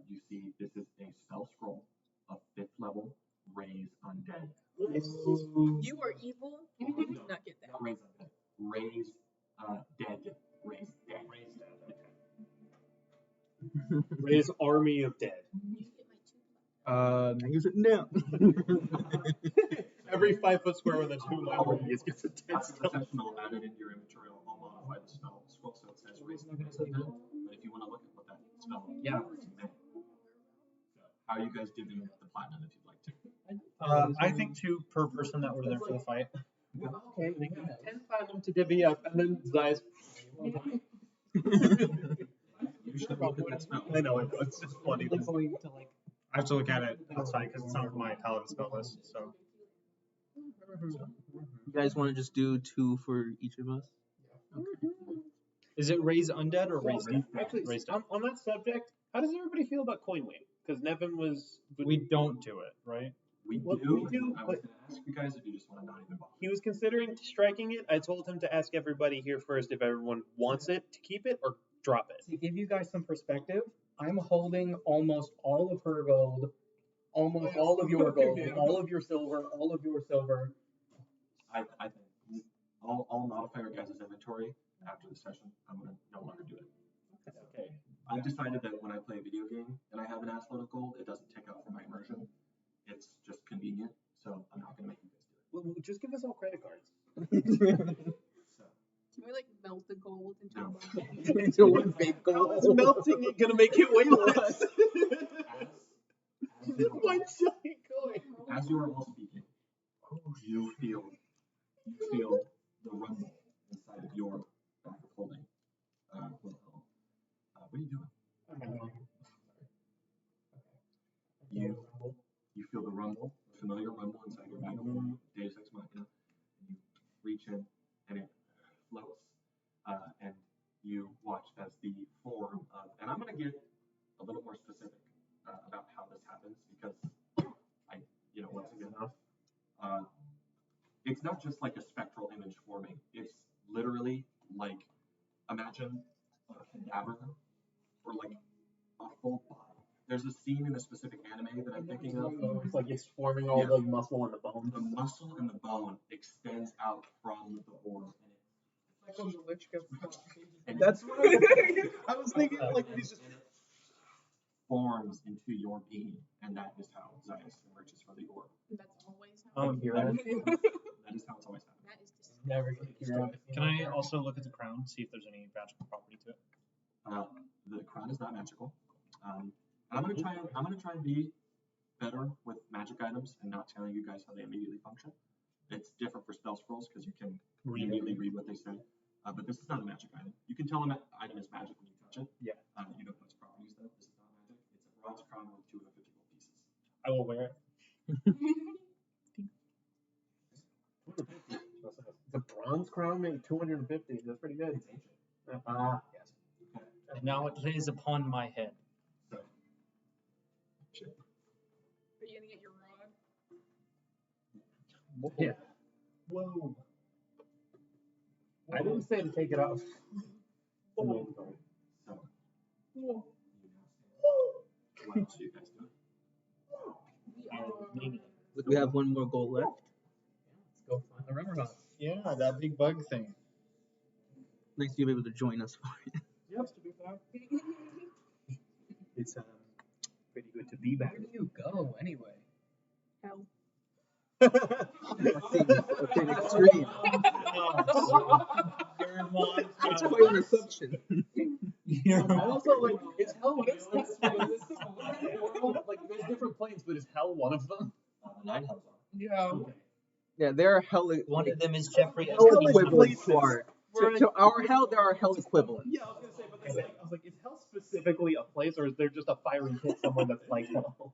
You see this is a spell scroll of 5th level, Raise Undead. You are evil. You did not get that. Not Raise Undead. Raise Dead. Raise Dead. Raise that. Raise army of dead. You get my 2 Use it now. Every 5 foot square within 2 mile radius gets a 10 After the spell. session, I'll add it into your inventory. I'll modify the spell scroll so it says Raise Undead. But if you want to look at what that spell is, Yeah. you may. So, how are you guys divvying up the platinum if you'd like to? I think 2 per person that were there for the fight. Okay, we got 10 platinum to divvy up, and then Zai's. You should look at that spell. I know, it's just funny. Going to like. I have to look at it outside because it's not on my paladin spell list. So You guys want to just do 2 for each of us? is it raise undead or raise dead? Actually, Raise dead. on that subject, how does everybody feel about coin weight? Because Nevin was. We don't do it, right? We Well, do. we do, I was but- going to ask you guys if you just want to not even bother. He was considering striking it. I told him to ask everybody here first if everyone wants it to keep it or drop it. To give you guys some perspective, I'm holding almost all of her gold, almost all of your gold, all of your silver, all of your silver. I think I'll modify your guys' inventory after the session. I'm going to no longer do it. Okay. I've decided that when I play a video game and I have an assload of gold, it doesn't take out for my immersion. It's just convenient, so I'm not going to make you guys do it. Well, just give us all credit cards. So, Can we like melt the gold into No. a ball? Into one big How goal. is melting it gonna make it way less? as you One giant coin. as you are all speaking, you feel the rumble inside of your back of holding. What are you doing? You feel the rumble, the familiar rumble inside your back of holding. Deus Ex Machina. And you reach in, and it floats, and you watch as the form of. And I'm going to get a little more specific about how this happens because once again, it's not just like a spectral image forming. It's literally like imagine a cadaver or like a full body. There's a scene in a specific anime that I'm thinking of. It's like it's forming all the muscle and the bone. The muscle and the bone extends out from the orb, Like when the witch goes. and That's what I was thinking. Like he's just. forms into your being, and that is how Zaius emerges from the orb. That's always how. That is how it's always happened. That is disgusting. Never get curious. Can I also look at the crown, see if there's any magical property to it? The crown is not magical. And I'm gonna try and be better with magic items and not telling you guys how they immediately function. It's different for spell scrolls because you can immediately read what they say. But this is not a magic item. You can tell an item is magic when you touch it. Yeah. You don't know its properties though. This is not magic. It's a bronze crown worth 250 gold pieces. I will make 250. That's pretty good. It's ancient. Yes. Okay. And now it lays upon my head. So, Are you gonna get your rod? Yeah. Whoa. I didn't say to take it off. so, Whoa. what else do you guys do? Look, we have one more goal left. Let's go find the river house. Yeah, that big bug thing. Nice to be able to join us for it. Yep. It's pretty good to be back. Where do you go anyway? Hell. That's an extreme. It's quite an assumption. I also like, is hell realistic? Like, there's different planes, but is hell one of them? 9 hells are. Yeah. Yeah, there are hell. One of them is Jeffrey Hell Epstein's equivalents wife. to our. To our hell, there are hell equivalents. Yeah, I was gonna say, but I was like, is hell specifically a place, or is there just a fiery pit somewhere that's like hell?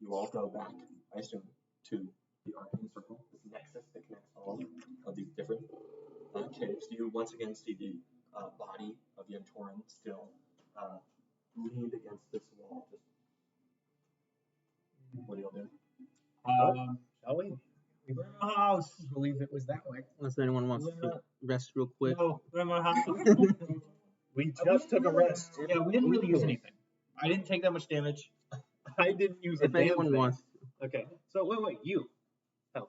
You all go back, I assume, to the Arcane Circle, this nexus that connects all of these different caves. You once again see the body of Yentorin still leaned against this wall. Just, what do y'all do? Shall we? We were in a house. I believe it was that way. Unless anyone wants to rest real quick. No, we're in our house. We just took a rest. Yeah, we didn't really use anything. I didn't take that much damage. I didn't use a If damn anyone thing. wants. Okay, so wait, you. Health.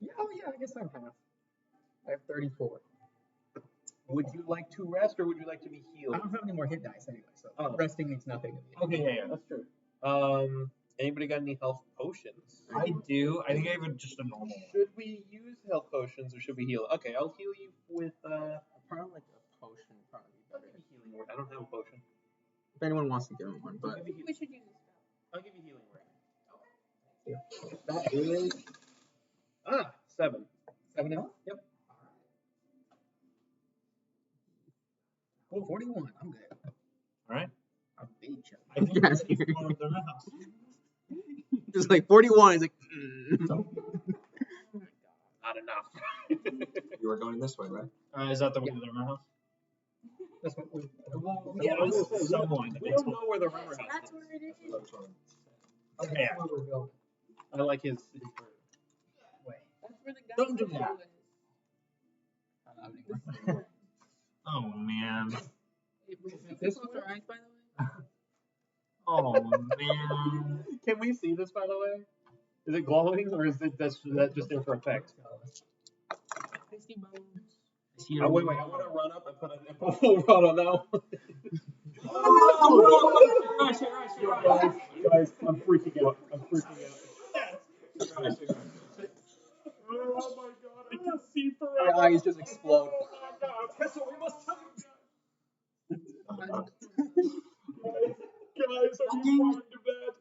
Yeah, I guess I'm half. I have 34. Would you like to rest, or would you like to be I healed? don't have any more hit dice anyway, so Oh. resting means nothing to me. Okay, yeah, that's true. Anybody got any health potions? I do. I think I have just a normal one. Should we use health potions, or should we heal? Okay, I'll heal you with Probably like a potion, probably I'll better. give you healing word. I don't have a potion. If anyone wants to give him one, I'll but give you, We should use this spell. I'll give you healing word. That is 7. 7 and 0? Yep. Oh, 41. I'm good. All right. I'm big chub. I think Yes, it's you're- one of their house. just like 41 is like. Not enough. You are going this way, right? Is that the one of their house? That's what we. Yeah, I was someone. we don't know where the river house That's is. where it is. Okay, Yeah. that's where we're going. I like his bird. Wait. That's where the guy Don't do that. Oh man. This Close our eyes, by the way. Oh man. Can we see this, by the way? Is it glowing, or is it that just there for effect? I see bones. Oh, wait, I want to run up and put a full run on that one. Guys, I'm freaking out. Oh my god, I can see forever. Our eyes just explode. Oh my god, Tessa, we must tell you guys, are you going to bed?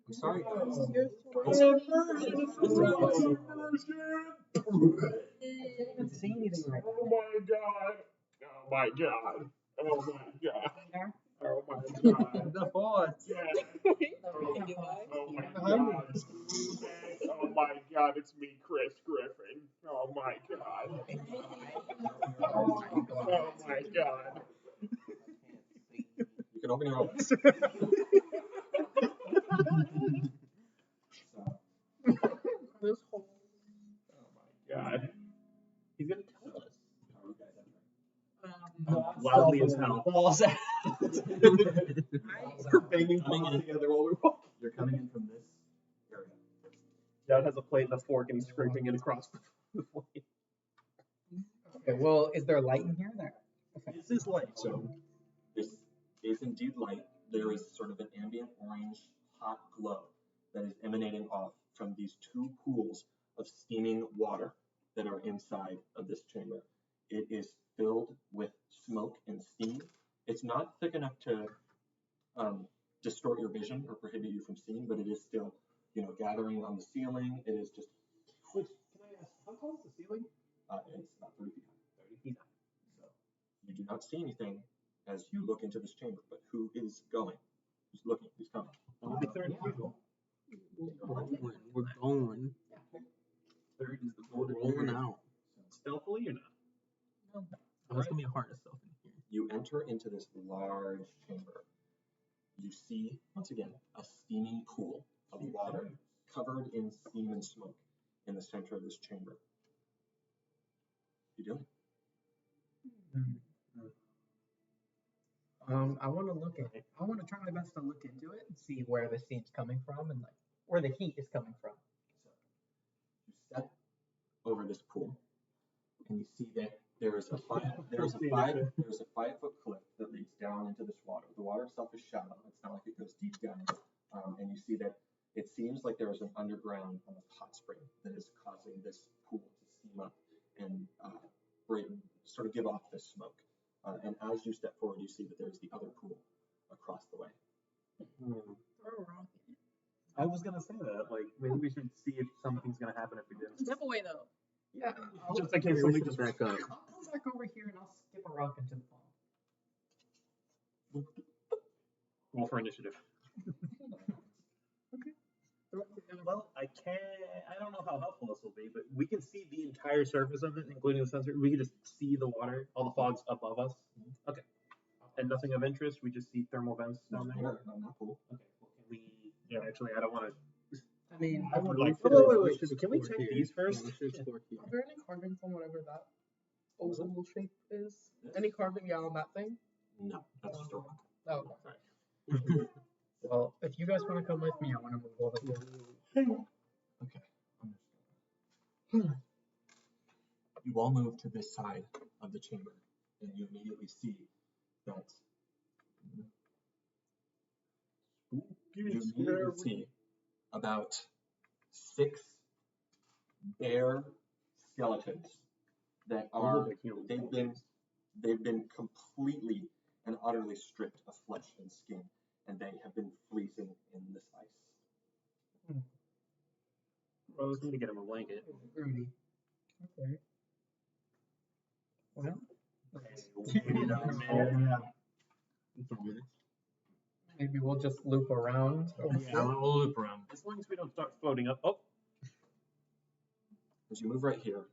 I'm sorry, guys. can't see anything right now. Oh my god. Oh my god. Oh my god. Oh my god. The boss. Yeah. Oh Oh my god. Oh my god, it's me, Chris Griffin. Oh my god. Oh my god. You can open your eyes. This hole. Oh my god. He's gonna tell us. How are you guys entering? Loudly as hell. Balls out. We're banging palms together while we walk. You're coming in from this area. Dad has a plate and a fork and he's scraping it across the plate. Okay, well, is there light in here? There. This is light. So this is indeed light. There is sort of an ambient orange hot glow that is emanating off from these 2 pools of steaming water that are inside of this chamber. It is filled with smoke and steam. It's not thick enough to distort your vision or prohibit you from seeing, but it is still, gathering on the ceiling. It is just. Which, can I ask, how tall is the ceiling? It's about 30 feet high. 30 feet high. So you do not see anything as you look into this chamber, but who is going? Who's looking? Who's coming? It'll be 30 feet. Go We're going. Third is the We're golden rolling bird. out. Stealthily or not? Oh, that's gonna be a hard stuff in here. You enter into this large chamber. You see, once again, a steaming pool of water covered in steam and smoke in the center of this chamber. What are you doing? I want to look at it. I want to try my best to look into it and see where the steam's coming from and like where the heat is coming from. You step over this pool, and you see that there is a 5-foot cliff that leads down into this water. The water itself is shallow. It's not like it goes deep down. And you see that it seems like there is an underground hot spring that is causing this pool to steam up and sort of give off this smoke. And as you step forward, you see that there's the other pool across the way. Throw a rock in it. I was gonna say that. Like, maybe we should see if something's gonna happen if we do. Step away though. Yeah. Just in case somebody just back up. I'll come back over here and I'll skip a rock into the pond. roll for initiative. Well, I don't know how helpful this will be, but we can see the entire surface of it, including the sensor. We can just see the water, all the fog's above us. Okay. And nothing of interest. We just see thermal vents down there. No, not pool. Okay. Well, can we? Yeah, actually, I don't want to. I mean, I would like. should- Wait. we should Can we explore check here. these first? Yeah, we should explore here. Are there any carvings on whatever that oval shape is? This? Any carving on that thing? No, that's just a rock. Oh, sorry. well, if you guys want to come with me, I want to move over here. Okay. You all move to this side of the chamber, and you immediately see that about 6 bare skeletons that are they've been completely and utterly stripped of flesh and skin, and they have been freezing in this ice. Rose, need to get him a blanket. Rudy. Okay. Well, maybe we'll just loop around. Yeah, we'll loop around. As long as we don't start floating up. Oh, As you move right here,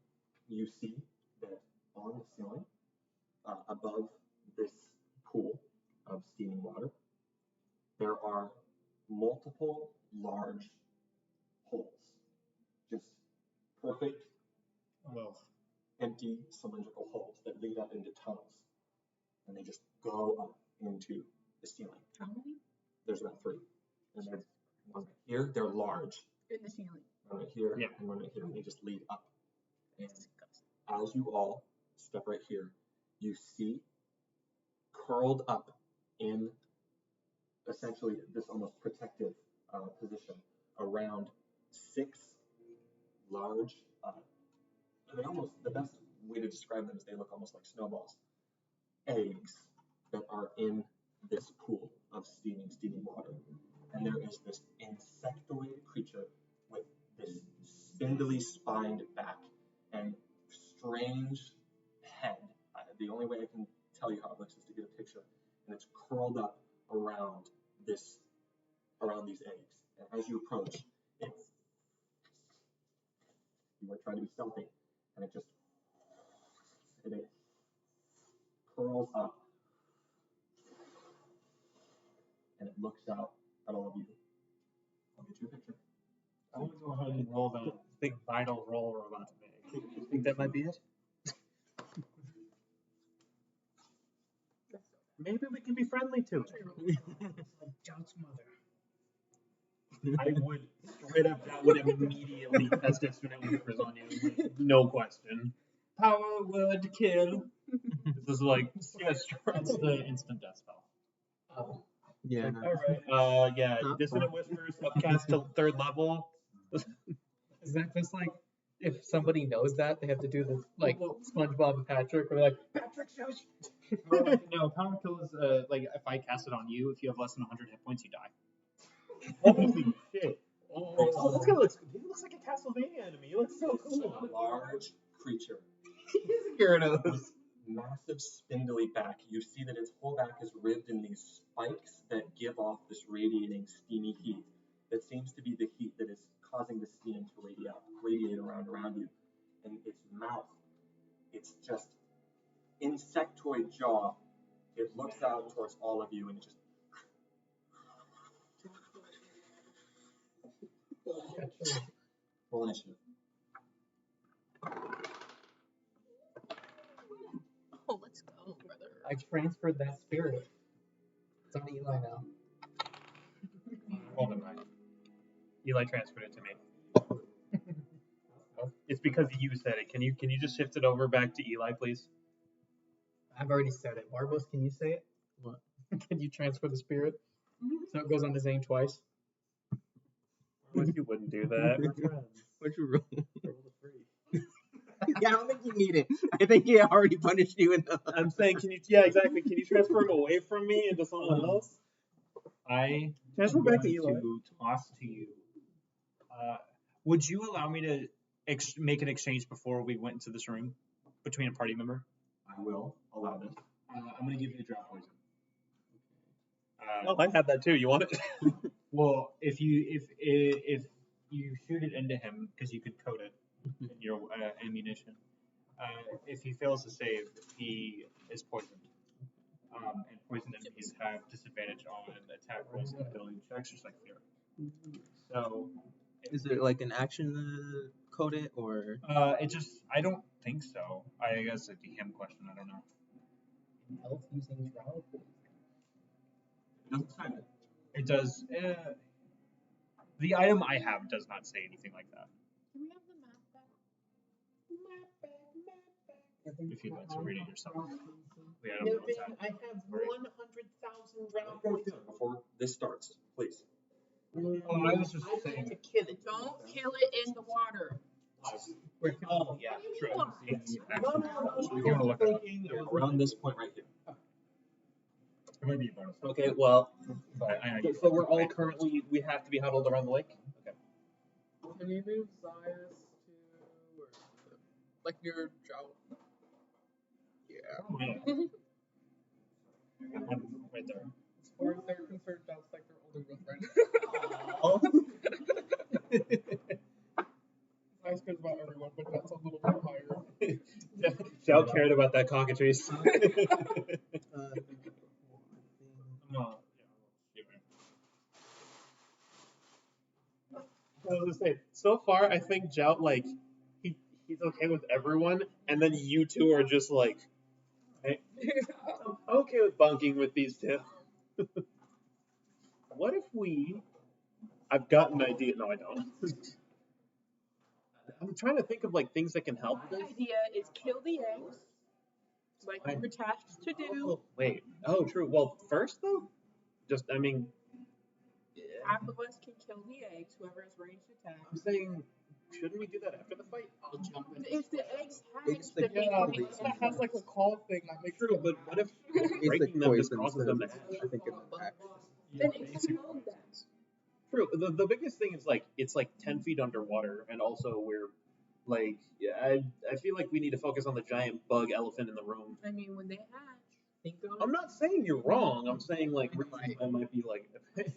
you see that on the ceiling, above this pool of steaming water, there are multiple large holes. Just perfect, empty cylindrical holes that lead up into tunnels. And they just go up into the ceiling. How many? There's about 3. And there's one right here. They're large. In the ceiling. One right here, Yeah. and one right here. And they just lead up. And as you all step right here, you see curled up in essentially this almost protective position around 6 large, the best way to describe them is they look almost like snowballs, eggs that are in this pool of steaming water. And there is this insectoid creature with this spindly spined back and strange head. The only way I can tell you how it looks is to get a picture. And it's curled up around these eggs. And as you approach, you are trying to be stealthy, and it curls up, and it looks out at all of you. I'll get you a picture. I want to go ahead and roll the big vital roll we're about to make. You think that might be it? Maybe we can be friendly to it. John's mother. I would straight up, that would immediately test external whispers on you. Like, no question. Power word kill. This is like, Yes, That's the instant death spell. Oh. Yeah. alright. Yeah, Not dissonant whispers, upcast to 3rd level. Is that just like if somebody knows that they have to do the like SpongeBob and Patrick, where they're like Patrick shows. No, power kill is like if I cast it on you, if you have less than 100 hit points, you die. Holy shit. Oh, this guy looks like a Castlevania enemy. He looks so It's cool. a large creature. He's a Gyarados. Massive spindly back. You see that its whole back is ribbed in these spikes that give off this radiating steamy heat. It seems to be the heat that is causing the steam to radiate around you. And its mouth, it's just insectoid jaw. It looks out towards all of you and it just roll initiative. Oh, let's go, brother. I transferred that spirit. It's on Eli now. Rolled a 9. Eli transferred it to me. It's because you said it. Can you just shift it over back to Eli, please? I've already said it. Barbos, can you say it? What? Can you transfer the spirit? So it goes on his name twice. Wish you wouldn't do that. We're friends. What'd you roll? Roll a 3. Yeah, I don't think you need it. I think he already punished you enough. I'm saying, exactly. Can you transfer him away from me into someone else? I Transfer back to Eli. to toss to you. Would you allow me to make an exchange before we went into this room between a party member? I will allow this. I'm going to give you a drop poison. Oh, I had that too. You want it? Well, if you shoot it into him, because you could code it in your ammunition, if he fails to save, he is poisoned. And poisoned enemies have disadvantage on attack rolls and ability checks, just like fear. So, Is there like an action to code it or? I don't think so. I guess it's a him question. I don't know. Elf using drought. It doesn't say it. It does. The item I have does not say anything like that. Can we have the map back? If you'd like to read it yourself. The item Nevin, was that. I have 100,000 drought Go poison. before this starts, please. I was just I saying. need to kill it. Don't kill it in the water. Oh, yeah, true. It's No, actually, if you want to look it up, Around this point right here. it might be a bonus. Okay, well, But I so we're all currently, we have to be huddled around the lake? Okay. Can we move Zias to where? Like near drought? Yeah. Right there. As far as they're concerned, that's like their older girlfriend. Zias cares about everyone, but that's a little bit higher. Joe cared about that cockatrice. I was gonna say, so far I think Jout he's okay with everyone, and then you two are just like, hey, I'm okay with bunking with these two. What if I've got an idea. No, I don't. I'm trying to think of like things that can help My this. idea is kill the eggs, like we were tasked to do. Oh, wait. Oh, true. Well, first though, Half of us can kill the eggs, whoever is ranged attack. I'm saying, shouldn't we do that after the fight? I'll jump in. If the eggs It's hatch, the then we yeah, can that has like a call thing that makes True, but what if it's breaking like them just poison, causes so them to hatch? I think it's back. Then explode them. True. The biggest thing is it's like 10 feet underwater, and also we're like, I feel like we need to focus on the giant bug elephant in the room. I mean, when they hatch, Think of I'm not saying you're wrong. I'm saying like I might be like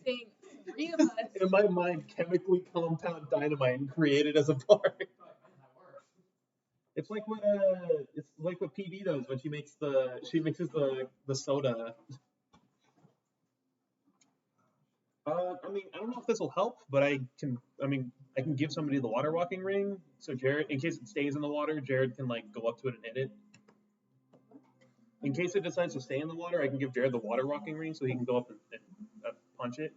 saying 3 of us. in my mind chemically compound dynamite and create it as a part. It's like what PB does when she mixes the soda. I mean, I don't know if this will help, but I can give somebody the water walking ring, so Jared, in case it stays in the water, Jared can like go up to it and hit it. In case it decides to stay in the water, I can give Jared the water walking ring so he can go up and punch it.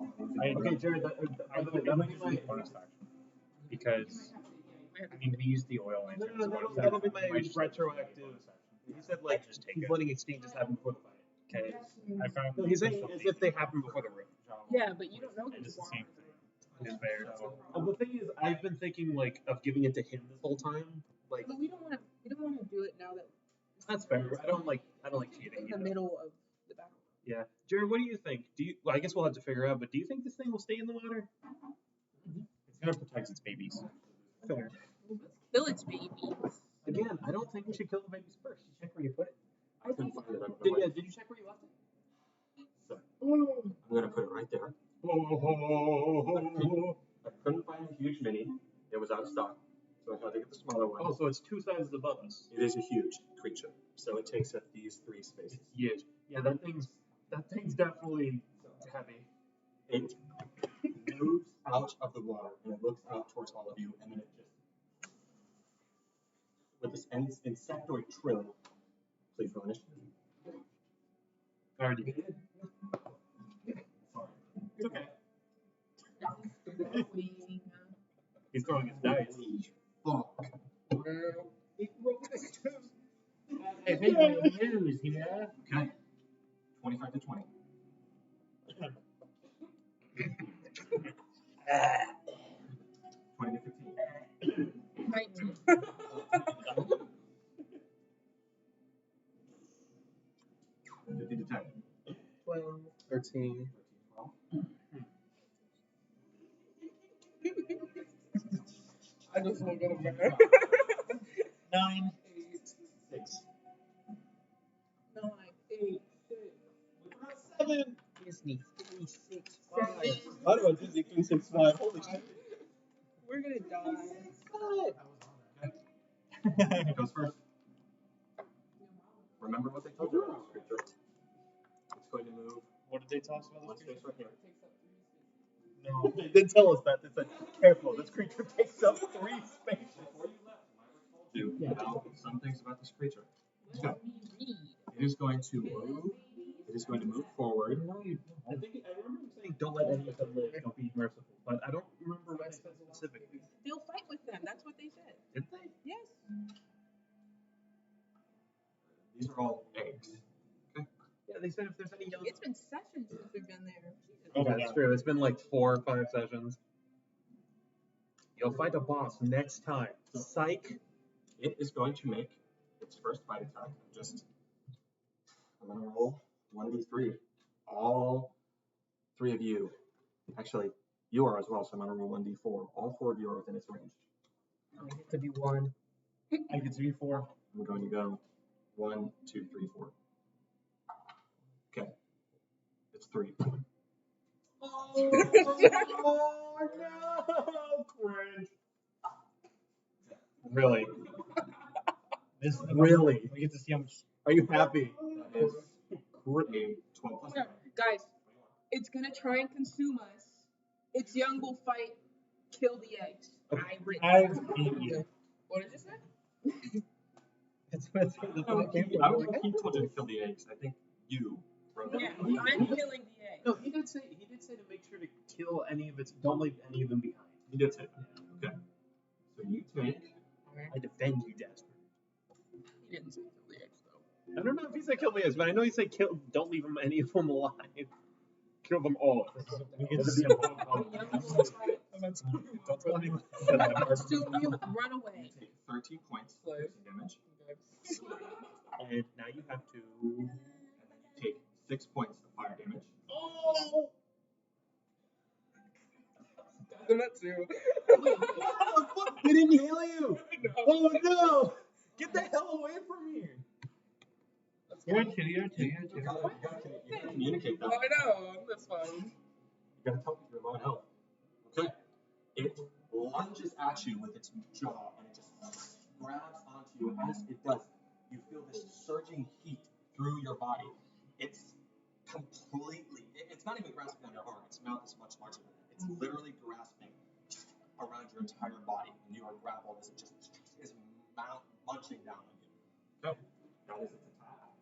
Okay, Jared, that might be my bonus action. Because, I mean, we used the oil lantern. No, that'll be my retroactive. He said like Just take he's it. letting exchanges happen before the fight. Okay. I found No, he's saying as if they happen before the room. Yeah, but you don't know It's who's the same water. thing. It's fair. So, The thing is, I've been thinking like of giving it to him this whole time. Like But we don't want to do it now that that's fair. I don't like cheating. in the either. middle of the battle. Yeah, Jared, what do you think? Well, I guess we'll have to figure out. But do you think this thing will stay in the water? it's going to protect its babies. Fair. Kill its babies. Again, I don't think we should kill the babies first. You check where you put it. I couldn't find it. Did you check where you left it? So, I'm gonna put it right there. to stop. So I had to get the smaller one. Oh, so it's 2 sizes above us. It is a huge creature, so it takes up these 3 spaces. Yes. Yeah, that thing's definitely heavy. It moves out of the water and it looks out towards all of you, and then it just, with this insectoid trill, please roll initiative. I already did. Sorry. It's okay. He's throwing his dice. Fuck. It rolled a 2. I think we lose, yeah? Okay. 25 to 20. 20 to 15. 19. 50 to 10. 12, 13. 12. I just won't go back. 9. 6. 9, 8, 7. Disney 365. 6, I don't know Disney 365. Holy shit. We're gonna die. It goes first. Remember what they told you about this creature. It's going to move What did they toss about one this space creature? right here. No. They did tell us that. They said, careful, this creature takes up 3 spaces. Before you left, Myra told you Yeah. about some things about this creature. Let me read. It is going to move. It is going to move forward. No, I remember him saying don't let any of them live, don't be merciful. But I don't remember what I said specifically. They'll fight with them. That's what they said. Did they? Yes. These are all eggs. Yeah, they said if there's any young. It's been sessions since we've been there. Jesus. Oh, that's true. It's been like 4 or 5 sessions. You'll fight a boss next time. Psych. It is going to make its first fight attack. I'm going to roll 1d3. All 3 of you, actually, you are as well, so I'm going to roll 1d4. All 4 of you are within its range. I get to be 1. I get to be 4. I'm going to go 1, 2, 3, 4. Okay. It's 3. Oh no! Cringe. Really? This is Really? We get to see how much. Are you happy? That is a 12 plus. No, guys, it's gonna try and consume us. Its young will fight, kill the eggs. I hate you. What did you say? It's the I don't think he told you to kill the eggs. I think you wrote that. Yeah, I'm killing the eggs. No, he did say to make sure to kill any of its. Don't leave any of them behind. He did say that. Okay. So you take. I defend you, Jasper. He didn't say kill the eggs though. I don't know if he said kill the eggs, but I know he said kill. Don't leave them any of them alive. Kill them all. We get to see The young will fight. Don't tell anyone. Still you run away. You take 13 points of piercing damage, And now you have to. and then you take 6 points of fire damage. Oh! That too. He didn't heal you. Oh no! Get the hell away from here. You're two. You gotta communicate that. I know, that's fine. You gotta tell people you're low on health. Okay. It lunges at you with its jaw and it just grabs onto you. As it does, you feel this surging heat through your body. It's completely, it's not even grasping on your arm. Its mouth is much larger than that. It's literally grasping around your entire body. And you are grappled as it just is munching down on you. Okay. That is its attack.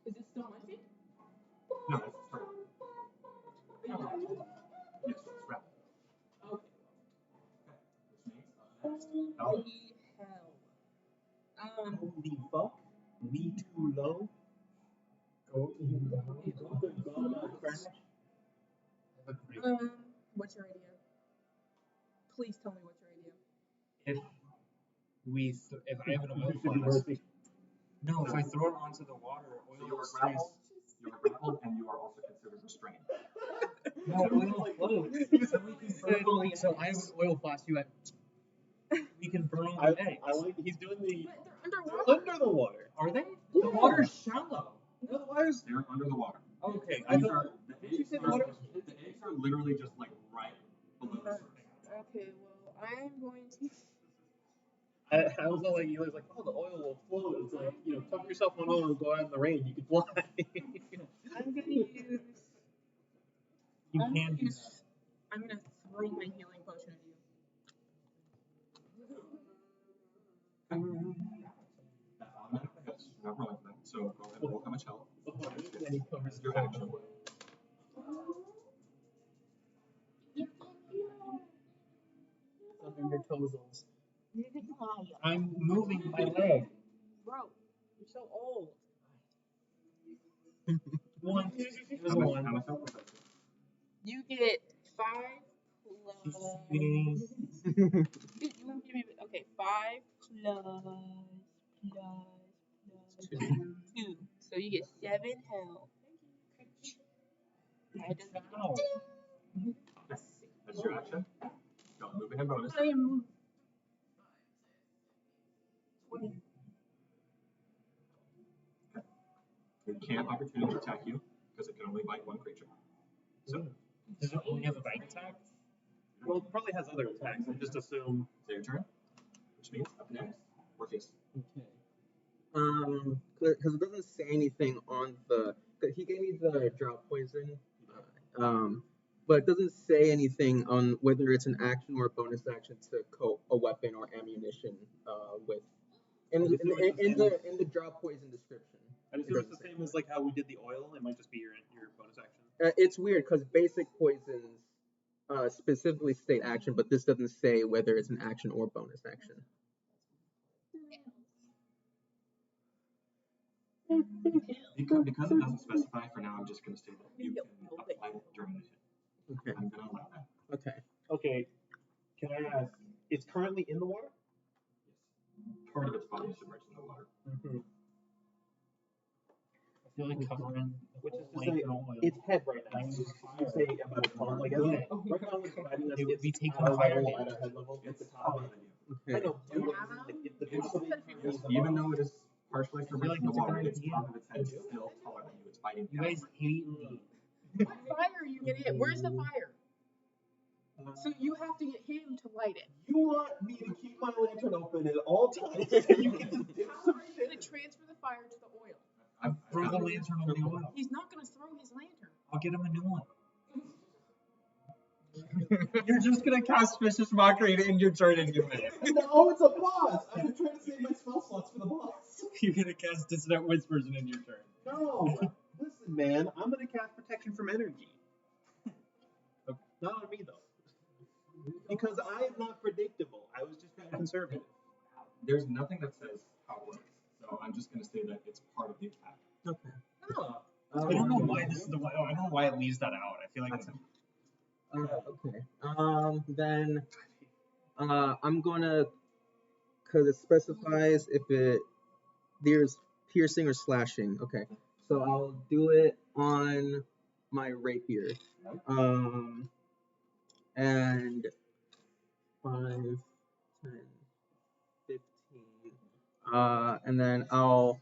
Is it still munching? No, that's its turn. Yes, it's grappled. Okay. Which means next. Holy hell. Holy fuck! Me too low. What's your idea? Please tell me what's your idea. If I have an oil flask. No, if I throw it onto the water, So you oil are stays. grappled, you are grappled, and you are also considered restrained. No, oil floats. So I have an oil flask. You have. We can burn all the eggs. I like. He's doing the. But they're underwater. Under the water. Are they? The water's shallow. No, the water's. They're under the water. Okay. The eggs are literally just like right below the surface. Okay, well, I'm going to. I was all like, he was like, oh, the oil will flow. It's like, cover yourself in oil and go out in the rain. You can fly. I'm gonna use. You I'm can gonna do use. I'm gonna throw my healing potion at you. That's automatic. That's not rolling for that. So go ahead and roll how much health. And he covers Your action. under your toes. I'm moving my leg. Bro, you're so old. One. How much health was that? You get 5 plus. Dude, you won't give me. Okay, 5 plus 2. So you get 7 health. That doesn't Ow. That's your action. Go, moving and bonus. I am. It can't opportunity attack you because it can only bite one creature. So, Does it only have a bite attack? Well, it probably has other attacks. I just assume. it's your turn, which means up next, Orpheus. Okay. Because it doesn't say anything on the. Cause he gave me the drop poison. But it doesn't say anything on whether it's an action or a bonus action to coat a weapon or ammunition with. In the drop poison description. I assume it's the same as like how we did the oil. It might just be your bonus action. It's weird because basic poisons specifically state action, but this doesn't say whether it's an action or bonus action. Because it doesn't specify for now, I'm just going to say that you can apply it during the hit. Okay. I'm going to allow that. Okay. Okay. Can I ask? It's currently in the water. Part of its body is submerged in the water. I feel like covering Which is to the say, whole oil. its head right now. You say about a ton, like right now it's providing us It would be its taking eye fire level damage. at a head level. It's the top of it. Okay. I know. Dude, if the Yes, even though it is partially submerged like in the it's a water, good its idea. top of its head is still taller than you. It's fighting You guys hate me. What fire are you gonna hit? Where's the fire? So you have to get him to light it. you want me to keep my lantern open at all times. You can just do How some are you shit. gonna transfer the fire to the oil? Throw the lantern on the oil. He's not gonna throw his lantern. I'll get him a new one. You're just gonna cast Vicious Mockery to end your turn anyway. No, it's a boss. I've been trying to save my spell slots for the boss. You're gonna cast Dissonant Whispers and end your turn. No, listen, man. I'm gonna cast Protection from Energy. Not on me though, because I am not predictable. I was just being conservative. There's nothing that says how it works. So I'm just going to say that it's part of the attack. Okay. I don't know why this is the way. I don't know why it leaves that out. I feel like it's. Okay. Then I'm gonna, cause it specifies if there's piercing or slashing. Okay. So I'll do it on my rapier. And 5, 10, 15. And then I'll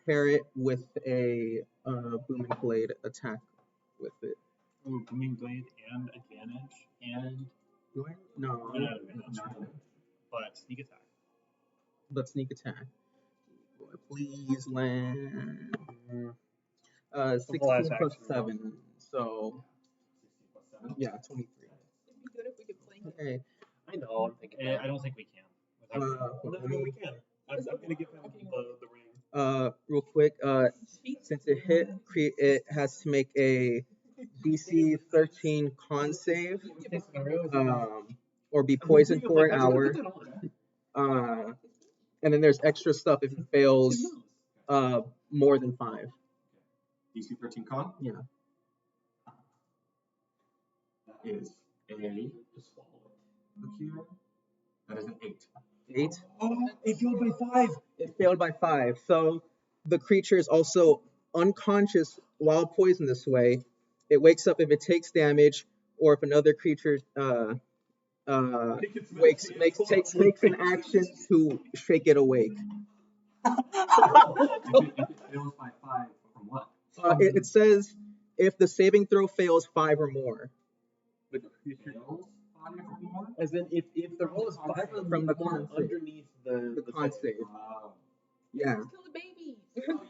pair it with a booming blade attack with it. Ooh, booming blade and advantage and Do I? No. not advantage, but sneak attack. But sneak attack. Please land. 16 last plus action, 7. So, 16 plus 7. yeah, 23. It'd be good if we could flank it. Okay. I know. I'm thinking. I don't think we can. No, we can. I'm gonna give him the ring. Real quick, since it hit, it has to make a DC 13 con save, or be poisoned for an hour. And then there's extra stuff if it fails more than 5. DC 13 con? Yeah. That is look here. That is an 8. 8? Oh, it failed by 5. It failed by 5. So the creature is also unconscious while poisoned this way. It wakes up if it takes damage, or if another creature takes an action to shake it awake. If it fails by 5 from what? It says if the saving throw fails 5 or more. Fails As in, if the roll is 5 or From the more con save. underneath the con save. Yeah. Kill the babies.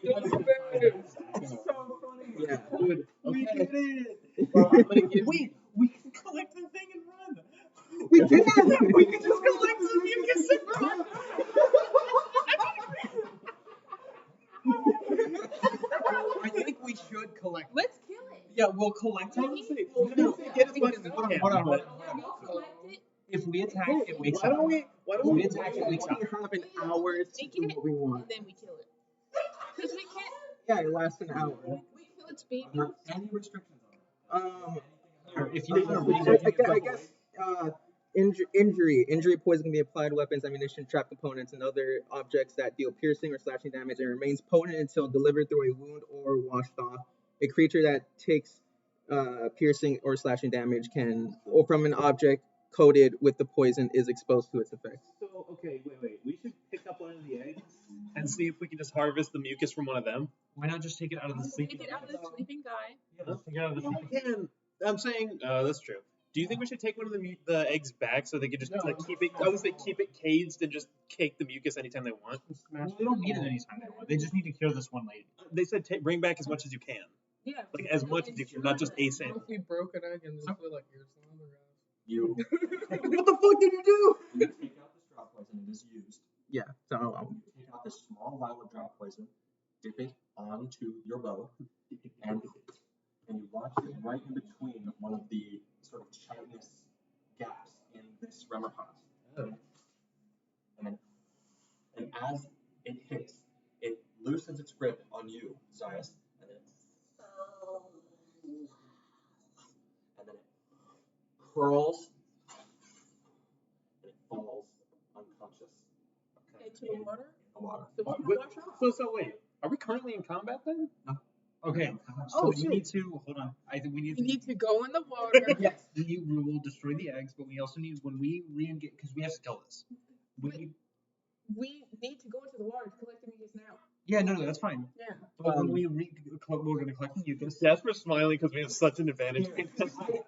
Kill the babies. It's so funny. Yeah. Dude, We okay. did it! Well, I'm gonna give Wait, we can collect the thing and run. We did We can just collect the mucus and run. I think we should collect. Let's kill it. Yeah, we'll collect it. Get as much as we can. Hold on. We'll collect it. If we attack, it wakes Why up. don't we attack, it wakes up. We have an hour to Sneak do it, what we want. and then we kill it. Because we can't. Yeah, it lasts an hour. We kill its baby. Any restrictions on it? If you I need guess injury, poison can be applied to weapons, ammunition, trap components, and other objects that deal piercing or slashing damage and remains potent until delivered through a wound or washed off. A creature that takes piercing or slashing damage or from an object coated with the poison is exposed to its effects. So, okay, wait. We should pick up one of the eggs and see if we can just harvest the mucus from one of them. Why not just take it out of the Take sleeping it out of the sleeping guy. Yeah, take it out of the sleeping Can. I'm saying, that's true. Do you think we should take one of the eggs back so they could just keep it? I would say keep it caged and just cake the mucus anytime they want. Well, they don't need it anytime they want. They just need to cure this one lady. They said bring back as much as you can, Yeah. like as much as you can, not just a sample. If we broke an egg and just feel like here's the other guy. You What the fuck did you do? take out this drop poison, it is used. Yeah, so You take out this small vial of drop poison, dip it onto your bow, and you launch it right in between one of the sort of chitinous gaps in this remmer pot. And as it hits, it loosens its grip on you, Zayas, and then it curls and it falls unconscious Into the water. in the water. So it's gonna wash off. So wait, are we currently in combat then? Okay, so Oh, we shit. need to hold on. I think we need We to. need to go in the water. Yes, we will destroy the eggs, but we also need when we re-engage because we have to kill this. We need to go into the water to collect the mucus now. Yeah, no, that's fine. Yeah. But when we're going to collect the mucus. Jasper's smiling because we have such an advantage.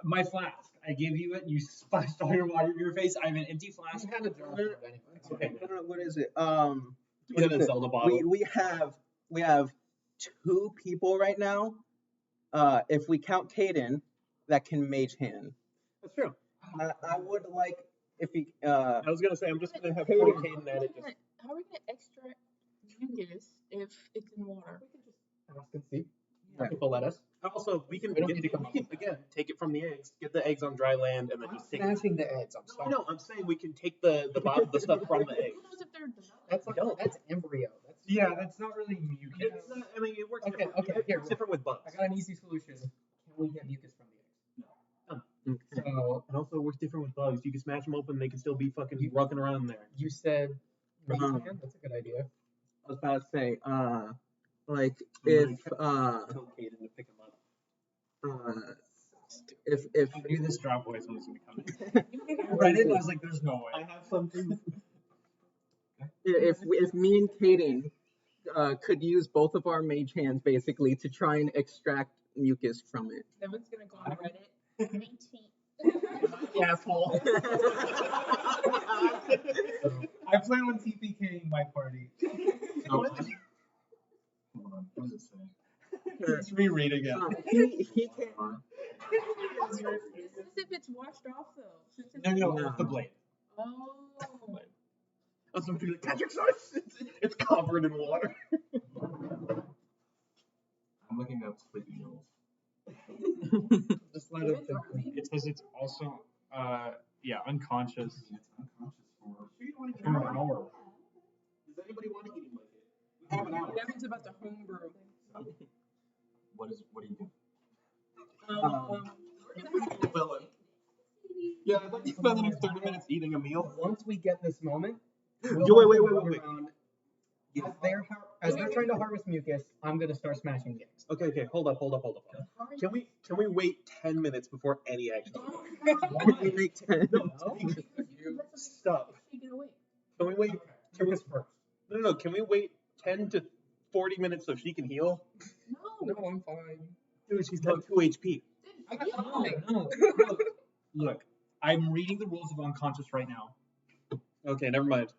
My flask. I gave you it. You splashed all your water in your face. I have an empty flask. We had a jar of it anyway. Okay. what is it? Put it in a Zelda bottle. We have 2 people right now. If we count Caden, that can mage hand. That's true. I would like if he. I was gonna say I'm just gonna have Hayden. poor Caden at it. Just How are we gonna extract mucus if it's in water? Ask and see. Yeah. People let us. also we can We don't need to come up with again take it from the eggs, get the eggs on dry land, and then I'm just take. smashing the eggs. I'm No, sorry. no, I'm saying we can take the stuff from the eggs. Who knows if they're developed? That's that's embryo. That's Yeah, that's not really mucus. It's not, I mean, it works Okay, different. okay, It here. works different with bugs. I got an easy solution. Can we get mucus from the eggs? So It also works different with bugs. You can smash them open, they can still be fucking rocking around there. you said mage Uh-huh. hand? That's a good idea. I was about to say, like if Tell Caden to pick them up. if I knew this drop poison was going to come in. I read it and I was like, there's no way. I have some too. if me and Caden could use both of our mage hands basically to try and extract mucus from it. Nevin's gonna go on Reddit. Asshole. I plan on TPKing my party. Hold on, what does it say? Let's reread again. He can't. This is if it's washed off though. Since it's No, No. off the blade. Oh. That's what I'm like, Patrick sucks. It's covered in water. I'm looking up sleeping mules. Just let it think. It says it's also, unconscious. It's unconscious for. For an hour. Does anybody want to eat him like it? We have an hour. Nevin's about to homebrew. What do you do? Yeah, I'd like to spend the next 30 minutes eating a meal. Once we get this moment, Wait. around, as they're trying to harvest mucus, I'm gonna start smashing the eggs. Okay, hold up. Can we wait 10 minutes before any action? We make 10. Stop. Can we wait? Mucus first. No. Can we wait 10 to 40 minutes so she can heal? No, I'm fine. Dude, she's got 2 HP. I got nothing. No. Look, I'm reading the rules of unconscious right now. Okay, never mind.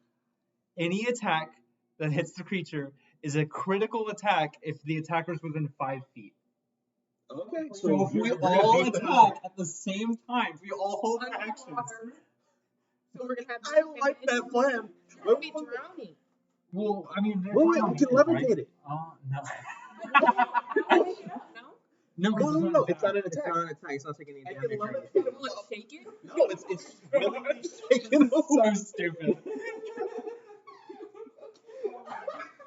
Any attack that hits the creature is a critical attack if the attacker's within 5 feet. Okay, So if we all attack at the same time, we all hold our actions. Underwater. So we're gonna have. I like that plan. We're gonna be drowning. Well, I mean, Wait, we can levitate it. No. No? No, It's not an It's attack. not an attack. It's not taking any I damage. can or levitate anything. Will it shake it? No, it's willingly shaken. So stupid.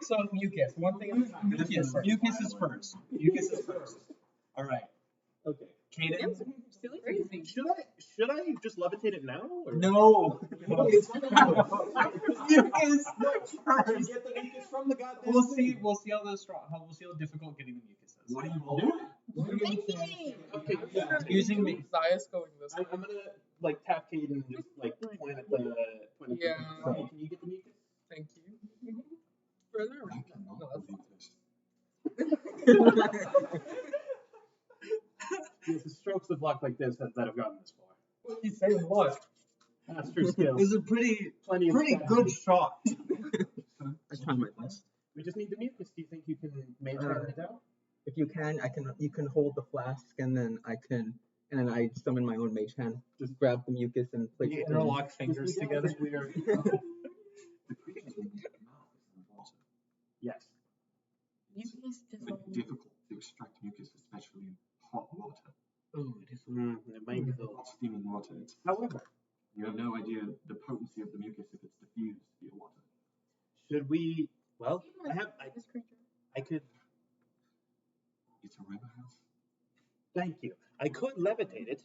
So mucus. One thing at a time. Mucus is first. Mucus is first. All right. Okay. Kaden. Silly crazy. Should I just levitate it now? Or? No. Mucus. Mucus You first. get the mucus from the goddamn We'll thing. see. We'll see how difficult getting the mucus is. What are you all doing? Thinking. Okay, yeah. Using me. Zia's going this way. I'm gonna like tap Caden and just like point at the. Yeah. Hey, can you get the mucus? Thank you. Further around. No, that's fine. It's the strokes of luck like this that have gotten this far. What are you saying? What? Master skill. It's a pretty Plenty of good shot. I try my best. We just need the mucus. Do you think you can make it out? If you can, you can hold the flask and then I summon my own mage hand. Just grab the mucus and place You it in. interlock fingers together. The creatures will need the mouth in water. Yes. Mucus It's difficult to extract mucus, especially in hot water. Oh, it is. It might be the Hot steaming water. However, You have no idea the potency of the mucus if it's diffused via water. should we? Well, This creature. I could. It's a river house. Thank you. I could levitate it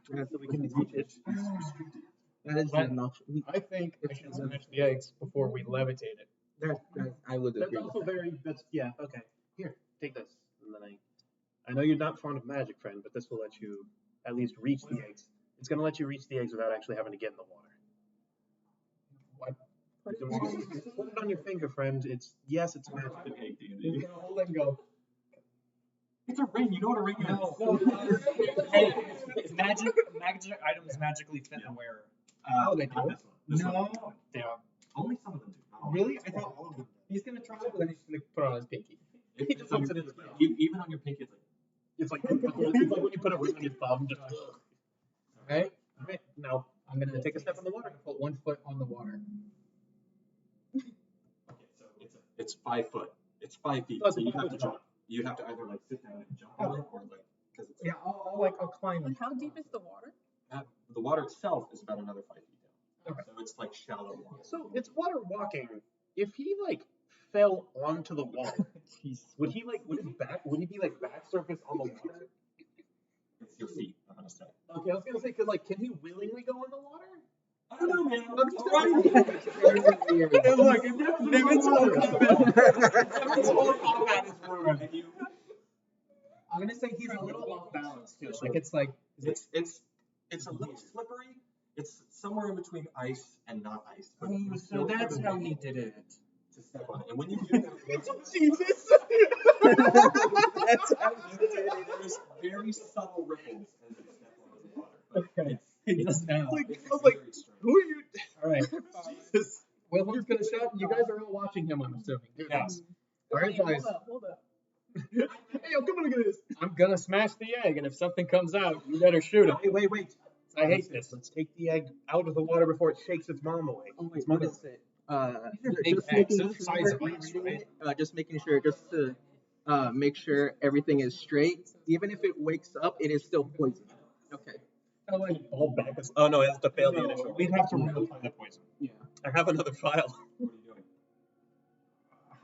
so we can reach it. It's restricted. That is But- an option. I think I should smash the eggs before we levitate it. I would That's agree. also with that. very. That's yeah. Okay. Here, take this, and then I know you're not fond of magic, friend, but this will let you at least reach the eggs. It's gonna let you reach the eggs without actually having to get in the water. What? Put it on your finger, friend. It's it's magic. Okay, He's gonna hold it and go. It's a ring. You know what a ring is. Hey, magic items magically fit the wearer. Oh, they do? This one. No, they are. Only some of them do. Not all. Really? I thought all of them did. He's gonna try it, but then he's gonna put it on his pinky. He just puts it in his mouth. Even on your pinky, it's like. It's like when you put a ring on your thumb. Just. Right? Alright, now I'm gonna take a step in the water. Put 1 foot on the water. Okay, so it's 5 foot. It's 5 feet. That's So you fine. have to jump. You have to either like sit down and jump on it, or like because it's Yeah, I'll climb. And how deep is the water? the water itself is about another 5 feet down. Okay. So it's like shallow water. So it's water walking. If he like fell onto the wall, would he be like back surface on the water? It's your feet. I'm gonna say. Okay, I was gonna say, cause like, can he willingly go in the water? I don't know, man. I'm just And look, Nevin's whole combat is ruined. I'm gonna say he's a little off balance too. Like it's like It's a little slippery. It's somewhere in between ice and not ice. But Oh, you so still that's have how a he did it. to step on it. And when you do that, Jesus. That's how you did it. there's very subtle ripples as you step onto the water. But okay. He does now. Like, it's I was like, very strange. who are you? All right. Jesus. Wilhelm's gonna shout. You guys are all watching him, I'm assuming. Yes. All right, guys. Hold up. Hey, I'm coming to get this. I'm gonna smash the egg, and if something comes out, you better shoot it. Wait. I hate this. Let's take the egg out of the water before it shakes its mom away. Oh wait, Its what mother. is it? big Just eggs. making They're the sure, size of ice, right? just making sure, just to make sure everything is straight. Even if it wakes up, it is still poison. Okay. All back. Oh no, it has to fail the initial. We'd have to reapply the poison. Yeah. I have another file. What are you doing?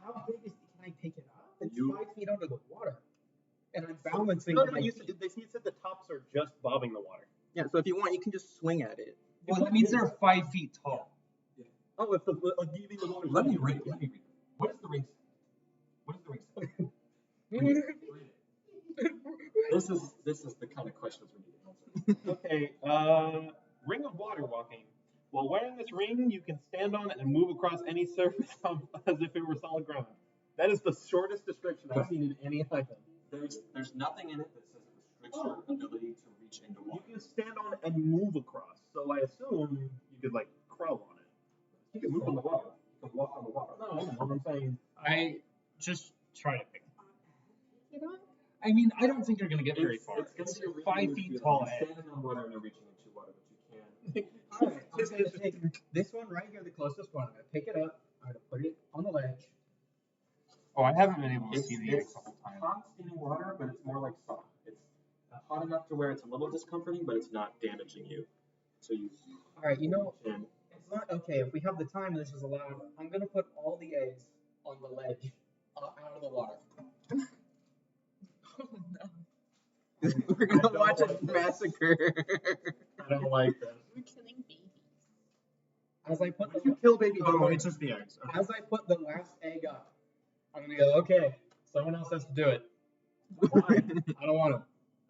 How big is? Can I take it up? It's You- 5 feet under the water, and I'm balancing. No, my you feet. said, he said the tops are just bobbing the water. Yeah. So if you want, you can just swing at it. Well, that means they're 5 feet tall. Oh, if the leaving the water. Let me read. What does the ring say? What does the ring say? This is the kind of questions we need to answer. Okay, ring of water walking. While wearing this ring, you can stand on it and move across any surface as if it were solid ground. That is the shortest description I've seen in any item. There's nothing in it that says it restricts your ability to reach reach into You water. can stand on it and move across. So I assume you could like crawl on it. You can move on the water. You can walk on the water. No, I'm saying. I just try to pick it. You know? I mean, I don't think you're gonna get very far. It's It's gonna be a 5 really feet weird tall feeling. egg. You're standing on water and you're reaching into water, but you can. Alright, I'm gonna take this one right here, the closest one. I'm gonna pick it up. I'm gonna put it on the ledge. Oh, I haven't been able to It's, see the egg it's the whole time. hot steaming water, but it's more like soft. It's hot enough to where it's a little discomforting, but it's not damaging you. So you Alright, you know, can. it's not okay. If we have the time, this is allowed. I'm gonna put all the eggs on the ledge, out of the water. Oh no. We're gonna watch a massacre. I don't like this. We're killing babies. As I put Would the you kill baby Oh, dogs? it's just the eggs. Okay. as I put the last egg up, I'm gonna go. Okay, someone else has to do it. I don't want to.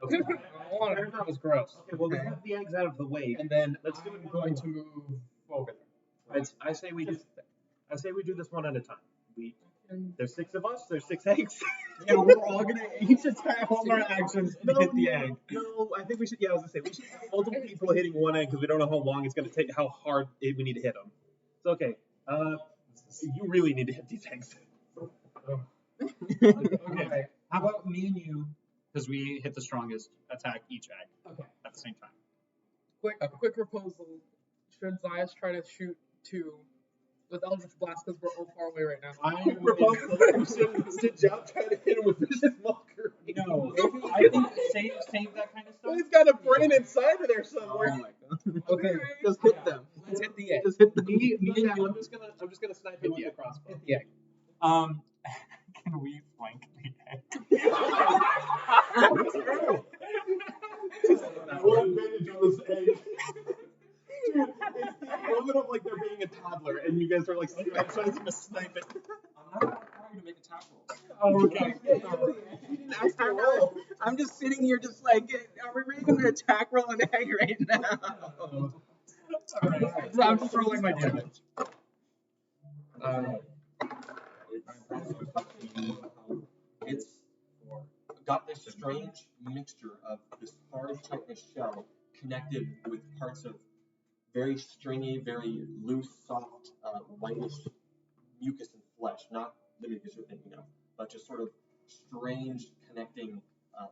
Okay. I don't want to. That was gross. Okay, well, we have the eggs out of the way. And then Let's do it I'm one going by to move over there. I say we do. I say we do this one at a time. There's 6 of us. There's 6 eggs. And we're all gonna each attack All our actions to hit the egg. No, I think we should. Yeah, I was gonna say we should have multiple people hitting one egg because we don't know how long it's gonna take, how hard we need to hit them. So okay, you really need to hit these eggs. Okay. How about me and you, because we hit the strongest, attack each egg Okay. at the same time? Quick proposal. Should Zias try to shoot 2 with Eldritch Blast because we're all far away right now? I propose to Job try to hit him with vicious mockery. No, I think save that kind of stuff. He's got a brain inside of there Oh somewhere. my god. Okay. Just hit them. Let's hit the egg. Just hit them. Me and you. I'm just gonna snipe him with the crossbow. Hit the egg. Can we flank the egg? What advantage on this egg? Dude, it's the moment of like there being a toddler and you guys are like trying to snipe it. I'm not requiring you to make a tackle. Oh, okay. You didn't ask for a roll. I'm just sitting here just like, are we really gonna attack roll an egg right now? Alright, so I'm just rolling my damage. It's got this strange mixture of this hard chitinous shell connected with parts of very stringy, very loose, soft, whitish mucus and flesh. Not the mucus you're thinking of, but just sort of strange connecting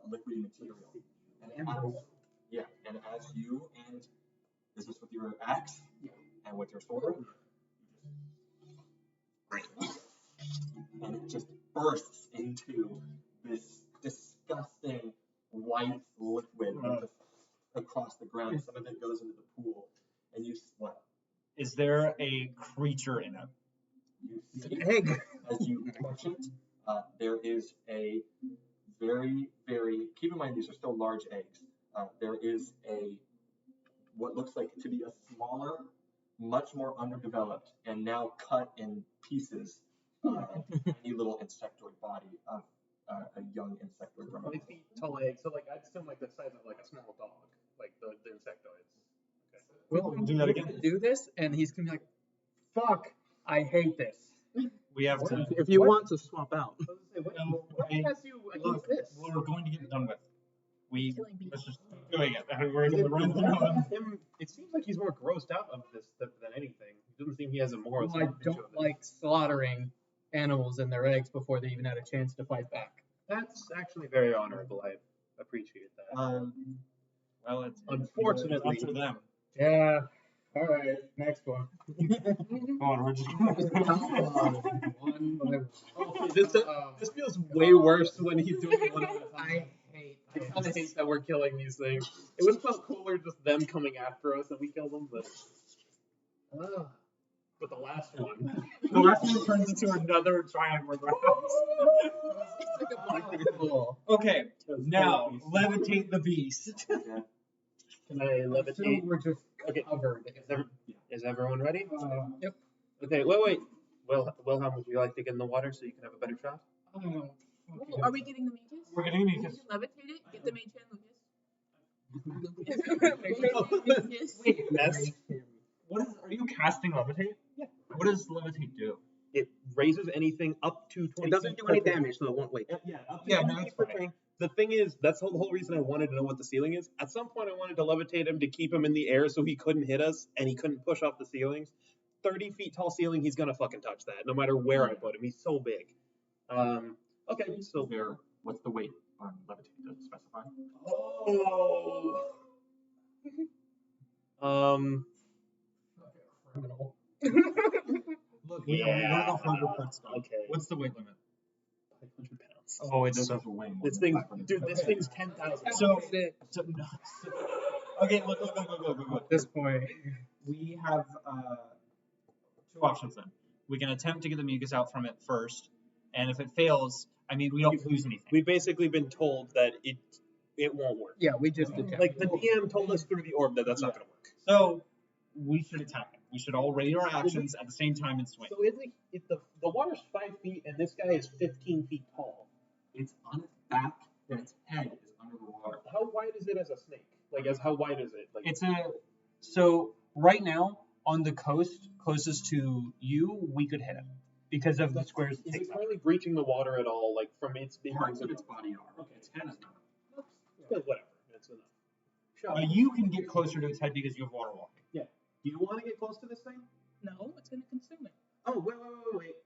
liquidy material. And as you and is this with your axe? Yeah. And with your sword? And it just bursts into this disgusting white liquid across the ground. Some of it goes into the pool, and you what? Is there a creature in it? You see egg as you touch it. There is a very, very. Keep in mind these are still large eggs. There is a what looks like to be a smaller, much more underdeveloped, and now cut in pieces, tiny little insectoid body of a young insectoid. 20 feet tall egg, so like I'd assume like the size of like a small dog, like the insectoids. We'll Do that again. do this, and he's gonna be like, "Fuck, I hate this." We have to. If you want to swap out. What has you against this? We're going to get it done with. Killing bees. Let's just keep doing it. And we're going to run down. Him, it seems like he's more grossed out of this than anything. It doesn't seem he has a moral. I don't like slaughtering animals and their eggs before they even had a chance to fight back. That's actually very honorable. I appreciate that. Well, it's Unfortunately- up to them. Yeah. All right. Next one. Come on, we're just going One by one. Okay, this feels way worse when he's doing it one at a time. I I kind of hate that we're killing these things. It would have felt cooler just them coming after us and we kill them, but the last one turns into another triangle round. Okay, now levitate the beast. Can I levitate? We're just Okay. covered. Is everyone ready? Yep. Okay, wait. Wilhelm, would you like to get in the water so you can have a better shot? Well, are we getting the mages? We're getting We Lucas. can levitate it. Get the mage and Lucas. Wait, Ness, Are you casting levitate? Yeah. What does levitate do? it raises anything up to 20 It doesn't feet do per any turn. damage, so it won't wait. Yeah, up to Yeah, 20 no, feet that's per fine. turn. the thing is, that's the whole reason I wanted to know what the ceiling is. At some point, I wanted to levitate him to keep him in the air so he couldn't hit us and he couldn't push off the ceilings. 30 feet tall ceiling, he's gonna fucking touch that, no matter where I put him. He's so big. Okay, so There, what's the weight on levitate? Does it specify? Criminal. Look, Yeah. one of the harder parts done. Okay. What's the weight limit? 500 pounds. Oh, it's This so. is a wing. This thing, dude, this thing's 10,000. So, Sick. no, okay, look. At this point, we have 2 options then. We can attempt to get the mucus out from it first, and if it fails, I mean, we don't lose anything. We've basically been told that it won't work. Yeah, we just detect. Like the DM told us through the orb that that's not gonna work. So, we should attack him. We should all ready our actions at the same time and swing. So if the water's 5 feet and this guy is 15 feet tall, It's on its back, and its head is under the water. how wide is it as a snake? Like, how wide is it? Like, So right now on the coast closest to you, we could hit him because of the squares. is it currently breaching the water at all? Like from its big Parts of its body are. Okay, its head is not. whatever. That's enough. You can get closer to its head because you have water walking. Do you want to get close to this thing? No, it's gonna consume it. Oh, wait.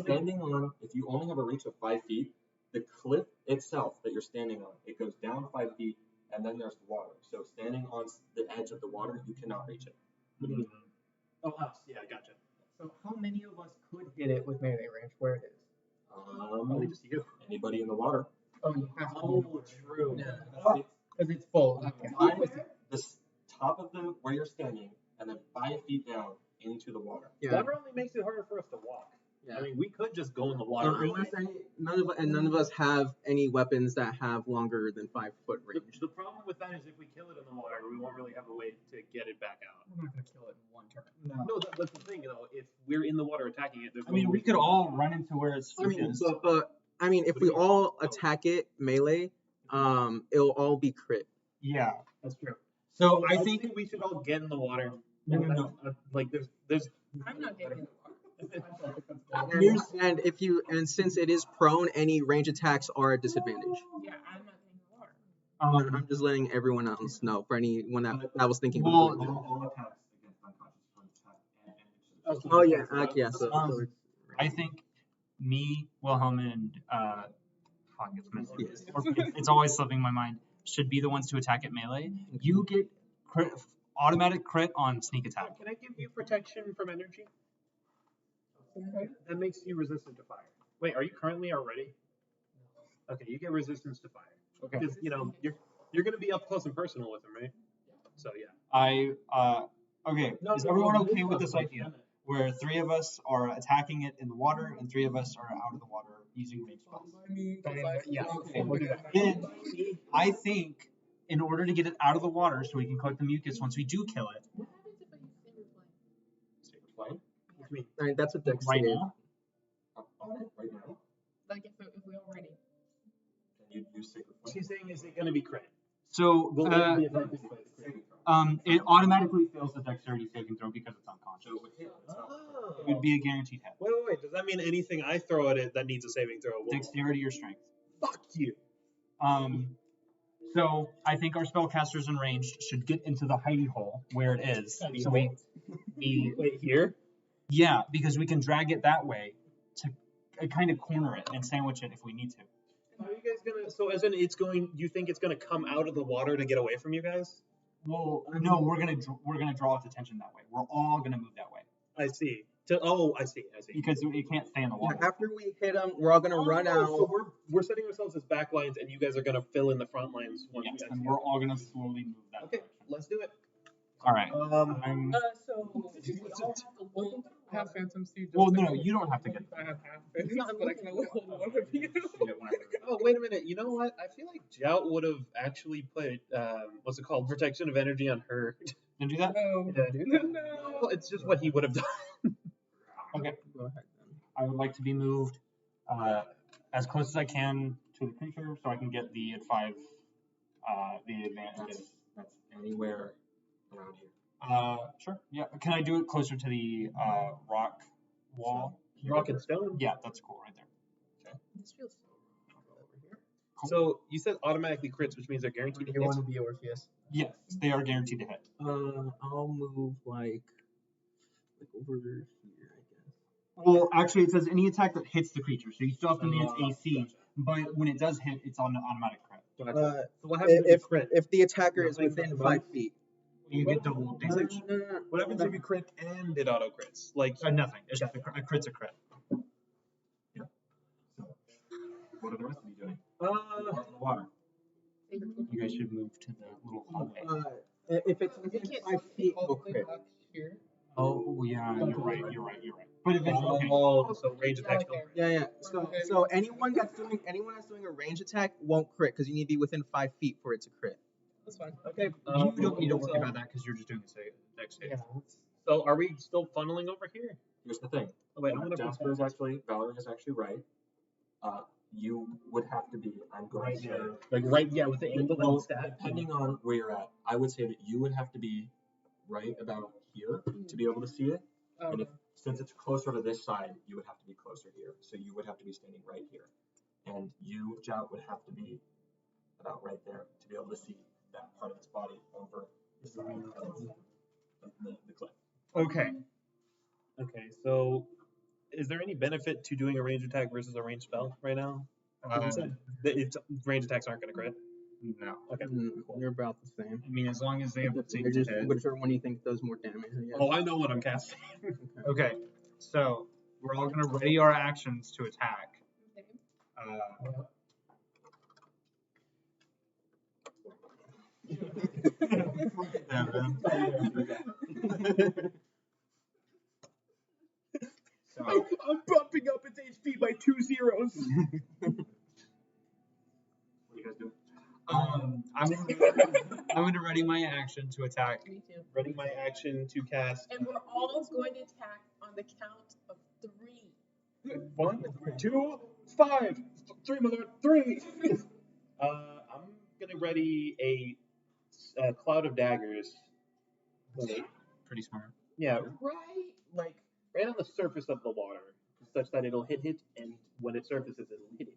Standing on, if you only have a reach of 5 feet, the cliff itself that you're standing on, it goes down 5 feet, and then there's the water. So standing on the edge of the water, you cannot reach it. Oh, us. Yeah, gotcha. So how many of us could hit it with melee range where it is? Probably just you. Anybody in the water. Oh, you have to. Oh, true. Because it's full. Okay. The top of where you're standing, and then 5 feet down into the water. Yeah. Water only makes it harder for us to walk. Yeah. I mean, we could just go in the water. None of us have any weapons that have longer than 5 foot range. The problem with that is if we kill it in the water, we won't really have a way to get it back out. We're not gonna kill it in one turn. No, that's the thing, though. If we're in the water attacking it, there's I mean, we could all run into where it's. I mean, if we all attack it melee, it'll all be crit. Yeah. That's true. So I think we should all get in the water. No. Like, there's. I'm not getting in the water. And since it is prone, any range attacks are a disadvantage. Yeah, I'm not getting in the water. I'm just letting everyone else know. For anyone that was thinking. All attacks against unconscious attack. Oh yeah, yeah. So it's, I think me, Wilhelm, and fuck, it's missing. It's always slipping my mind. Should be the ones to attack at melee. You get automatic crit on sneak attack. Can I give you protection from energy? That makes you resistant to fire. Wait, are you currently already? Okay, you get resistance to fire. Okay. Because you're gonna be up close and personal with him, right? So yeah. Okay. Is everyone okay with this idea? Where 3 of us are attacking it in the water and 3 of us are out of the water using range spells. Yeah. Okay, we'll do that. Then I think in order to get it out of the water so we can collect the mucus once we do kill it. What happens if I use saber flame? Saber flame? What do you mean? all right, that's a dex Right save. now? Up on it right now. Like if we're all ready. Can you use saber flame? She's saying, is it gonna be crit? So Will it be effective? it automatically fails the dexterity saving throw because it's unconscious. So it would hit. Oh. It would be a guaranteed hit. Wait. Does that mean anything I throw at it that needs a saving throw? Dexterity or strength. Fuck you. So I think our spellcasters and ranged should get into the hidey hole where it is. So we Wait, here? yeah, because we can drag it that way to kind of corner it and sandwich it if we need to. How are you guys gonna? So as in, you think it's gonna come out of the water to get away from you guys? Well, no, we're gonna draw its attention that way. We're all gonna move that way I see. I see. because it can't stay in the water. After we hit them, we're all gonna run out. So we're setting ourselves as back lines, and you guys are gonna fill in the front lines once Yes, we and we're all gonna slowly move that. Okay, direction. let's do it. All right. So do we all have to look into Have Phantom Seed. Well, no, you don't have to get. I have half it, but I can only hold one of you. Oh, wait a minute. You know what? I feel like Jout would have actually put what's it called, protection of energy on her. Can do that? No. No, well, it's just what he would have done. Okay. Go ahead then. I would like to be moved as close as I can to the creature so I can get the 5 the advantage. That's anywhere around here. Sure. Yeah. Can I do it closer to the rock wall? Rock and stone. Yeah, that's cool right there. This feels So you said automatically crits, which means they're guaranteed to You hit. want to be Orpheus? Yes, they are guaranteed to hit. I'll move like over here, I guess. Well, actually, it says any attack that hits the creature, so you still have to meet its AC. But when it does hit, it's on an automatic crit. So what happens if you crit? If the attacker is within 5 feet. You get double damage. What happens if you crit and it auto crits? Like Nothing. It's just a crit's a crit. What are the rest of you doing? uh, In the water. You guys should move to the little hallway. If it's within 5 feet, All we'll the way crit. back here. Oh yeah, you're right. But if it's okay. oh, so range Yeah, attack. okay. Yeah. So anyone that's doing a range attack won't crit because you need to be within 5 feet for it to crit. That's fine. Okay. You don't need to worry so- about that because you're just doing a next stage. Yeah. So are we still funneling over here? Here's the thing. Oh, wait, I'm gonna Jasper is actually, Valerie is actually right. You would have to be, I'm going to say, Like right, with the angle well, and stat. depending on where you're at, I would say that you would have to be right about here to be able to see it. And if, since it's closer to this side, you would have to be closer here. So you would have to be standing right here. And you, Jout, would have to be about right there to be able to see that part of its body over the side of the cliff. Okay. Okay, so is there any benefit to doing a range attack versus a range spell right now? Range attacks aren't going to crit. No. Okay. They're about the same. I mean, as long as they have the same They're just hit. whichever one you think does more damage. I guess. Oh, I know what I'm casting. Okay. So we're all gonna ready our actions to attack. So I'm bumping up its HP by 2 zeros. What are you guys doing? I'm gonna ready my action to attack. Me too. Ready my action to cast. And we're all going to attack on the count of 3. 1, 2, 5. 3, my lord. 3. I'm gonna ready a cloud of daggers. Pretty smart. Yeah, right on the surface of the water, such that it'll hit it, and when it surfaces, it'll hit it.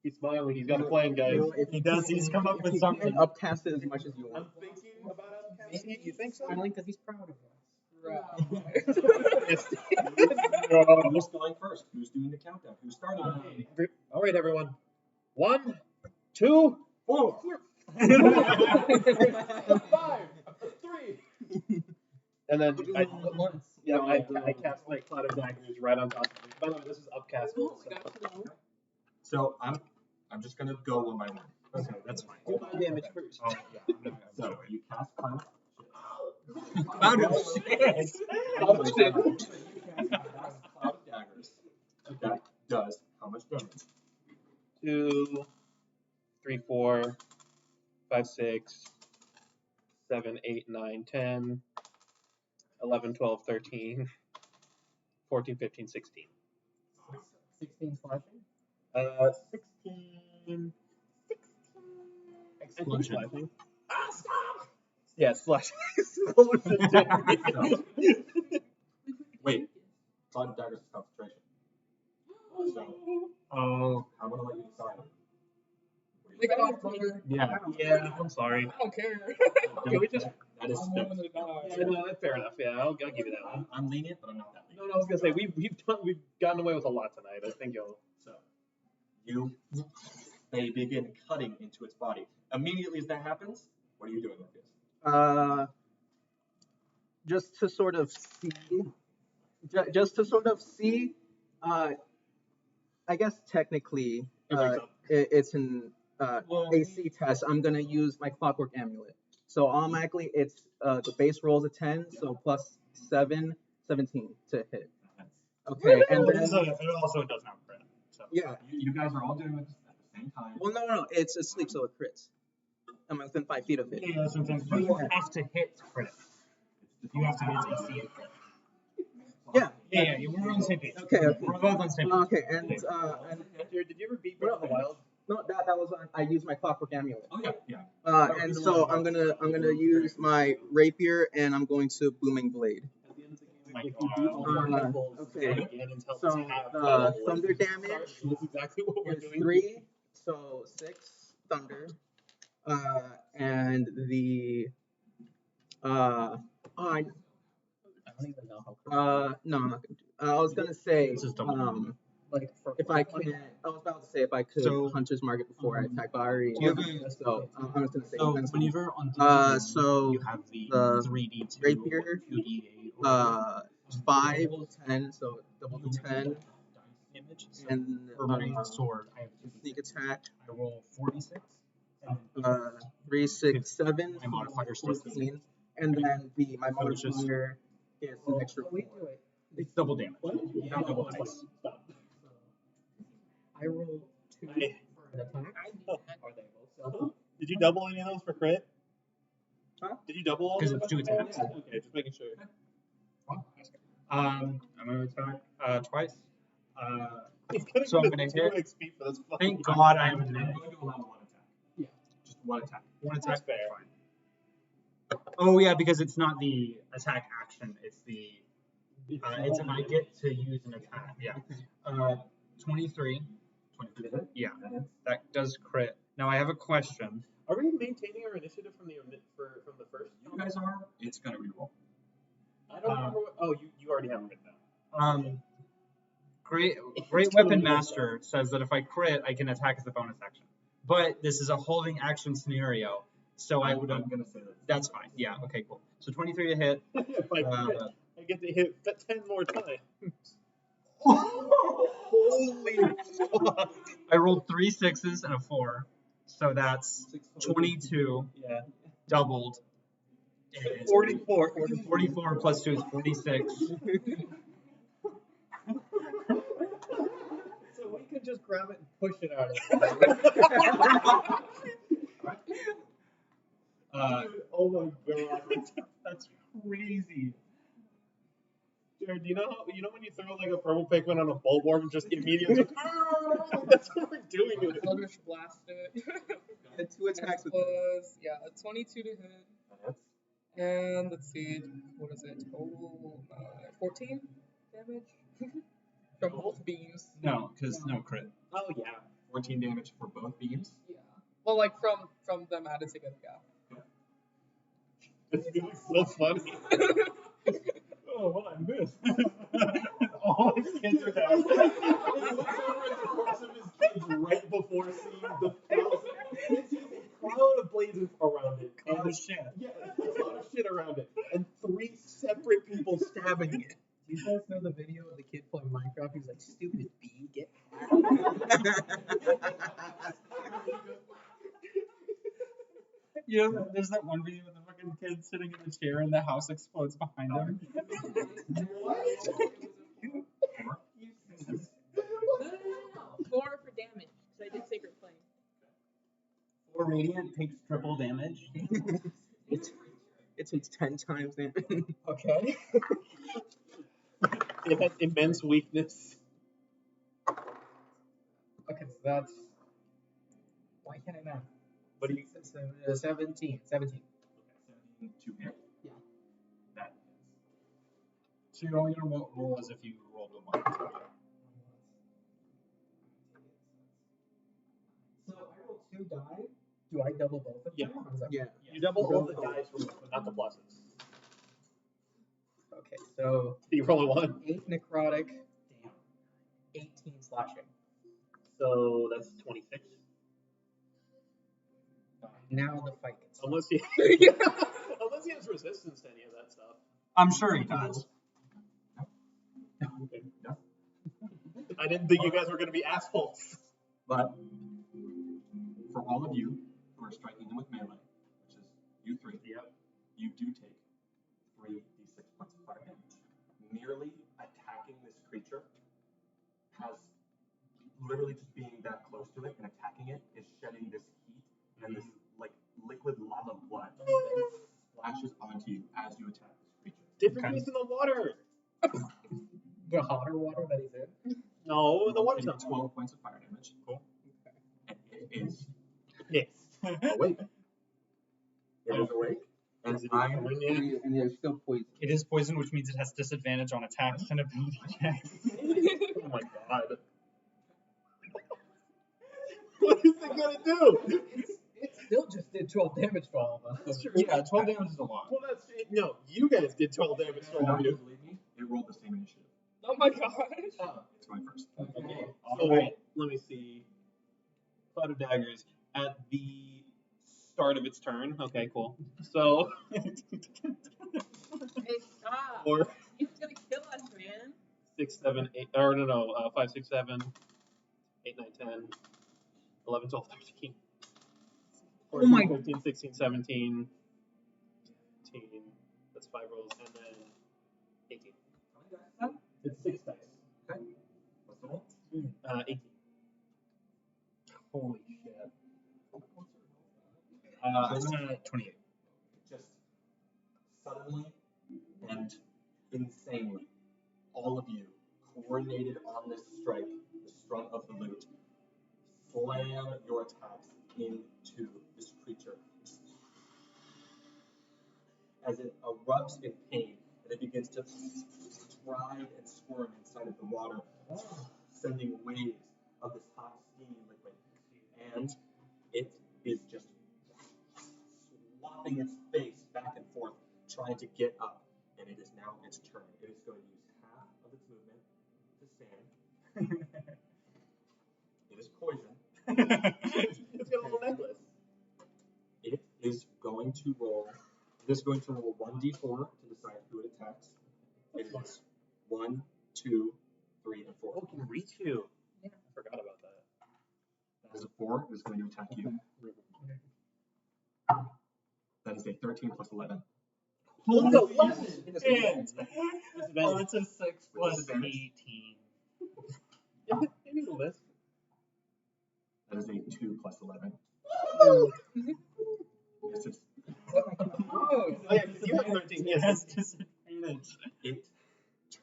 He's smiling. He's got a plan, guys. He does. He's come up with something. Upcast it as much as you I'm want. thinking about upcasting. You think so? Finally, because he's proud of us. Who's going first? Who's doing the countdown? Who's starting? All right, everyone. 1, 2, 4. 5, 3. And then I cast my cloud of daggers right on top of it. By the way, this is upcast. So I'm just gonna go one by one. Okay, that's fine. Do my damage first. Oh yeah. So you cast cloud. Cloud of shit. Cloud of daggers. That does how much damage? 2, 3, 4, 5, 6, 7, 8, 9, 10, 11, 12, 13, 14, 15, 16. 16 slashing. 16. Explosion. Slashing. Yeah, slashing. Explosion damage. Wait. Cloud of daggers is concentration. So Oh I'm gonna let you decide. Take it off, brother. Yeah, I'm sorry. I don't care. Can we just? That is I'm still. willing to die. Yeah, no, that's fair enough. Yeah, I'll give you that one. I'm lenient, but I'm not that No, lenient. I was gonna say we've gotten away with a lot tonight. I think you'll. So they begin cutting into its body. Immediately as that happens, what are you doing, Lucas? Just to sort of see, I guess technically, it's an AC test. I'm gonna use my clockwork amulet. So automatically, it's the base roll is a 10, so plus 7, 17 to hit. Okay, and then it also doesn't have credit. So. yeah. You guys are all doing this at the same time. Well, no, it's asleep, so it crits. I'm within 5 feet of it. Yeah, sometimes you have to hit credit. You have to hit AC and credit. Yeah. Yeah, we're on the same page. Okay. We're both on the same page. Okay, and Did you ever beat Breath of the Wild? no, that was on. I used my clockwork amulet. Oh yeah. And so I'm gonna use my rapier and I'm going to booming blade. At the end of the game, my If god. you do all the Uh, levels okay. again until So tab the level thunder is- damage That's exactly what we're is doing. 3, so 6 thunder. And the I I don't even know how. no, I'm not gonna do. I was gonna say This is double. Like for if I can, I was about to say if I could So, Hunter's Market before I attack, but I already. do you have a- So I was gonna say. So defense. whenever on So you have the the 3d2, rapier, 2d8, 5, 10, so double the 10, damage. So and for my sword, I have 2d6. sneak attack. I roll 46. And 3, 6, 7, my modifier is 14, and then my So it's just- modifier is an extra 4. Wait, do it. it's double damage. Yeah, Not double it's dice. I roll 2 for an attack. Are they both double? Did you double any of those for crit? Huh? Did you double all Because of it's them? 2 attacks. Okay, just making sure. I'm going to attack twice. He's gonna So I'm get gonna 2 hit. XP for this fucking Thank God I have I'm advantage. going to allow one attack. Yeah. Just one attack. One attack. That's fair. Fine. Oh yeah, because it's not the attack action. It's the it's if I get to use an attack. Yeah. 23. 23 to hit. Yeah, that does crit. Now I have a question. Are we maintaining our initiative from the first? You guys are. It's going to reroll. I don't remember what. Oh, you already have it written down. Great Weapon Master says that if I crit, I can attack as a bonus action. But this is a holding action scenario, so I would. I'm going to say that. That's fine. Yeah. Okay. Cool. So 23 to hit. If I crit, I get to hit 10 more times. Holy fuck! I rolled 3 6s and a 4, so that's 22 Yeah. doubled. And 44. 44 plus 2 is 46. So we could just grab it and push it out of Oh my god. That's crazy. Jared, do you know when you throw like a purple Pikmin on a bulborb and just immediately that's what we're doing with it. Eldritch Blast it. And 2 attacks That with was, yeah, 22 to hit. That hits. And let's see, what is it? Total 14 damage from both beams. No, because no crit. Oh yeah. 14 damage for both beams. Yeah. Well, like from them added together, yeah. It's really so funny. Oh, what I missed. All his kids are down. It's like the course of his kids right before seeing the cloud of blazes around it. Oh shit. Yeah, a lot of shit around it. And 3 separate people stabbing it. Do you guys know the video of the kid playing Minecraft? He's like, stupid bee, get You know, there's that one video of the fucking kid sitting in the chair and the house explodes behind him. No. 4 for damage, because I did Sacred Flame. 4 radiant takes triple damage. it takes 10 times damage. Okay. It has immense weakness. Okay, so that's. Why can't I math? What do you? 17. 17. 17 to hit. Yeah. That So you're only gonna roll as if you rolled a 1. So I roll 2 die. Do I double both of them? Yeah. How does that Yeah. work? You double roll the dice, but not the pluses. Okay, so You roll a 1. 8 necrotic. Damn. 18 slashing. So that's 26. Now the fight gets. Unless he unless he has resistance to any of that stuff. I'm sure he does. Okay. I didn't think you guys were gonna be assholes. But for all of you who are striking him with melee, which is you 3, you do take 3d6 points of fire damage. Merely attacking this creature has literally just being that close to it and attacking it is shedding this heat and this like liquid lava blood that splashes onto you as you attack this creature. Different in the water. The hotter water that he's in. No, the water's Taking not 12 points of fire damage. Cool. And it is pissed. awake. It is awake. And Is it I'm thorn yet? And they're still poison. It is poison, which means it has disadvantage on attacks and ability checks. Oh my god. What is it gonna do? It still just did 12 damage to all of us. That's true. Yeah, 12 damage is a lot. Well, that's no. You guys did 12 damage to all of you. believe me, it rolled the same initiative. Oh my gosh. It's my first. Okay. All So right. let me see. Cloud of Daggers at the start of its turn. Okay, cool. So Hey, stop. 4, He's gonna kill us, man. 6, 7, 8. Or no, 5, 6, 7, 8, 9, 10, 11, 12, 13. 14, my- 15, 16, 17, 18. That's 5 rolls, and then 18. It's 6 dice. Okay. What's the roll? 18. Holy shit. Uh, 28. Just suddenly and insanely, all of you coordinated on this strike, the strut of the loot, slam your attacks into this creature. As it erupts in pain, and it begins to writhe and squirm inside of the water, sending waves of this hot, steamy liquid. And it is just swapping its face back and forth, trying to get up. And it is now its turn. It is going to use half of its movement to stand. It is poison. it's got a little necklace. It is going to roll. It is going to roll 1d4 to decide who it attacks. It is 1, 2, 3, and 4. Oh, it can reach you. Yeah. I forgot about that. That is a 4. It is going to attack you. That is a 13 plus 11. Holy 11! Oh, it's a 6 plus disadvantage? 18. Maybe a list. That is a 2 plus 11. Yes, it's, Oh, yeah, 'cause you have 13. It has disadvantage. it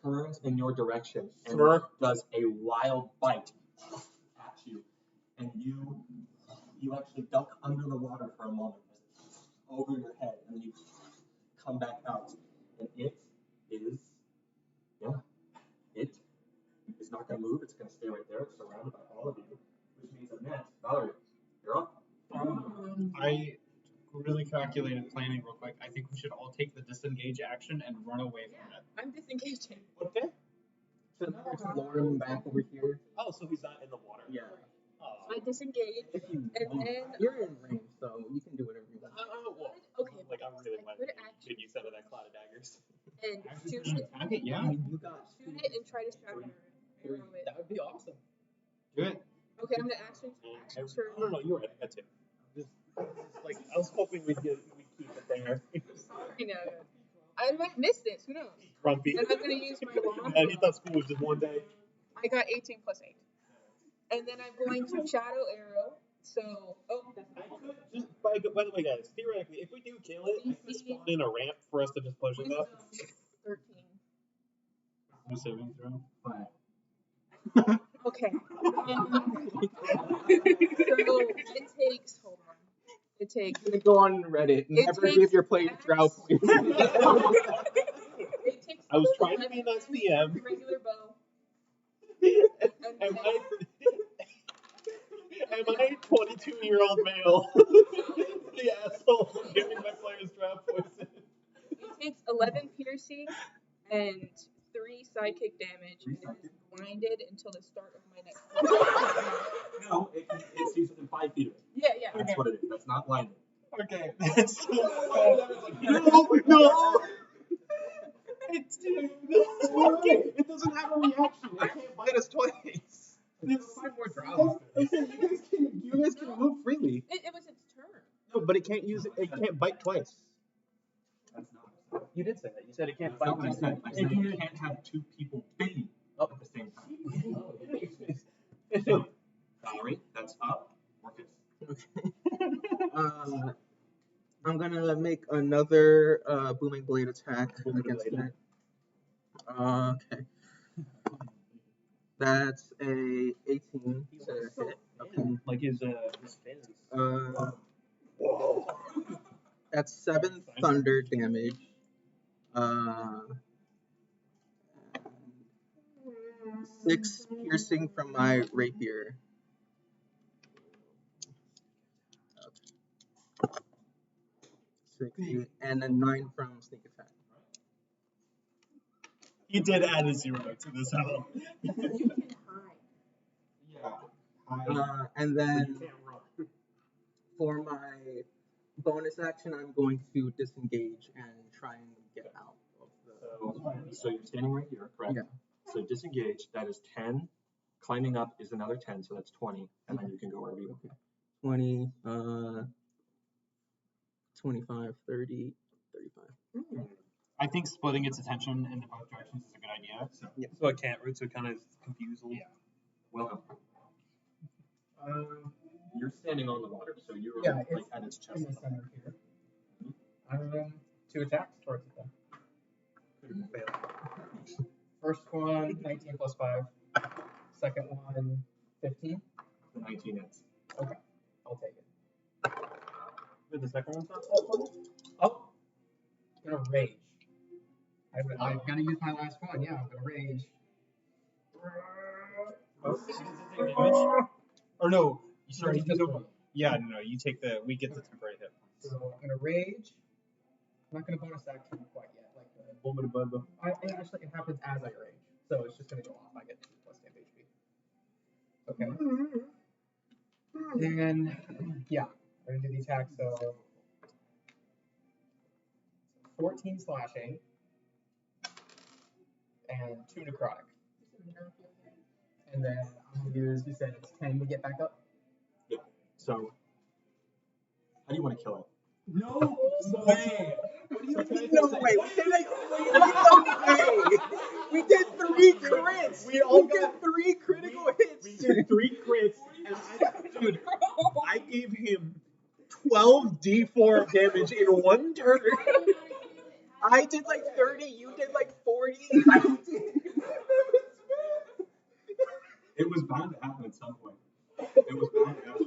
turns in your direction and Sure. does a wild bite at you. And you actually duck under the water for a moment as it's over your head, and then you come back out. And it is not going to move. It's going to stay right there. It's surrounded by all of you, which means that next, Valerie, you're up. I really calculated planning real quick. I think we should all take the disengage action and run away from it. I'm disengaging. Okay. So now we're to lure him back over here. Oh, so he's not in the water. Yeah. Oh. So I disengage, If you and want. then You're in range, so you can do whatever you want. Well, okay. like I'm really I glad could good use out of that cloud of daggers. and shoot Shoot it, attack it, yeah. I mean, you got shoot it, and try to shatter it. That would be awesome. Do it. Okay, I'm gonna action turn. No, you're right. I got two. Just like I was hoping we'd keep it there. You know, I might miss this. Who knows? Grumpy. And I'm gonna use my wand. And he thought school was just one day. I got 18 plus 8. And then I'm going to shadow arrow. So, that's I could just by the way, guys, theoretically, if we do kill it, I could spawn in a ramp for us to just push it up. 13. No saving throw. Okay. So it takes. Hold on. It takes. I'm gonna go on Reddit. Never takes give your players X. drought points. It takes. I was trying to be a nice DM. Regular bow. Am I 22-year-old male? The asshole giving my players drought poison. It takes 11 piercing and 3 psychic damage, and it is blinded until the start of my next turn. No, it sees within 5 feet of it. Yeah. That's what it is. That's not blinded. Okay. No! It doesn't have a reaction. It can't bite us twice. There's 5 more drops. You guys can move freely. It was its turn. No, but it can't use it. It can't bite twice. That's not. You did say that. You said it can't That's bite not what I said. I said you can't have 2 people bitten up at the same time. Valerie, that's up. Orcus. I'm gonna make another booming blade attack against it. Okay. That's a 18 to hit. Okay. Like his fins. Uh, That's 7 thunder damage. 6 piercing from my rapier. And then 9 from sneak attack. He did add a 0 to this album. You can hide. And then for my bonus action, I'm going to disengage and try and get out of the. So you're standing right here, correct? Yeah. So disengage, that is 10. Climbing up is another 10, so that's 20. And then you can go wherever you want. 20, 25, 30, 35. I think splitting its attention in both directions is a good idea. So it can't root, so it kind of confused. Yeah. Well, you're standing on the water, so you're Yeah, like it's at its chest. in the center here. 2 attacks towards it then. First one, 19 plus 5. Second one, 15. The 19 hits. Okay, I'll take it. Did the second one sound? Oh, I'm gonna rage. I'm gonna use my last one. Yeah, I'm gonna rage. Or no, Sorry, you just don't. one. Yeah, no, you take we get the temporary hit. So I'm gonna rage. I'm not gonna bonus action quite yet. Actually, it happens as I rage, so it's just gonna go off. I get 2 plus 10 HP. Okay. And yeah, I'm gonna do the attack. So 14 slashing and 2 necrotic. And then I'm gonna use. You said it's 10 to get back up. Yeah. So, how do you want to kill it? No way. No way. We did 3 crits. We did 3 critical hits. We did 3 crits, and dude, I gave him 12 d4 of damage in 1 turn. I did like 30. You did like 40. It was bound to happen at some point. It was bound to happen.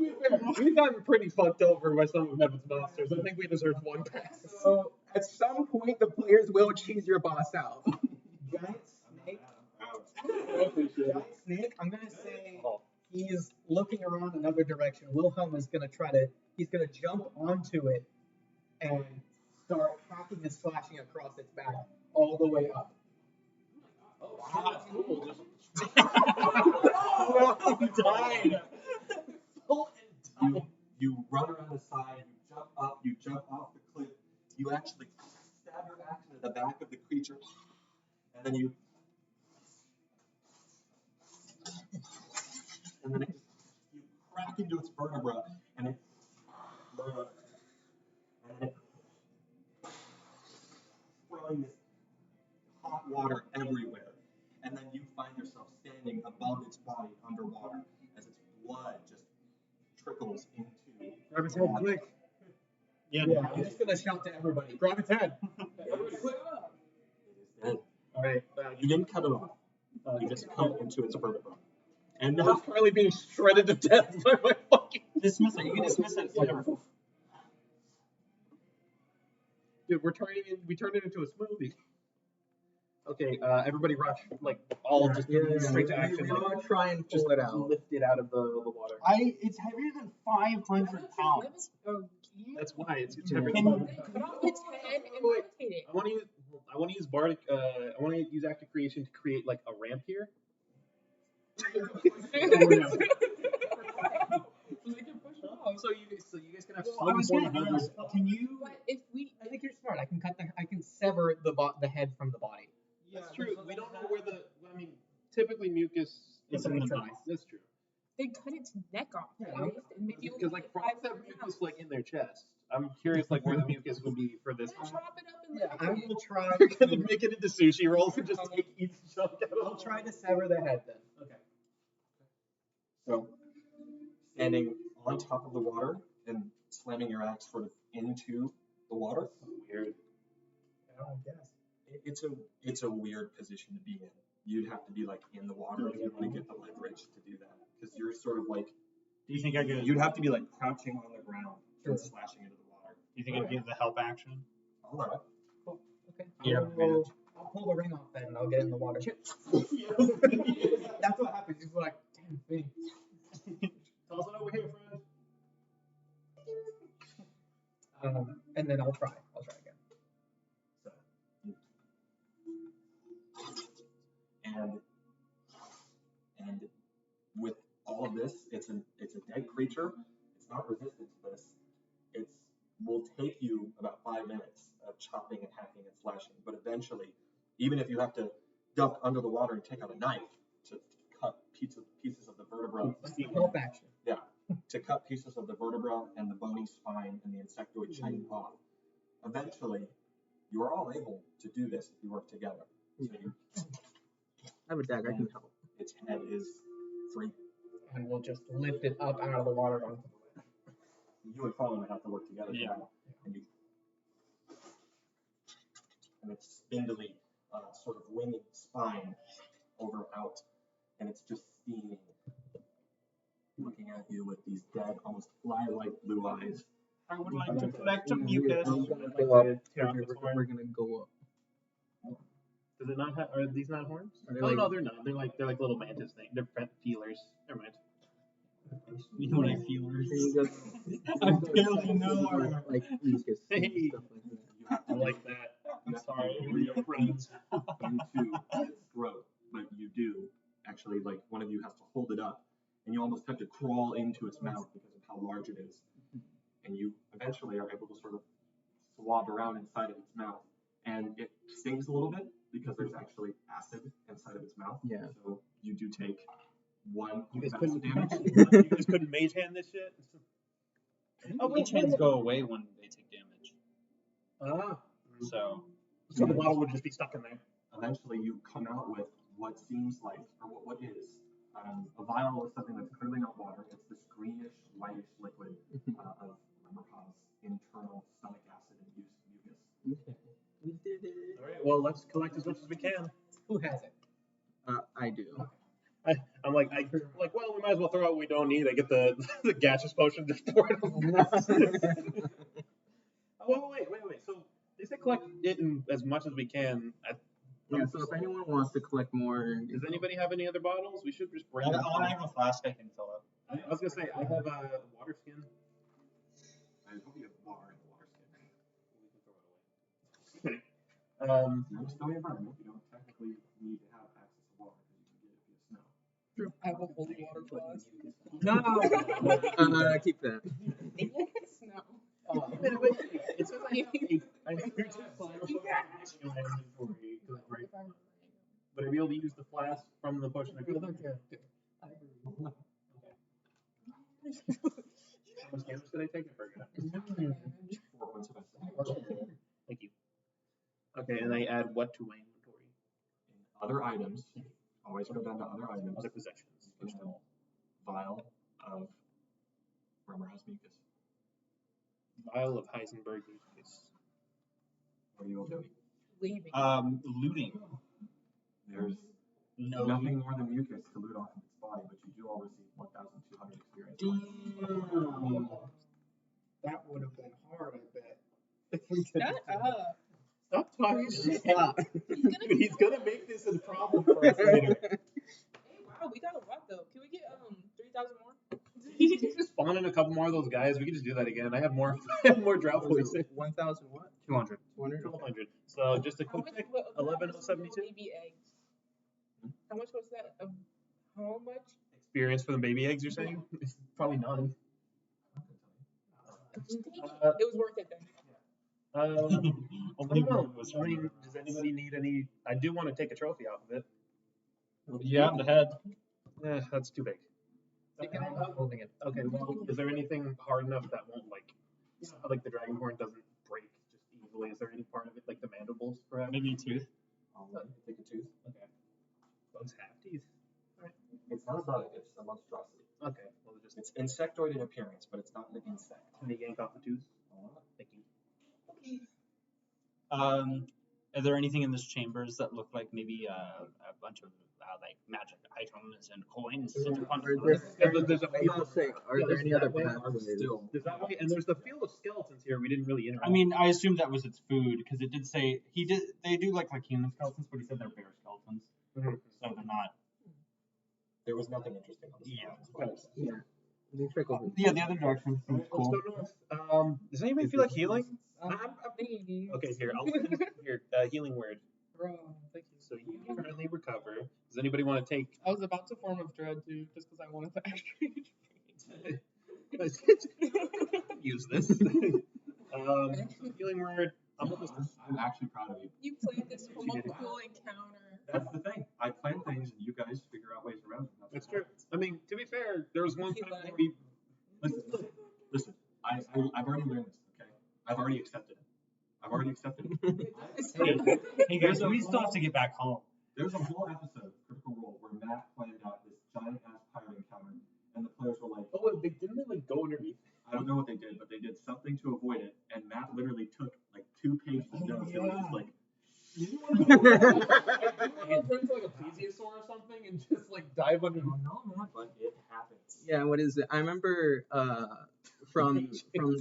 We've gotten pretty fucked over by some of Nevin's monsters. I think we deserve 1 pass. So at some point, the players will cheese your boss out. Giant snake. Giant snake. I'm gonna say he's looking around another direction. Wilhelm is gonna he's gonna jump onto it and start hacking and slashing across its back all the way up. He died. You run around the side, you jump off the cliff, you actually stab your axe into the back of the creature, and then you crack into its vertebra, and it throwing this hot water everywhere, and then you find yourself standing above its body underwater as its blood just trickles into. Grab his head quick. Yeah, I'm just gonna shout to everybody. Grab its head. Everybody quick. It is dead. All right. You didn't cut it off. You just cut into its vertebra. And Now it's currently being shredded to death by my fucking. Dismiss it. You can dismiss it. Whatever. Dude, we turned it into a smoothie. Okay, everybody rush. Like, all just straight to action. We all try and pull it out. Lift it out of the water. It's heavier than 500 pounds. That's why it's heavier. Cut off its head and rotate it. I want to use bardic. I want to use active creation to create like a ramp here. So you guys can have Can you? But if we, I think you're smart. I can sever the head from the body. That's true. We don't know where the. I mean, typically mucus is in the try. mouth. That's true. they cut its neck off twice and maybe Because like frogs have mucus like in their chest. I'm curious like where the mucus would be for this. Chop it up and Yeah, I will try. You're gonna make it into sushi rolls and just take each chunk out. I'll try to sever the head then. Okay. So, standing on top of the water and slamming your axe sort of into the water. Weird. I guess. It's a weird position to be in. You'd have to be like in the water if you want to get the leverage to do that, because you're sort of like. Do you think I could? You'd have to be like crouching on the ground and slashing into the water. You think it'd be the help action? All right. Cool. Okay. Yeah. I'll pull the ring off then and I'll get in the water. That's what happens. He's like, damn thing. Toss it over here, friend. And then I'll try again. So, and with all of this, it's a dead creature. It's not resistant to this. It will take you about 5 minutes of chopping and hacking and slashing, but eventually, even if you have to duck under the water and take out a knife to cut pieces of the vertebra, Help action. yeah, to cut pieces of the vertebra and the bony spine and the insectoid chain off, eventually, you are all able to do this if you work together. So I have a dagger. I can help. its head is free. And we'll just lift it up out of the water onto the land. You and Fallen have to work together. Yeah. And it's spindly, sort of winged spine over out, and it's just steaming, looking at you with these dead, almost fly-like blue eyes. I would like to collect some mucus. We're gonna go up. We're gonna go up. Does it not have? Are these not horns? Are they Oh like- no, they're not. They're like little mantis things. They're feelers. Never mind. You know what I feelers? I barely know like mucus and Hey. stuff like that. You have I to like that. I'm sorry, we're your friends. into its throat, but you do actually, like, one of you has to hold it up, and you almost have to crawl into its mouth because of how large it is. And you eventually are able to sort of swab around inside of its mouth, and it stings a little bit because there's actually acid inside of its mouth. Yeah. So you do take 1 You guys acid couldn't damage. You just couldn't mage hand this shit. Oh, mage hands go away when they take damage. Ah. So So the bottle would just be stuck in there. Eventually you come out with what seems like, or what is, a vial of something that's clearly not water. It's this greenish, whitish liquid of Ramarkav's internal stomach acid and mucus. Okay. We did it. All right. Well, let's collect as much as we can. Who has it? I do. I'm like, well, we might as well throw out what we don't need. I get the gaseous potion, just pour it on. Oh, wait. So they said collect it in as much as we can. Yeah, so if anyone wants to collect more, Does anybody have any other bottles? We should just bring I them. have a flask I can fill up. I was gonna say I have a water skin. I hope you have water in the water skin. We can throw it away. You're in a snowy environment. You don't technically need to have access to water because you can get it via snow. I have a holy water flask. no, keep that. No. It says I have two fire potions in my inventory, right? But I'd be able to use the flask from the potion. How much damage did I take? I forgot. 4 points of acid. Thank you. Okay, and I add what to my inventory? Other items, always go down to other items. Other possessions. There's a vial of Ramarkav's mucus. Vial of Heisenberg mucus. What are you all doing? Leaving. Looting. There's No. nothing more than mucus to loot off of its body, but you do all receive 1,200 experience. That would have been hard, I bet. If we could. Shut up. Stop talking shit. He's gonna make this a problem for us later. Hey, wow, we got a lot though. Can we get 3,000 more? Just spawn in a couple more of those guys. We can just do that again. I have more drought poison. 1,000 what? 200. 200? 1,200. So just a How quick much check. what- 11,072. Baby eggs. How much was that? How much? Experience for the baby eggs, you're saying? It's probably none. It was worth it then. I don't know. I mean, does anybody need any? I do want to take a trophy off of it. Yeah, the head. That's too big. Holding it. Okay, well, is there anything hard enough that won't like the dragon horn doesn't break just easily? Is there any part of it like the mandibles, perhaps? Maybe a tooth. I'll take a tooth. Okay. Bugs have teeth. It's not a bug, it's a monstrosity. Okay, well, just It's insectoid in appearance, but it's not an insect. can they yank off the tooth? Thank you. there anything in this chambers that look like maybe a bunch of like magic items and coins? Are there any other pathways? There's that way, and there's the field of skeletons here. We didn't really interact. I mean, I assumed that was its food because it did say they do look like human skeletons, but he said they're bear skeletons, so they're not. There was nothing interesting on this. Yeah. Yeah, the other direction seems Let's cool. go north. Does anybody feel like healing? Okay, here, I'll here, healing word. Bro, thank you. So you currently recover. Does anybody want to take? I was about to form of dread too, just because I wanted the extra Use this. Healing word. I'm actually proud of you. You played this whole cool encounter. That's the thing. I plan things and you guys figure out ways around them. That's true. I mean, to be fair, there was one time where we. Listen. I've already learned this. Okay. I've already accepted it. Hey guys, we still have to get back home. There was a whole episode of Critical Role where Matt planned out this giant ass pirate encounter, and the players were like, "Oh, didn't they like go underneath?" I don't know what they did, but they did something to avoid it, and Matt literally took like 2 pages of notes and was just like. You want to run to like a plesiosaur or something and just like dive under? No, but it happens. Yeah, what is it? I remember from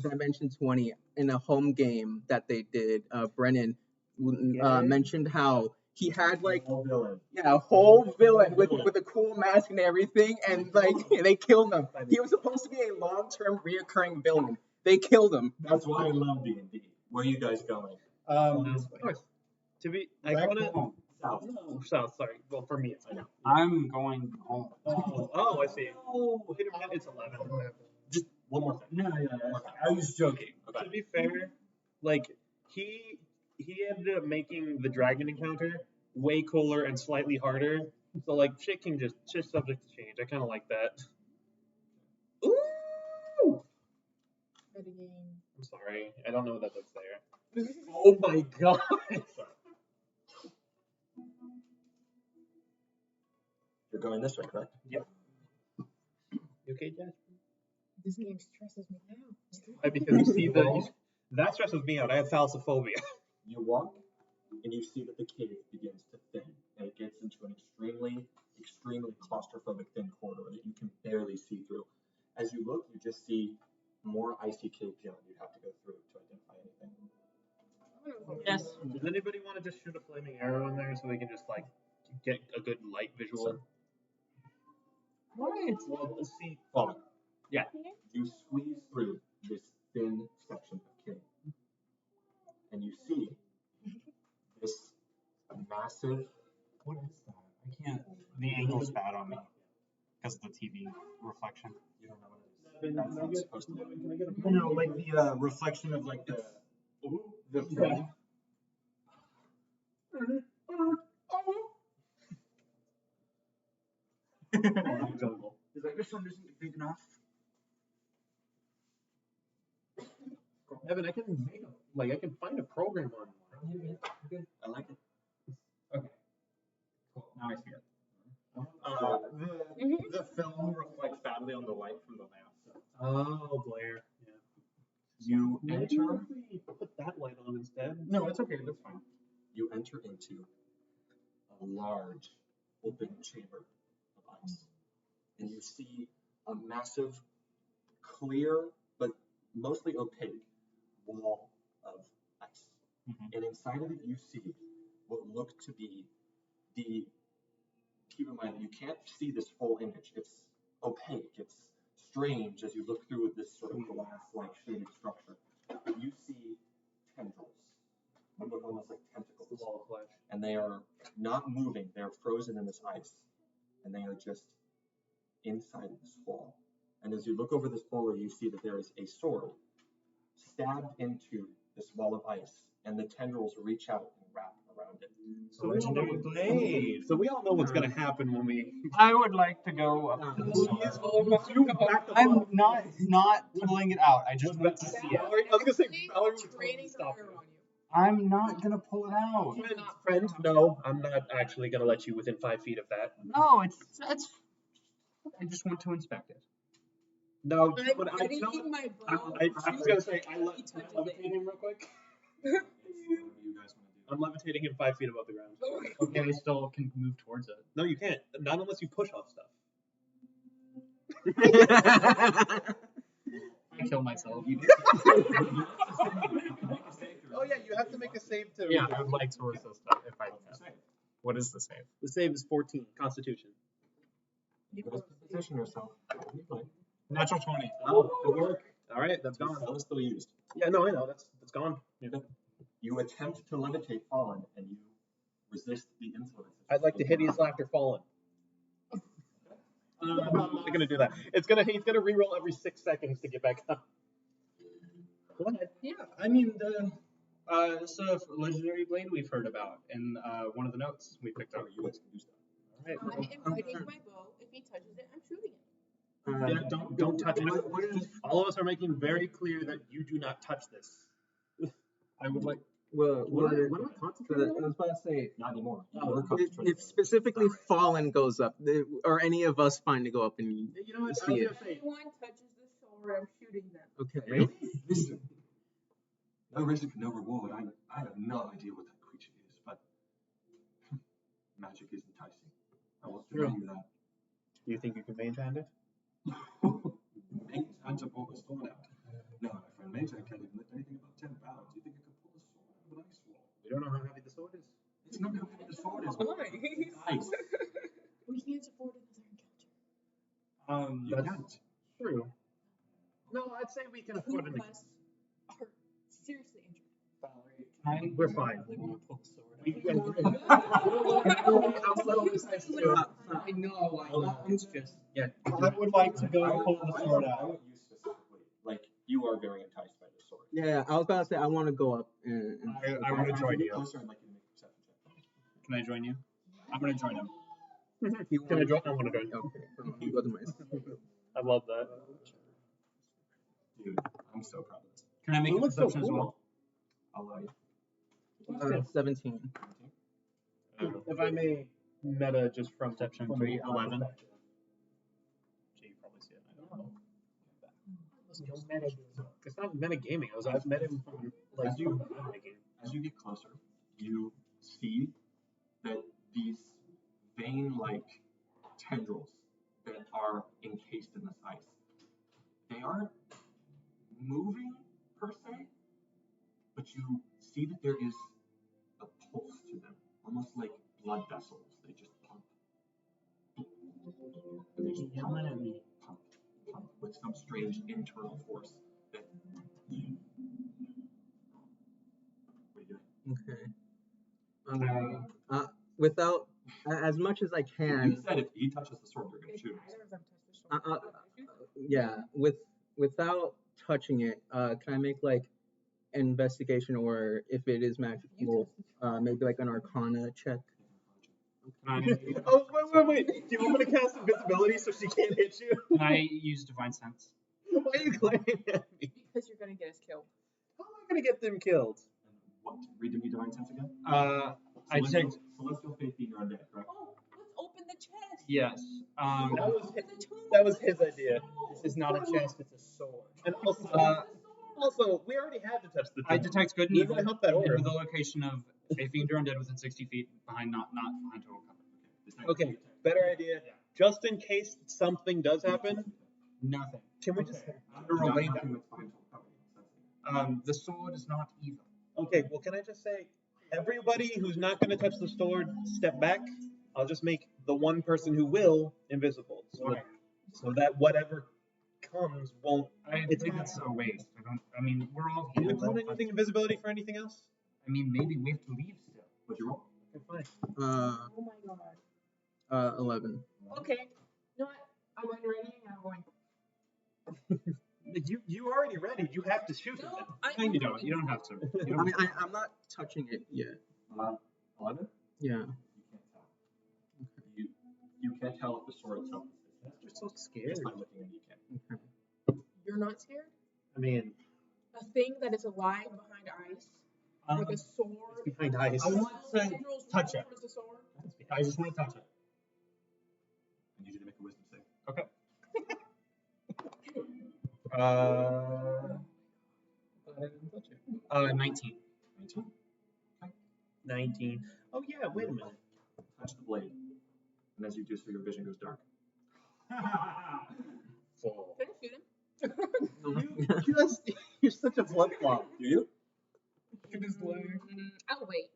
Dimension 20 in a home game that they did. Brennan mentioned how he had like a whole villain with a cool mask and everything, and like they killed him. He was supposed to be a long-term reoccurring villain. They killed him. That's why I love D&D. Where are you guys going? North. To be, I want to south. No, south. Sorry. Well, for me, it's south. I'm going home. Oh, I see. Oh, wait a minute. It's 11. Just one more thing. No. I was joking. To be fair, like he ended up making the dragon encounter way cooler and slightly harder. So like shit's subject to change. I kind of like that. Ooh. I'm sorry. I don't know that that's there. Oh my god. You're going this way, correct? Yep. You okay, Jasper? This game stresses me out. Why? Because you see that stresses me out. I have thalassophobia. You walk, and you see that the cave begins to thin, and it gets into an extremely claustrophobic thin corridor that you can barely see through. As you look, you just see more icy cave beyond you'd have to go through to identify anything. Yes. Does anybody want to just shoot a flaming arrow in there so we can just like get a good light visual? Right. Well, let's see. Follow. Yeah. You squeeze through this thin section of cave, and you see this massive. What is that? I can't. The angle's bad on me because of the TV reflection. You don't know what it is. That's how it's supposed to look. No, like the reflection of like the. Is that this one isn't big enough? Nevin, I can find a program online. I like it. Okay. Cool. Now I see it. The film reflects badly on the light from the lamp. Oh, glare. Yeah. You enter. Put that light on instead. No, it's okay. That's fine. You enter into a large open chamber of ice, and you see a massive, clear but mostly opaque wall of ice. And inside of it, you see what look to be the. Keep in mind, you can't see this full image. It's opaque. It's strange as you look through this sort of glass-like shaded structure. You see tendrils. They look almost like tentacles. The wall of flesh. And they are not moving. They are frozen in this ice. And they are just inside of this wall. And as you look over this boulder, you see that there is a sword stabbed into this wall of ice. And the tendrils reach out and wrap around it. So legendary blade. So we all know what's gonna happen when we. I would like to go up to this one. I'm not pulling it out. I just want to see it. I was gonna say Valerie would Training stop her you. on you. I'm not gonna pull it out. Friend, no, I'm not actually gonna let you within 5 feet of that. No, it's. I just want to inspect it. No, I'm but I readying don't. my I bow. was gonna say I He touches levitate him real quick. Whatever you guys want to do. I'm levitating him 5 feet above the ground. Okay, we still can move towards it. No, you can't. Not unless you push off stuff. I kill myself. Oh yeah, you have to make a save to. Yeah, I would like to resist that if I can. What is the save? The save is 14, Constitution. You guys position yourself. Natural 20. Oh, good work. All right, that's The gone. spell is still used. Yeah, no, I know. That's gone. You attempt to levitate Fallen, and you resist the influence. I'd like to hideous laughter fallen. I'm not gonna do that. He's gonna reroll every 6 seconds to get back up. Go ahead. Yeah, I mean the sort of legendary blade we've heard about in one of the notes we picked up. You guys can use that. All right. I'm inviting my bow. If he touches it, I'm shooting him. Yeah, don't touch it. All of us are making very clear that you do not touch this. I would like. Well, What am I I concentrating was about to say, Not anymore. if specifically Fallen goes up, or any of us find to go up and You know what? see it. If anyone touches the sword, I'm shooting them. Okay. Listen, no risk, no reward. I have no idea what that creature is, but magic is enticing. I won't deny you that. Do you think you can maintain it? Mage had to pull the sword out. No, my friend, Mage can't even lift anything above 10 pounds. You think you could pull a sword out of an ice wall? We don't know how heavy the sword is. It's not how heavy the sword is. Why? Ice. We can't afford another encounter. You That's can't. true. No, I'd say we can Two afford of it. us are seriously injured. We're fine. I know. It's just. Yeah. I would like to go pull the sword I out. want you specifically. Like, you are very enticed by this sword. Yeah, I was about to say I want to go up and I want to join If you you. get closer, I'd like you to make a perception check. Can I join you? I'm gonna join him. Can I join? I want to join. Okay, go to my. I love that. Dude, I'm so proud of this. Can I make It a looks so perception as well? I'll allow you. 17. If I may meta just from Perception from 3, a 11. perspective. Gee, you probably see it. I don't know. It's not metagaming. I've met him from like As you- from making. As you get closer, you see that these vein-like tendrils that are encased in this ice, they aren't moving per se, but you see that there is a pulse to them, almost like blood vessels. They just pump. And they just pump, pump with some strange internal force that. What are you doing? Okay. Without, as much as I You can, said if he touches the sword, you're going to shoot him. Neither of them touch the sword. yeah, without touching it, can I make like investigation, or if it is magical, maybe like an Arcana check? Oh wait! Do you want me to cast invisibility so she can't hit you? Can I use Divine Sense? Why are you claiming at me? Because you're gonna get us killed. How am I gonna get them killed? What? Read to me Divine Sense again? I take. Celestial faith being undead, correct? Oh, let's open the chest. Yes. That was his idea. This is not a chest, it's a sword. And also, we already had to touch the. I detect good and We're evil gonna help that order. in the location of a fiend or undead within 60 feet behind, not behind total cover. Okay, better idea. Just in case something does happen, Nothing. can we just? Relate that. The sword is not evil. Okay, well, can I just say, everybody who's not going to touch the sword, step back. I'll just make the one person who will invisible, so that whatever comes won't. I think it's a waste. I mean, we're all Can here. we put anything invisibility for anything else? I mean, maybe we have to leave still. What'd you roll? Okay, fine. Oh my god. 11. Okay. You know what? I'm unready and I'm going. You already ready. You have to shoot him. No, you don't. You don't have to. You I don't mean, I'm not touching it yet. 11? Yeah. You can't tell. You can't tell if the sword itself is You're so scared. just by looking at it, you can't. You're not scared? I mean, A thing that is alive behind ice? Like a sword? it's behind ice. I want to Tendrils touch running it. towards the sword? I just want to touch it. I need you to make a wisdom save. Okay. I didn't touch it. 19. 19? Okay. 19. Oh yeah, wait a minute. Touch the blade, and as you do so, your vision goes dark. Fall. Can I shoot him? You're such a flip flop. Do you? Look at his leg. I'll wait.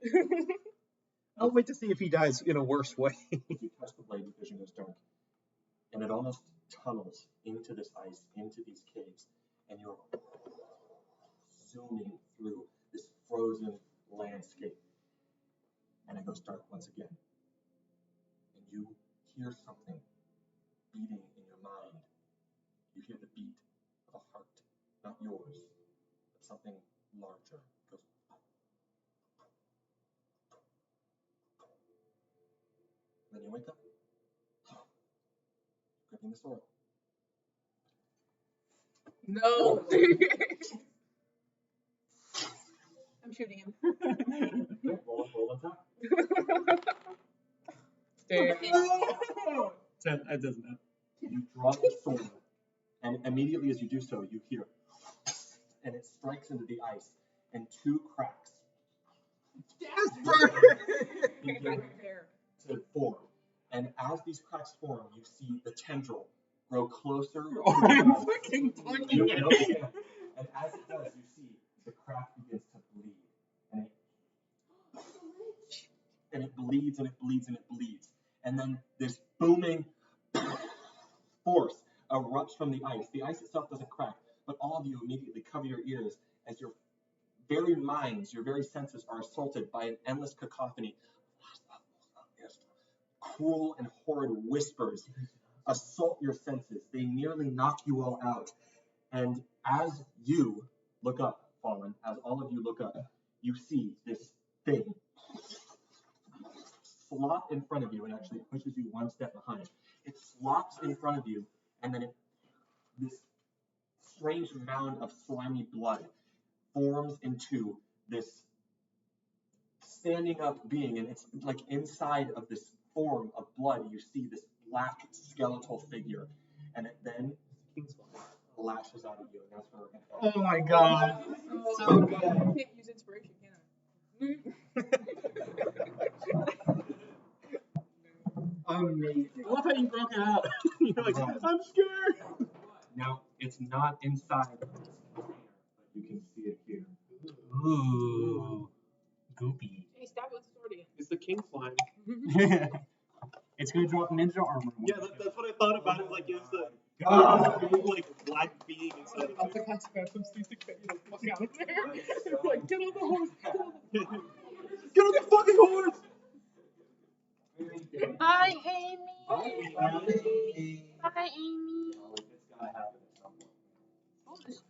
I'll wait to see if he dies in a worse way. If you touch the blade, your vision goes dark, and it almost tunnels into this ice, into these caves, and you're zooming through this frozen landscape, and it goes dark once again, and you hear something beating in your mind. You hear the beat of a heart, not yours, but something larger. It goes. And then you wake up, gripping the sword. No. I'm shooting him. Okay, roll attack. Damn. 10. That doesn't matter. You draw your sword, and immediately as you do so, you hear, and it strikes into the ice, and 2 cracks begin to form. And as these cracks form, you see the tendril grow closer. I'm fucking punching it. And as it does, you see the crack begins to bleed, and it bleeds and it bleeds and it bleeds, and then this booming force erupts from the ice. The ice itself doesn't crack, but all of you immediately cover your ears as your very minds, your very senses are assaulted by an endless cacophony. Cruel and horrid whispers assault your senses. They nearly knock you all out. And as you look up, Fallen, as all of you look up, you see this thing slop in front of you and actually pushes you one step behind. It slops in front of you, and then this strange mound of slimy blood forms into this standing up being, and it's like inside of this form of blood, you see this black skeletal figure, and it then lashes out at you, and that's where we're going to Oh my god. So good. I can't use inspiration, can Amazing. I love how you broke it out. You're like, I'm scared. Now, it's not inside of this container, but you can see it here. Ooh. Goopy. Hey, stab it with the sword again. Is the king flying? It's gonna drop ninja armor. Yeah, that's what I thought about it. Like, it was the big, like, black being inside I'll of take my special suit to get you the fuck out of there. Like, get on the horse. it. Get on the fucking horse! Bye, Amy. Bye, Amy. Bye, Amy. It's gotta happen at some point. Oh, this-